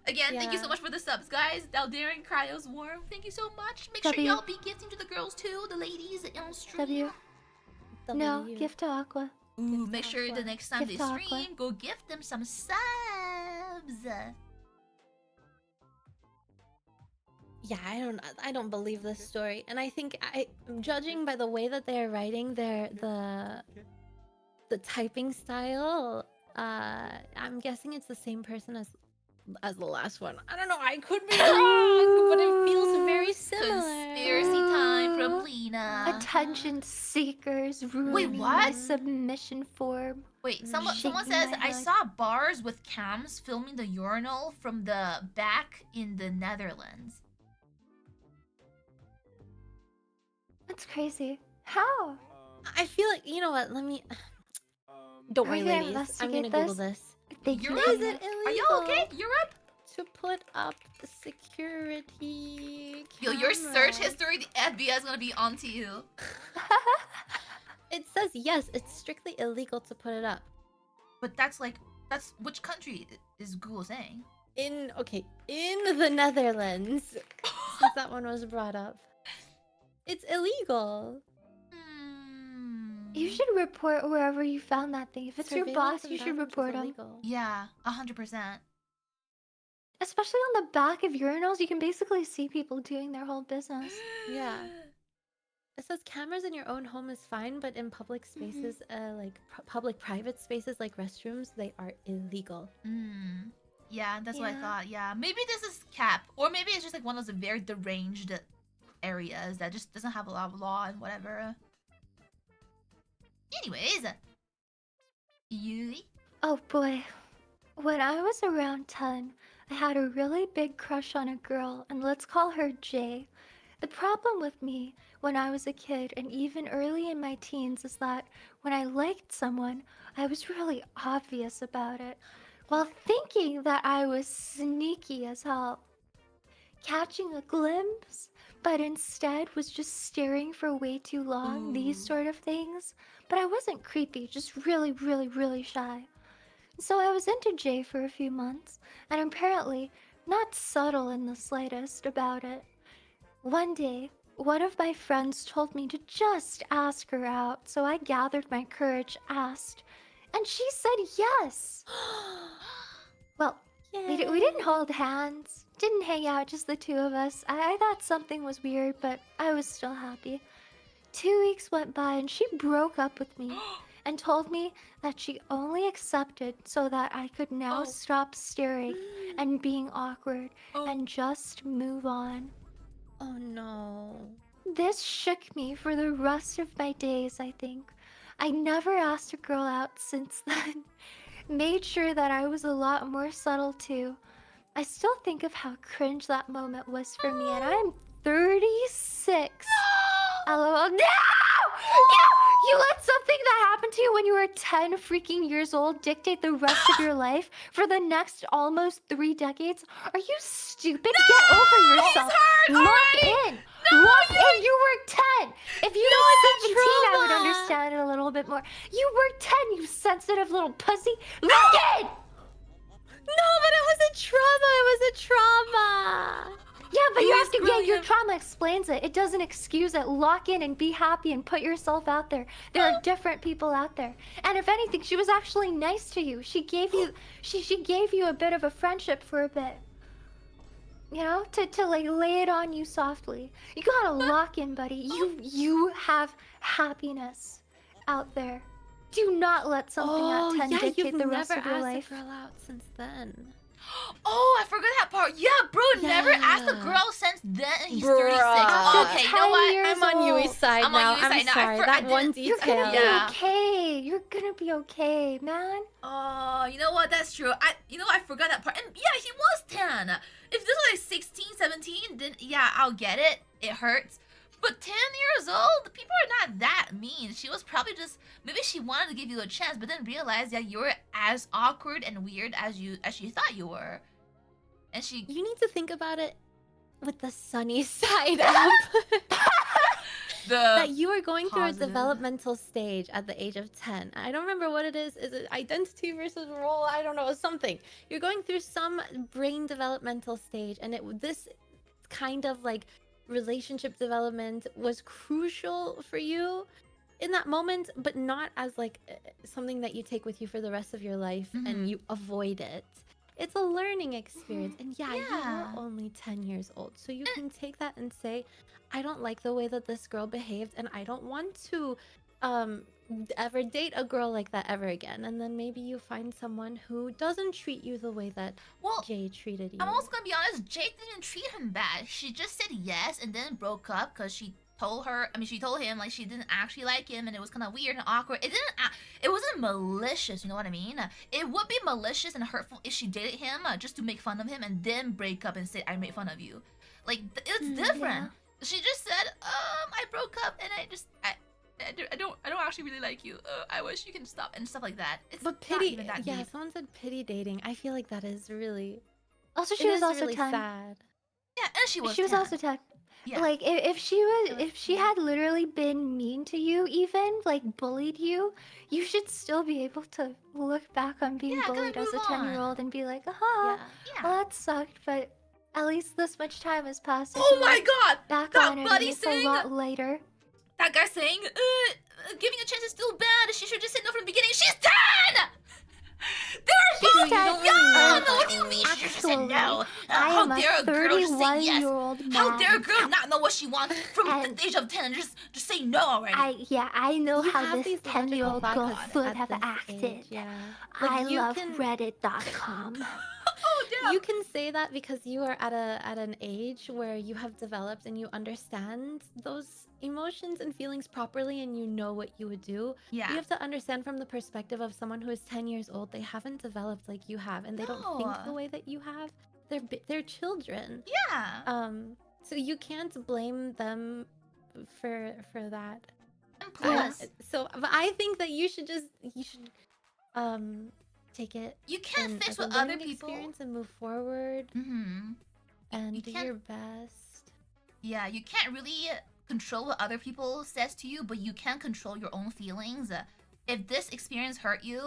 Again, thank you so Yeah. much for the subs, guys. Daldarian Cryos Warm, thank you so much. Make sure W. y'all be gifting to the girls too, the ladies on stream. W. No, W. gift to Aqua. Ooh, Gift make to sure the Aqua. next time Gift they to Aqua. stream, go gift them some subs. Yeah, I don't believe this story. And I think judging by the way that they are writing the typing style, I'm guessing it's the same person as the last one. I don't know, I could be wrong, but it feels very similar. Conspiracy time from Lina. Attention seekers ruining my what? submission form. Wait, someone Shaking says my I head. saw bars with cams filming the urinal from the back in the Netherlands. That's crazy. How? I feel like, you know what, let me... Don't Are worry, you gonna ladies. I'm gonna investigate Google this? this. Thank you. Europe? Is Lina. it illegal? Are y'all okay? Europe? To put up security Yo, your search cameras? history, the FBI is gonna be onto you. It says yes, it's strictly illegal to put it up. But that's which country is Google saying? In the Netherlands, since that one was brought up. It's illegal. You should report wherever you found that thing. If it's your boss, Surveillance in you should bathrooms is report him. illegal. Yeah, 100%. Especially on the back of urinals, you can basically see people doing their whole business. Yeah. says cameras in your own home is fine, but in public spaces, like public private spaces like restrooms, they are illegal. Yeah, that's what I Yeah. thought. Yeah, maybe this is cap, or maybe it's just like one of those very deranged areas that just doesn't have a lot of law and whatever. Anyways, Yui. Oh boy. When I was around 10, I had a really big crush on a girl, and let's call her Jay. The problem with me when I was a kid and even early in my teens is that when I liked someone, I was really obvious about it, while thinking that I was sneaky as hell. Catching a glimpse, but instead was just staring for way too long, these Ooh. sort of things. But I wasn't creepy, just really, really, really shy. So I was into Jay for a few months, and apparently not subtle in the slightest about it. One day, one of my friends told me to just ask her out, so I gathered my courage, asked, and she said yes. Well, we didn't hold hands, didn't hang out, just the two of us. I thought something was weird, but I was still happy. 2 weeks went by, and she broke up with me. And told me that she only accepted so that I could now stop staring and being awkward and just move on. Oh no. This shook me for the rest of my days, I think. I never asked a girl out since then. Made sure that I was a lot more subtle too. I still think of how cringe that moment was for me, and I'm 36. LOL. No! You let something that happened to you when you were 10 freaking years old dictate the rest of your life for the next almost 3 decades? Are you stupid? Get over yourself. Lock in. Lock in. You were 10. If you were 17, I would understand it a little bit more. You were 10, you sensitive little pussy. Lock in. No, but it was a trauma. It was a trauma. Yeah, but you have to get your trauma explains it. It doesn't excuse it. Lock in and be happy and put yourself out there. There are different people out there. And if anything, she was actually nice to you. She gave you she gave you a bit of a friendship for a bit. You know, to like lay it on you softly. You gotta lock in, buddy. You have happiness out there. Do not let something at 10 dictate the rest of your life. You've never asked a girl out since then. Oh, I forgot that part. Yeah, bro, never asked a girl since then. He's 36. Bruh. Okay, you know what? I'm on Yui's side now. I'm sorry. That one You're detail. gonna be okay. You're gonna be okay, man. Oh, you know what? That's true. I forgot that part. And yeah, he was 10. If this was like 16, 17, then yeah, I'll get it. It hurts. But 10 years old, people are not that mean. She was probably just, maybe she wanted to give you a chance, but then realized that you were as awkward and weird as she thought you were. And she... You need to think about it with the sunny side up. That you are going through a developmental stage at the age of 10. I don't remember what it is. Is it identity versus role? I don't know. Something. You're going through some brain developmental stage, and this kind of like relationship development was crucial for you in that moment, but not as like something that you take with you for the rest of your life and you avoid it. It's a learning experience. And yeah, you were only 10 years old, so you can take that and say, I don't like the way that this girl behaved, and I don't want to ever date a girl like that ever again. And then maybe you find someone who doesn't treat you the way that Jay treated you. I'm also gonna be honest, Jake didn't treat him bad. She just said yes and then broke up because she told him like she didn't actually like him, and it was kind of weird and awkward. It wasn't malicious, you know what I mean? It would be malicious and hurtful if she dated him just to make fun of him and then break up and say, I made fun of you. Like, it's different. Yeah. She just said, I broke up and I don't actually really like you. I wish you can stop and stuff like that. It's but pity, not even that deep. Someone said pity dating. I feel like that is really. Also, she was also really 10. Sad. Yeah, and she was. She was also 10. Yeah. Like if she had literally been mean to you, even like bullied you, you should still be able to look back on being bullied as a 10-year-old and be like, well, that sucked, but at least this much time has passed. Oh my god! Back that on it, buddy it's saying a lot later. That guy saying, giving a chance is still bad. She should just say no from the beginning. She's 10! She You said, don't really know. No, what do you mean? She just said Actually, no. I How am dare a a girl just say yes? 31-year-old man. How dare a girl not know what she wants from And- the age of 10 and just say no already? I know You how have this these logical 10-year-old thoughts girl at would have this acted. age, yeah. I you love can- Reddit.com. Oh, damn. You can say that because you are at an age where you have developed and you understand those emotions and feelings properly, and you know what you would do. Yeah. You have to understand from the perspective of someone who is 10 years old. They haven't developed like you have, and they don't think the No. way that you have. They're children. Yeah. So you can't blame them for that. And plus, But I think that you should take it you can't in fix as a what other learning people. experience and move forward Mm-hmm. and You do can't- your best. Yeah, you can't really control what other people says to you, but you can control your own feelings. If this experience hurt you,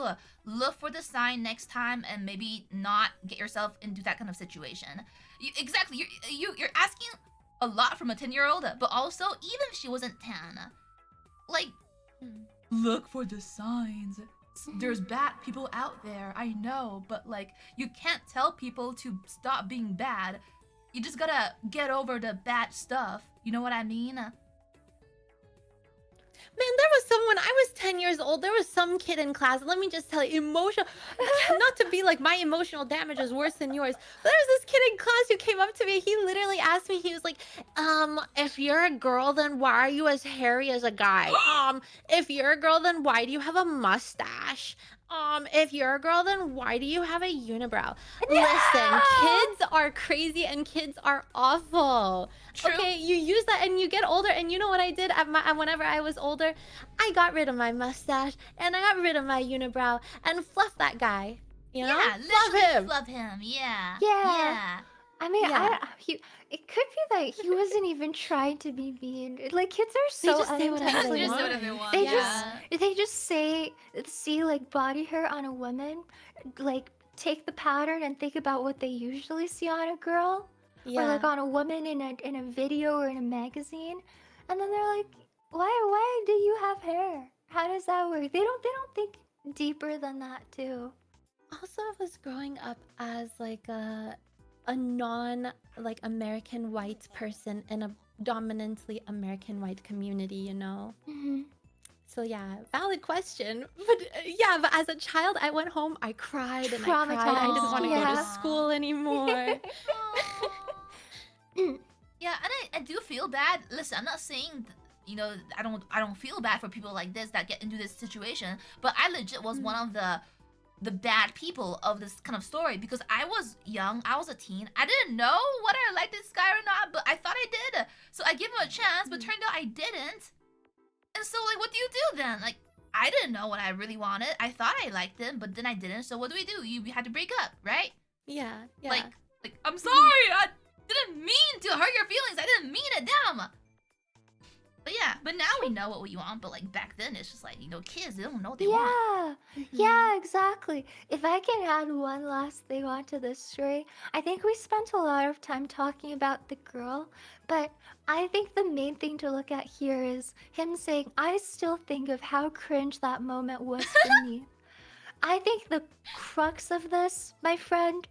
look for the sign next time and maybe not get yourself into that kind of situation. Exactly, you're asking a lot from a 10-year-old, but also even if she wasn't 10, like, look for the signs. There's bad people out there, I know, but like, you can't tell people to stop being bad. You just gotta get over the bad stuff. You know what I mean? Man, there was someone, I was 10 years old, there was some kid in class, let me just tell you, not to be like my emotional damage is worse than yours, but there was this kid in class who came up to me, he literally asked me, he was like, if you're a girl, then why are you as hairy as a guy? If you're a girl, then why do you have a mustache? If you're a girl, then why do you have a unibrow? Listen, kids are crazy and kids are awful. True. Okay, you use that and you get older, and you know what I did whenever I was older? I got rid of my mustache and I got rid of my unibrow and fluffed that guy. You know? Yeah, Fluff literally him. love him. Yeah. Yeah. I mean, Yeah. it could be that he wasn't even trying to be mean. Like, kids are so just say whatever unintentional. they Just want. say whatever they want. They Yeah. they just see like body hair on a woman, like take the pattern and think about what they usually see on a girl, or like on a woman in a video or in a magazine, and then they're like, why do you have hair? How does that work? They don't think deeper than that too. Also, I was growing up as like a non like American white person in a dominantly American white community, you know? Mm-hmm. So yeah, valid question. But yeah, but as a child, I went home, I cried and I cried. I didn't want to go to Yeah. school anymore. Yeah, and I do feel bad. Listen, I'm not saying you know I don't feel bad for people like this that get into this situation, but I legit was one of the bad people of this kind of story because I was young, I was a teen, I didn't know whether I liked this guy or not, but I thought I did, so I gave him a chance, but turned out I didn't. And so like, what do you do then? Like, I didn't know what I really wanted. I thought I liked him, but then I didn't. So what do? You had to break up, right? Yeah, yeah. Like I'm sorry, I didn't mean to hurt your feelings. I didn't mean it, damn. But yeah, but now we know what we want. But like back then, it's just like, you know, kids, they don't know what they want. Yeah, exactly. If I can add one last thing onto this story, I think we spent a lot of time talking about the girl, but I think the main thing to look at here is him saying, I still think of how cringe that moment was for me. I think the crux of this, my friend,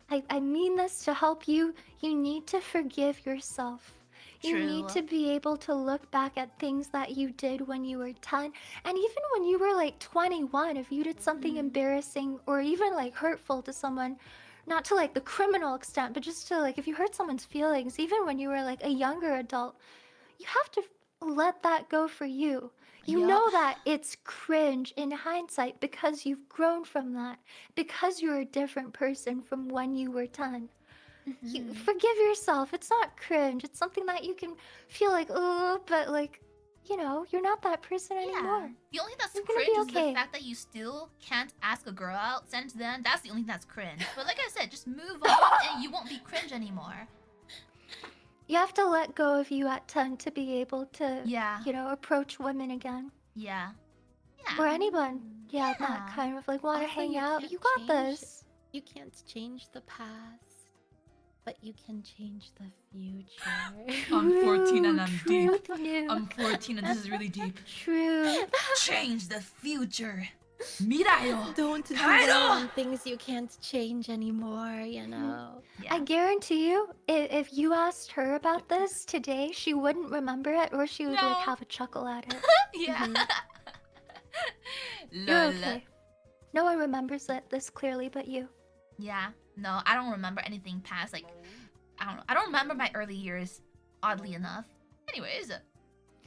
I mean this to help you, you need to forgive yourself. You need True. to be able to look back at things that you did when you were 10, and even when you were like 21, if you did something embarrassing or even like hurtful to someone, not to like the criminal extent, but just to like if you hurt someone's feelings, even when you were like a younger adult, you have to let that go for you. You Yup. know that it's cringe in hindsight because you've grown from that, because you're a different person from when you were 10. You forgive yourself. It's not cringe. It's something that you can feel like, oh, but like, you know, you're not that person anymore. The only thing that's You're gonna cringe be is okay. the fact that you still can't ask a girl out since then. That's the only thing that's cringe. But like I said, just move on and you won't be cringe anymore. You have to let go of you at 10 to be able to, Yeah. you know, approach women again. Yeah. Or Yeah. anyone. Yeah, Yeah. that kind of like want to Also, hang you out. can't You got change this. You can't change the past, but you can change the future. I'm 14 and I'm deep. Truth new. I'm 14 and this is really deep. True. Change the future. Mirayo. Don't dwell Kaido! on things you can't change anymore, you know. Yeah. I guarantee you, if you asked her about this today, she wouldn't remember it, or she would No. like have a chuckle at it. Yeah. You're Lol. okay. No one remembers it this clearly but you. Yeah. No, I don't remember anything past like I don't know. I don't remember my early years, oddly enough. Anyways.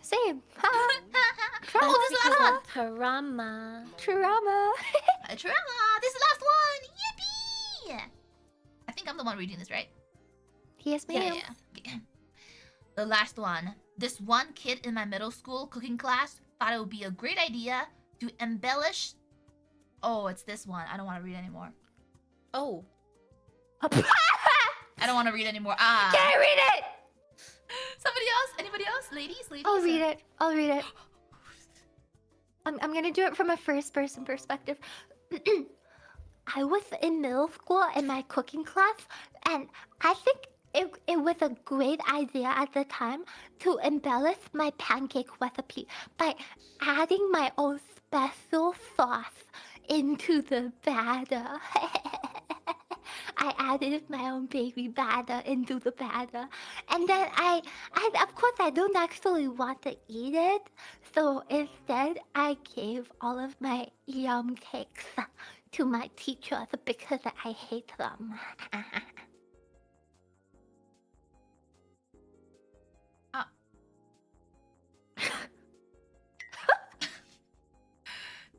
Same. That's Oh, this is the last one. trauma. Trauma. Trauma. This is the last one. Yippee! I think I'm the one reading this, right? Yes, ma'am. Yeah. Okay. The last one. This one kid in my middle school cooking class thought it would be a great idea to embellish. Oh, it's this one. I don't want to read anymore. Oh. I don't want to read anymore. Ah. Can I read it? Somebody else? Anybody else? Ladies? I'll read it. I'll read it. I'm gonna do it from a first person perspective. I was in middle school in my cooking class, and I think it was a great idea at the time to embellish my pancake recipe by adding my own special sauce into the batter. I added my own baby batter into the batter, and then I of course I don't actually want to eat it, so instead I gave all of my yum cakes to my teachers because I hate them.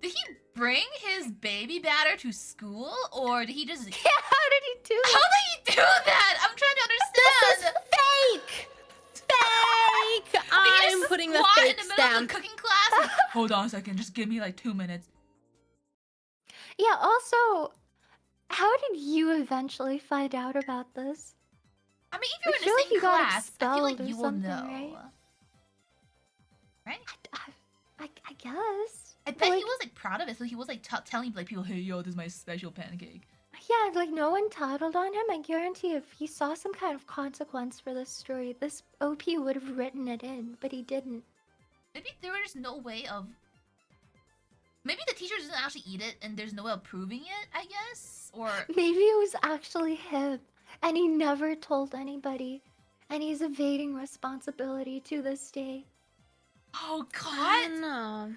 Did he bring his baby batter to school, or did he just? Yeah, how did he do How it? did he do that? I'm trying to understand. Fake! Fake! Did he I'm just putting the squat fake in the middle of stamp. the cooking class. Hold on a second. Just give me like 2 minutes. Yeah, also, how did you eventually find out about this? I mean, if you're I in feel the like same you got class, I feel like expelled or you will something, know. right? Right? I guess. I But, bet like, he was like proud of it, so he was like telling like people, "Hey, yo, this is my special pancake." yeah, like no one tattled on him. I guarantee if he saw some kind of consequence for this story, this OP would have written it in, but he didn't. Maybe there was no way of. Maybe the teacher doesn't actually eat it, and there's no way of proving it. I guess, or Maybe it was actually him, and he never told anybody, and he's evading responsibility to this day. oh I god. don't know.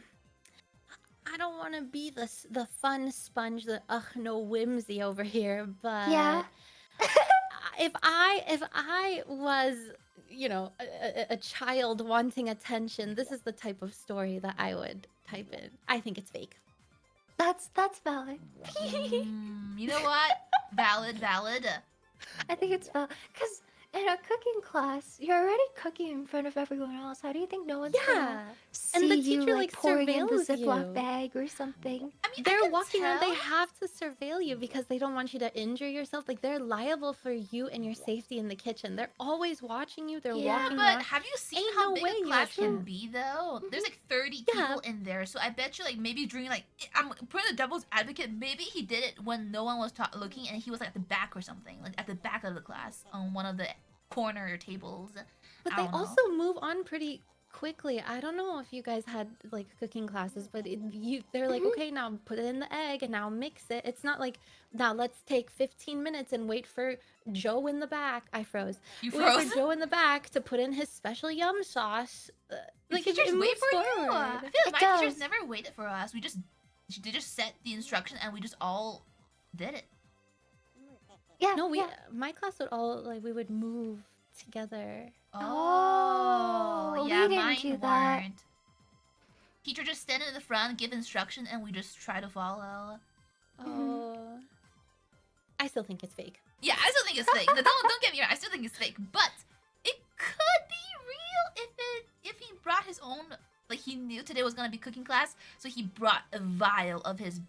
I don't want to be the fun sponge, the no whimsy over here, but Yeah. if I was, you know, a child wanting attention, this is the type of story that I would type in. I think it's fake. That's valid. You know what? Valid. I think it's valid, because in a cooking class, you're already cooking in front of everyone else. How do you think no one's gonna Yeah, see and the you teacher like like pouring in the surveils Ziploc you. bag or something? I mean, I They're can walking around. They tell. have to surveil you because they don't want you to injure yourself. Like they're liable for you and your safety in the kitchen. They're always watching you. They're Yeah, walking But around. have you seen Ain't how no big way a you class can can. be, though? There's like 30 Yeah. people in there, so I bet you, like, maybe during, like, I'm putting the devil's advocate, maybe he did it when no one was looking, and he was, like, at the back or something, like, at the back of the class, on one of the corner tables. But I they don't know. also move on pretty quickly. I don't know if you guys had like cooking classes, but they're like, okay, now put it in the egg and now mix it. It's not like now let's take 15 minutes and wait for Joe in the back. I froze. You Wait froze? for Joe in the back to put in his special yum sauce. Like, it teachers wait moves for you. forward. I feel It like my teachers does. never waited for us. They just set the instruction, and we just all did it. Yeah. No, yeah. my class would all like we would move together. Oh, yeah, we didn't mine do that. weren't. Teacher just stand in the front, give instruction, and we just try to follow. Oh, I still think it's fake. Yeah, I still think it's fake. No, don't get me wrong. I still think it's fake, but it could be real if he brought his own. Like, he knew today was gonna be cooking class, so he brought a vial of his.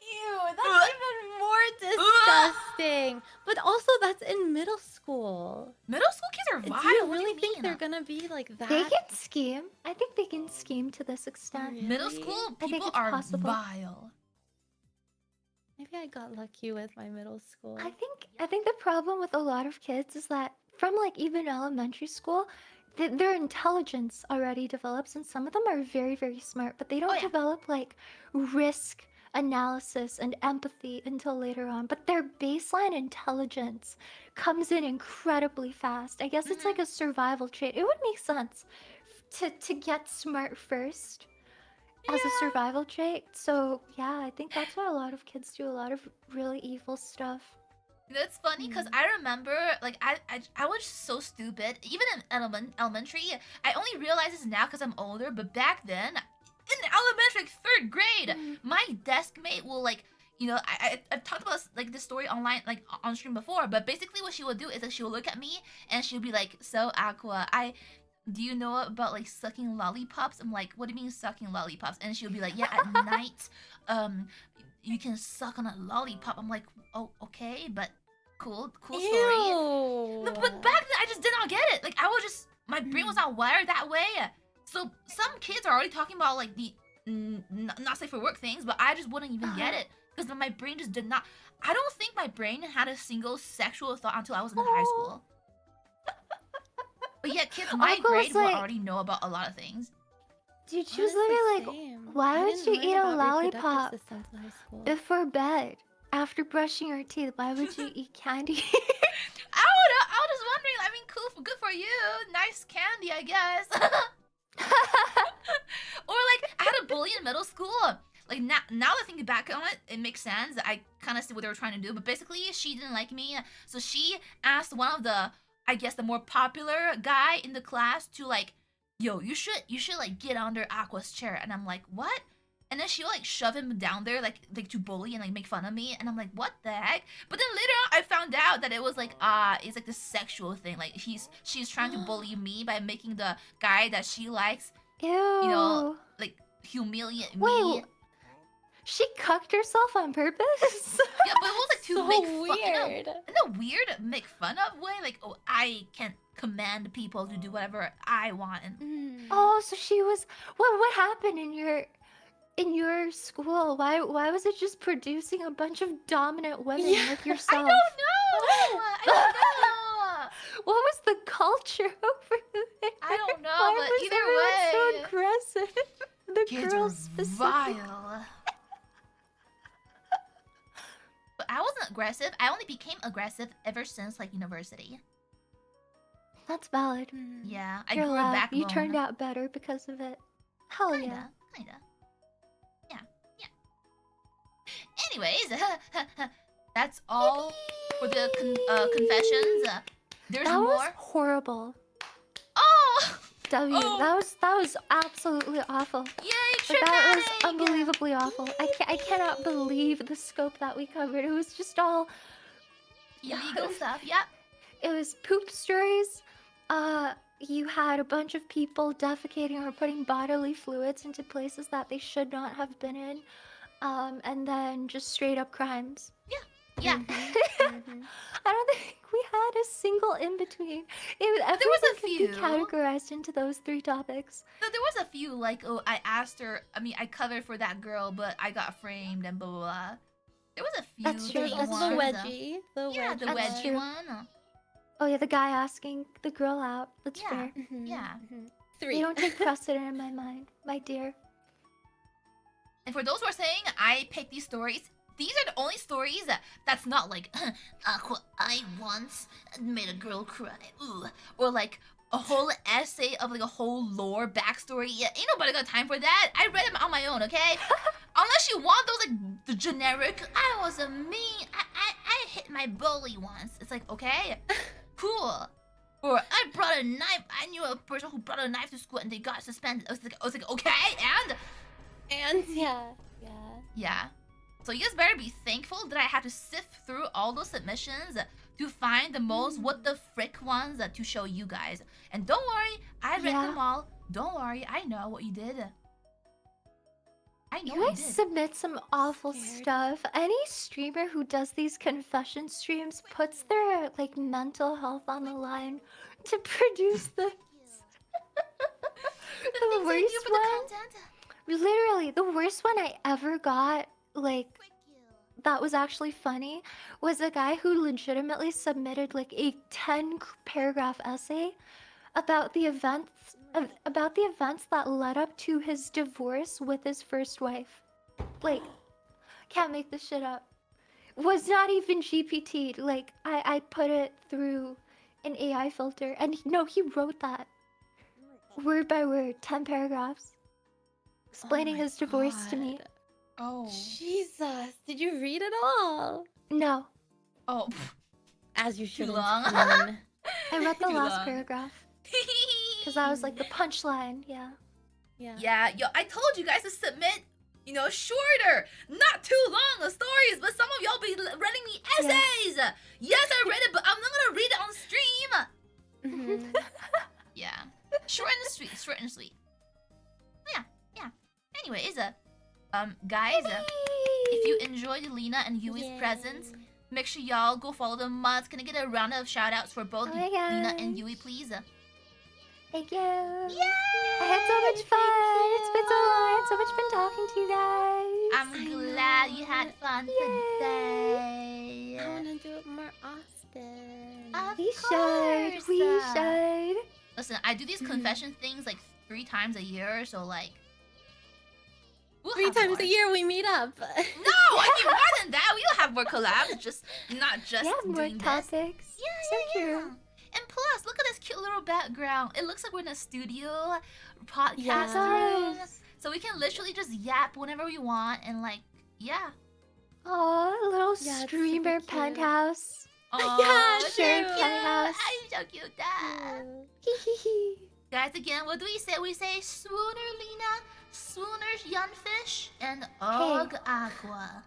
Ew, that's even more disgusting. But also, that's in middle school. Middle school kids are Do vile. you What do really think mean? they're gonna be like that? They can scheme. I think they can scheme to this extent. Middle Really? school I think people it's are possible. vile. Maybe I got lucky with my middle school. I think the problem with a lot of kids is that from like even elementary school, their intelligence already develops, and some of them are very smart, but they don't yeah. develop like risk analysis and empathy until later on, but their baseline intelligence comes in incredibly fast. I guess it's like a survival trait. It would make sense to get smart first as a survival trait. So yeah, I think that's why a lot of kids do a lot of really evil stuff. It's funny because I remember, like, I was so stupid. Even in elementary, I only realize this now because I'm older. But back then, in elementary, like 3rd grade, my desk mate will like, you know, I've talked about like this story online, like on stream before. But basically, what she would do is that she would look at me and she would be like, "So Aqua, do you know about like sucking lollipops?" I'm like, "What do you mean sucking lollipops?" And she would be like, "Yeah, at night, you can suck on a lollipop." I'm like, "Oh, okay, but cool story." Ew. No, but back then I just did not get it. Like I was just, my brain was not wired that way. So some kids are already talking about like the not safe for work things, but I just wouldn't even get it because my brain just did not. I don't think my brain had a single sexual thought until I was in high school. But yeah, kids my Aqua was grade will like- already know about a lot of things. Dude, she was literally like, why would you eat a lollipop before bed after brushing your teeth? Why would you eat candy? I was just wondering. I mean, cool, good for you. Nice candy, I guess. Or like, I had a bully in middle school. Like now that I think back on it, it makes sense. I kind of see what they were trying to do. But basically, she didn't like me, so she asked one of the, I guess, the more popular guy in the class to like, "Yo, you should like get under Aqua's chair." And I'm like, "What?" And then she like shove him down there like to bully and like make fun of me. And I'm like, "What the heck?" But then later on, I found out that it was like it's like the sexual thing. Like she's trying to bully me by making the guy that she likes, Ew. you know, like humiliate me. Wait, she cucked herself on purpose? Yeah, but it was like to So make fun. weird. In a weird make fun of way. Like, oh, I can command people to do whatever I want. And Oh, so she was. What happened in your school? Why was it just producing a bunch of dominant women like I yourself? don't know. I don't know. What was the culture over there? I don't know, Why but was either everyone so aggressive? The kids girls are specifically. vile. But I wasn't aggressive. I only became aggressive ever since like university. That's valid. Yeah, I You're grew a allowed. backbone. You turned out better because of it. Hell yeah. Kinda. Yeah. Anyways, that's all for the confessions. There's That more. was horrible. Oh! W. Oh. That was absolutely awful. Yay, Like, that was traumatic! unbelievably awful. I cannot believe the scope that we covered. It was just all Illegal stuff, yep. it was poop stories. You had a bunch of people defecating or putting bodily fluids into places that they should not have been in. And then just straight up crimes. Yeah. I don't think we had a single in between. There was a Everything could few. be categorized into those 3 topics. So there was a few, like, oh, I asked her, I mean, I covered for that girl, but I got framed and blah, blah, blah. There was a few. That's true, little That's that's the ones. wedgie. The Yeah, the That's wedgie true. one. Oh yeah, the guy asking the girl out. That's Yeah. fair. Yeah. They 3. don't take precedent in my mind, my dear. And for those who are saying I picked these stories, these are the only stories that's not like, Aqua, I once made a girl cry, ooh, or like a whole essay of like a whole lore backstory. Yeah, ain't nobody got time for that. I read them on my own, okay? Unless you want those like the generic, I was a mean, I hit my bully once. It's like, okay, cool. Or I brought a knife. I knew a person who brought a knife to school and they got suspended. I was like, okay, and yeah. So you guys better be thankful that I had to sift through all those submissions to find the most what the frick ones to show you guys. And don't worry, I read Yeah. them all. Don't worry, I know what you did. I know You what guys you did. submit some awful Scared. stuff. Any streamer who does these confession streams puts their like mental health on the line to produce this. The The things I do worst for one, the content. literally, the worst one I ever got, like, that was actually funny, was a guy who legitimately submitted like a 10-paragraph essay about the events that led up to his divorce with his first wife. Like, Can't make this shit up. Was not even GPT. Like I put it through an AI filter, and he wrote that word by word, 10 paragraphs, explaining my his divorce to me. God. Oh. Jesus, did you read it all? No, Oh. As you should. long. I read the Too last long. paragraph because that was like the punchline. Yeah. Yeah, yo, I told you guys to submit, shorter, not too long stories, but some of y'all be running me essays. Yes, I read it, but I'm not gonna read it on stream. Yeah, short and sweet, short and sweet. Yeah. Anyways, guys, if you enjoyed Lina and Yui's presence, make sure y'all go follow the mods. Can I get a round of shout outs for both Oh my Lina and gosh. Yui, please? Thank you. Yay! I had so much fun. It's been so long. I had so much fun talking to you guys. I'm glad you had fun today. I wanna do it more often. Of We course. should. We should. Listen, I do these confession things like 3 times a year, so like we'll 3 have times more. a year we meet up. No, I mean more than that. We'll have more collabs, just not just We have more doing this. topics. Yeah. True. And plus, look at this cute little background. It looks like we're in a studio podcast Yeah. room. So we can literally just yap whenever we want and like, yeah. Aw, a little Yeah, it's streamer super cute. penthouse. Oh, Yeah, shared true. penthouse. I'm so cute. Ah. Hee. Guys, again, what do we say? We say swooner Lina, swooner Yunfish, and Ugh Aqua.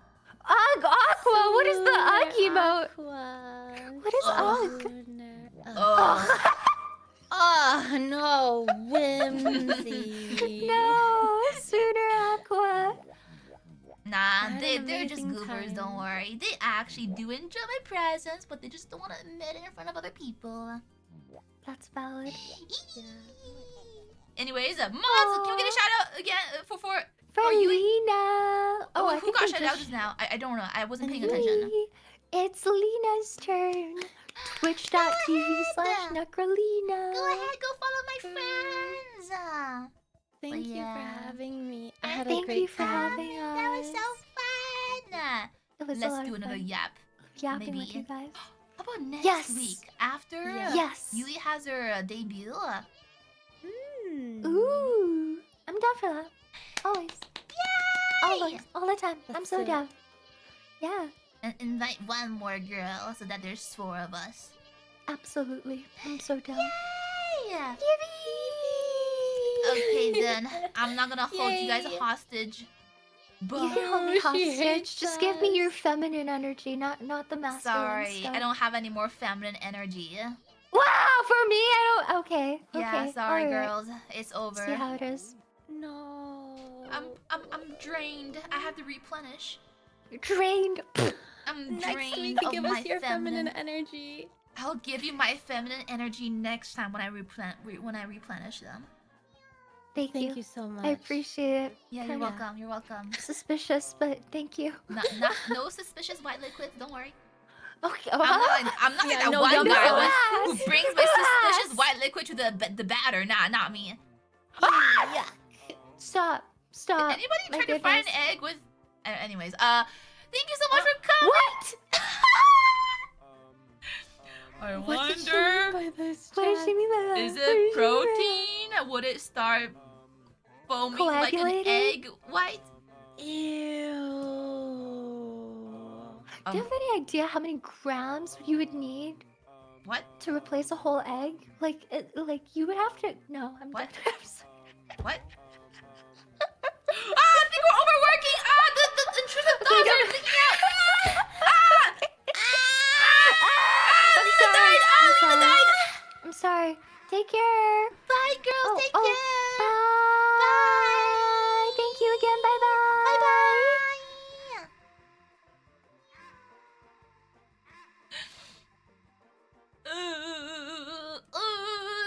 Ugh, Aqua. What is the Ugg emote? Aqua. What is Ugg? Ugh. Oh no, whimsy. No, sooner Aqua. Nah, I had an they're just amazing goobers, don't time. worry. They actually do enjoy my presence, but they just don't want to admit it in front of other people. That's valid. Anyways, mods, can we get a shout out again for For you? Lina. Oh, I who think got we shout out just... just now? I don't know. I wasn't paying Me. attention. It's Lina's turn. Twitch.tv/Necrolina. Go ahead, go follow my friends. Thank you Yeah. for having me. I had a Thank great you for time. having us. That was so fun. It was a Let's lot do of another fun yap. yapping with maybe. you guys. How about next Yes. week after Yes. Yui has her debut? Ooh, I'm down for that. Always. Yay! Always. All the time. I'm Let's so do it. down. Yeah, And invite one more girl so that there's 4 of us. absolutely. I'm so down. Yay! Okay then, I'm not gonna hold you guys Yay. hostage. You But can hold me Oh, she hostage. hates Just give me us. your feminine energy, not the masculine sorry, stuff. I don't have any more feminine energy. Wow, for me, I don't. Okay. Yeah, Okay. sorry alright. girls, it's over. See how it is. No. I'm drained. I have to replenish. Drained. I'm Next drained week, of give my us your feminine. energy. I'll give you my feminine energy next time when I replenish them. Thank Thank you so much. I appreciate it. Yeah, you're Kinda welcome. You're welcome. Suspicious, but thank you. No suspicious white liquids. Don't worry. Okay. I'm not Yeah, like that no, one don't guy go who ass. brings my suspicious Ass. white liquid to the batter. Nah, not me. Yeah. Stop. Did Stop. anybody my try to fry an goodness. egg with? Anyways, thank you so much for coming. What? I What did she wonder, mean by this? What does she mean by that? is What does she it mean by protein? Would it start foaming like an Coagulating? egg white? Ew. that? Do you have any idea how many grams you would need What? to replace a whole egg? Like, you would have to. No, I'm What? done. I'm sorry. What? I think we're overworking. The intrusive thoughts are leaking out. Lisa died. Lisa died. I'm sorry. Take care. Bye, girls. Take care. Bye. Thank you again. Bye bye. Bye bye. Ooh,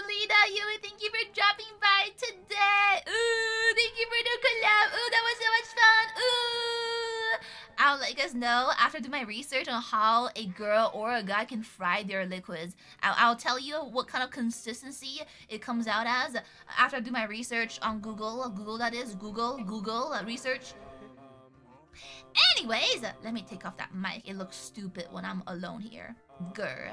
Lina, Yui, thank you for dropping by today. Ooh, thank you for the collab. Ooh, that was so much fun. Ooh. I'll let you guys know after I do my research on how a girl or a guy can fry their liquids. I'll tell you what kind of consistency it comes out as after I do my research on Google. Google, that is. Google research. Anyways, let me take off that mic. It looks stupid when I'm alone here. Grr.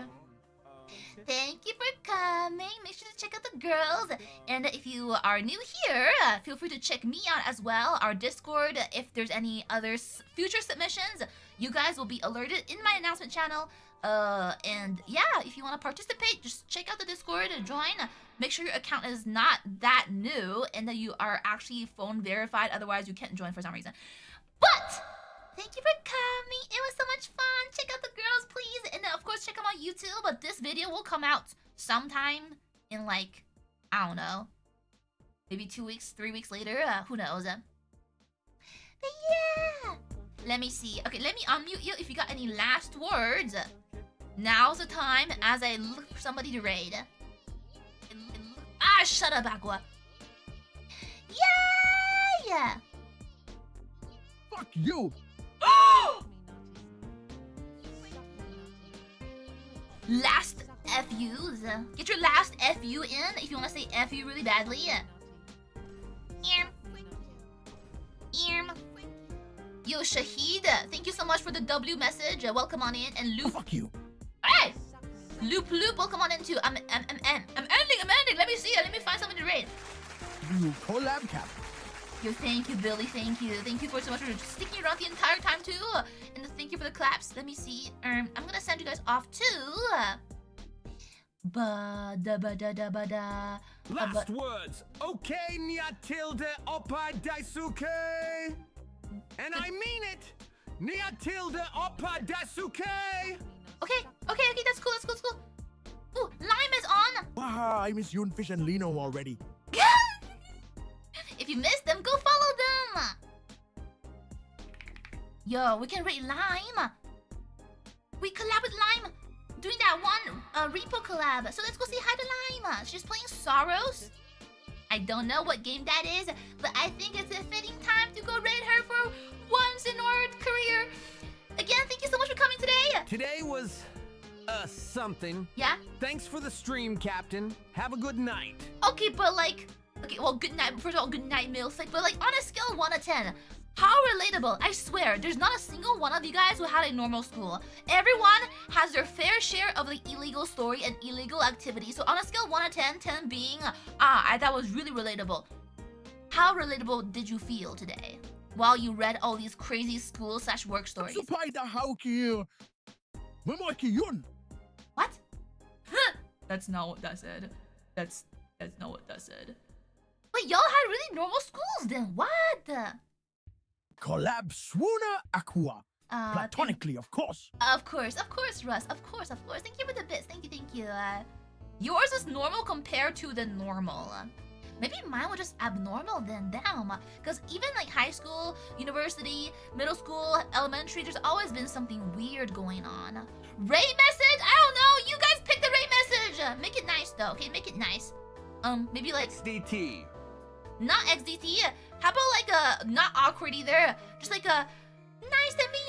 Thank you for coming. Make sure to check out the girls. And if you are new here, feel free to check me out as well. Our Discord, if there's any other future submissions, you guys will be alerted in my announcement channel. And yeah, if you want to participate, just check out the Discord and join. Make sure your account is not that new and that you are actually phone verified. Otherwise, you can't join for some reason. But thank you for coming. It was so much fun. Check out the girls, please. And of course, check them on YouTube. But this video will come out sometime in like, I don't know, maybe 2 weeks, 3 weeks later. Who knows? But yeah. Let me see. Okay, let me unmute you if you got any last words. Now's the time as I look for somebody to raid. Ah, shut up, Aqua. Yay! Fuck you! Last FUs. Get your last FU in if you want to say FU really badly. Yo, Shahid, thank you so much for the W message. Welcome on in. And Loop. Fuck you! Hey! Loop, welcome on in too. I'm ending. Let me see. Let me find something to raid. You collab cap. Yo, thank you, Billy. Thank you. Thank you for so much for sticking around the entire time too. And thank you for the claps. Let me see. I'm gonna send you guys off too. Last words. Okay, nya tilde oppa daisuke. And I mean it. Nya tilde oppa daisuke. Okay, that's cool. Ooh, Lime is on. Wow, I miss Yunfish and Lina already. If you missed them, go follow them. Yo, we can rate Lime. We collab with Lime, doing that one repo collab. So let's go say hi to Lime. She's playing Sorrows. I don't know what game that is, but I think it's a fitting time to go raid her for once in our career. Again, thank you so much for coming today. Today was something. Yeah? Thanks for the stream, Captain. Have a good night. Okay, but like, okay, well, good night. First of all, good night, Milsec. But like, on a scale of 1 to 10, how relatable? I swear, there's not a single one of you guys who had a normal school. Everyone has their fair share of the illegal story and illegal activity. So on a scale of 1 to 10, 10 being, that was really relatable. How relatable did you feel today while you read all these crazy school/work stories? What? That's not what that said. That's not what that said. Wait, y'all had really normal schools then? What? Collab swoona Aquwa. Platonically, of course. Of course, Russ. Of course. Thank you for the bits. Thank you. Yours is normal compared to the normal. Maybe mine was just abnormal then, damn. Because even like high school, university, middle school, elementary, there's always been something weird going on. Raid message? I don't know. You guys pick the raid message. Make it nice though, okay? Make it nice. Maybe like XDT. not XDT. How about like a not awkward either? Just like a nice to meet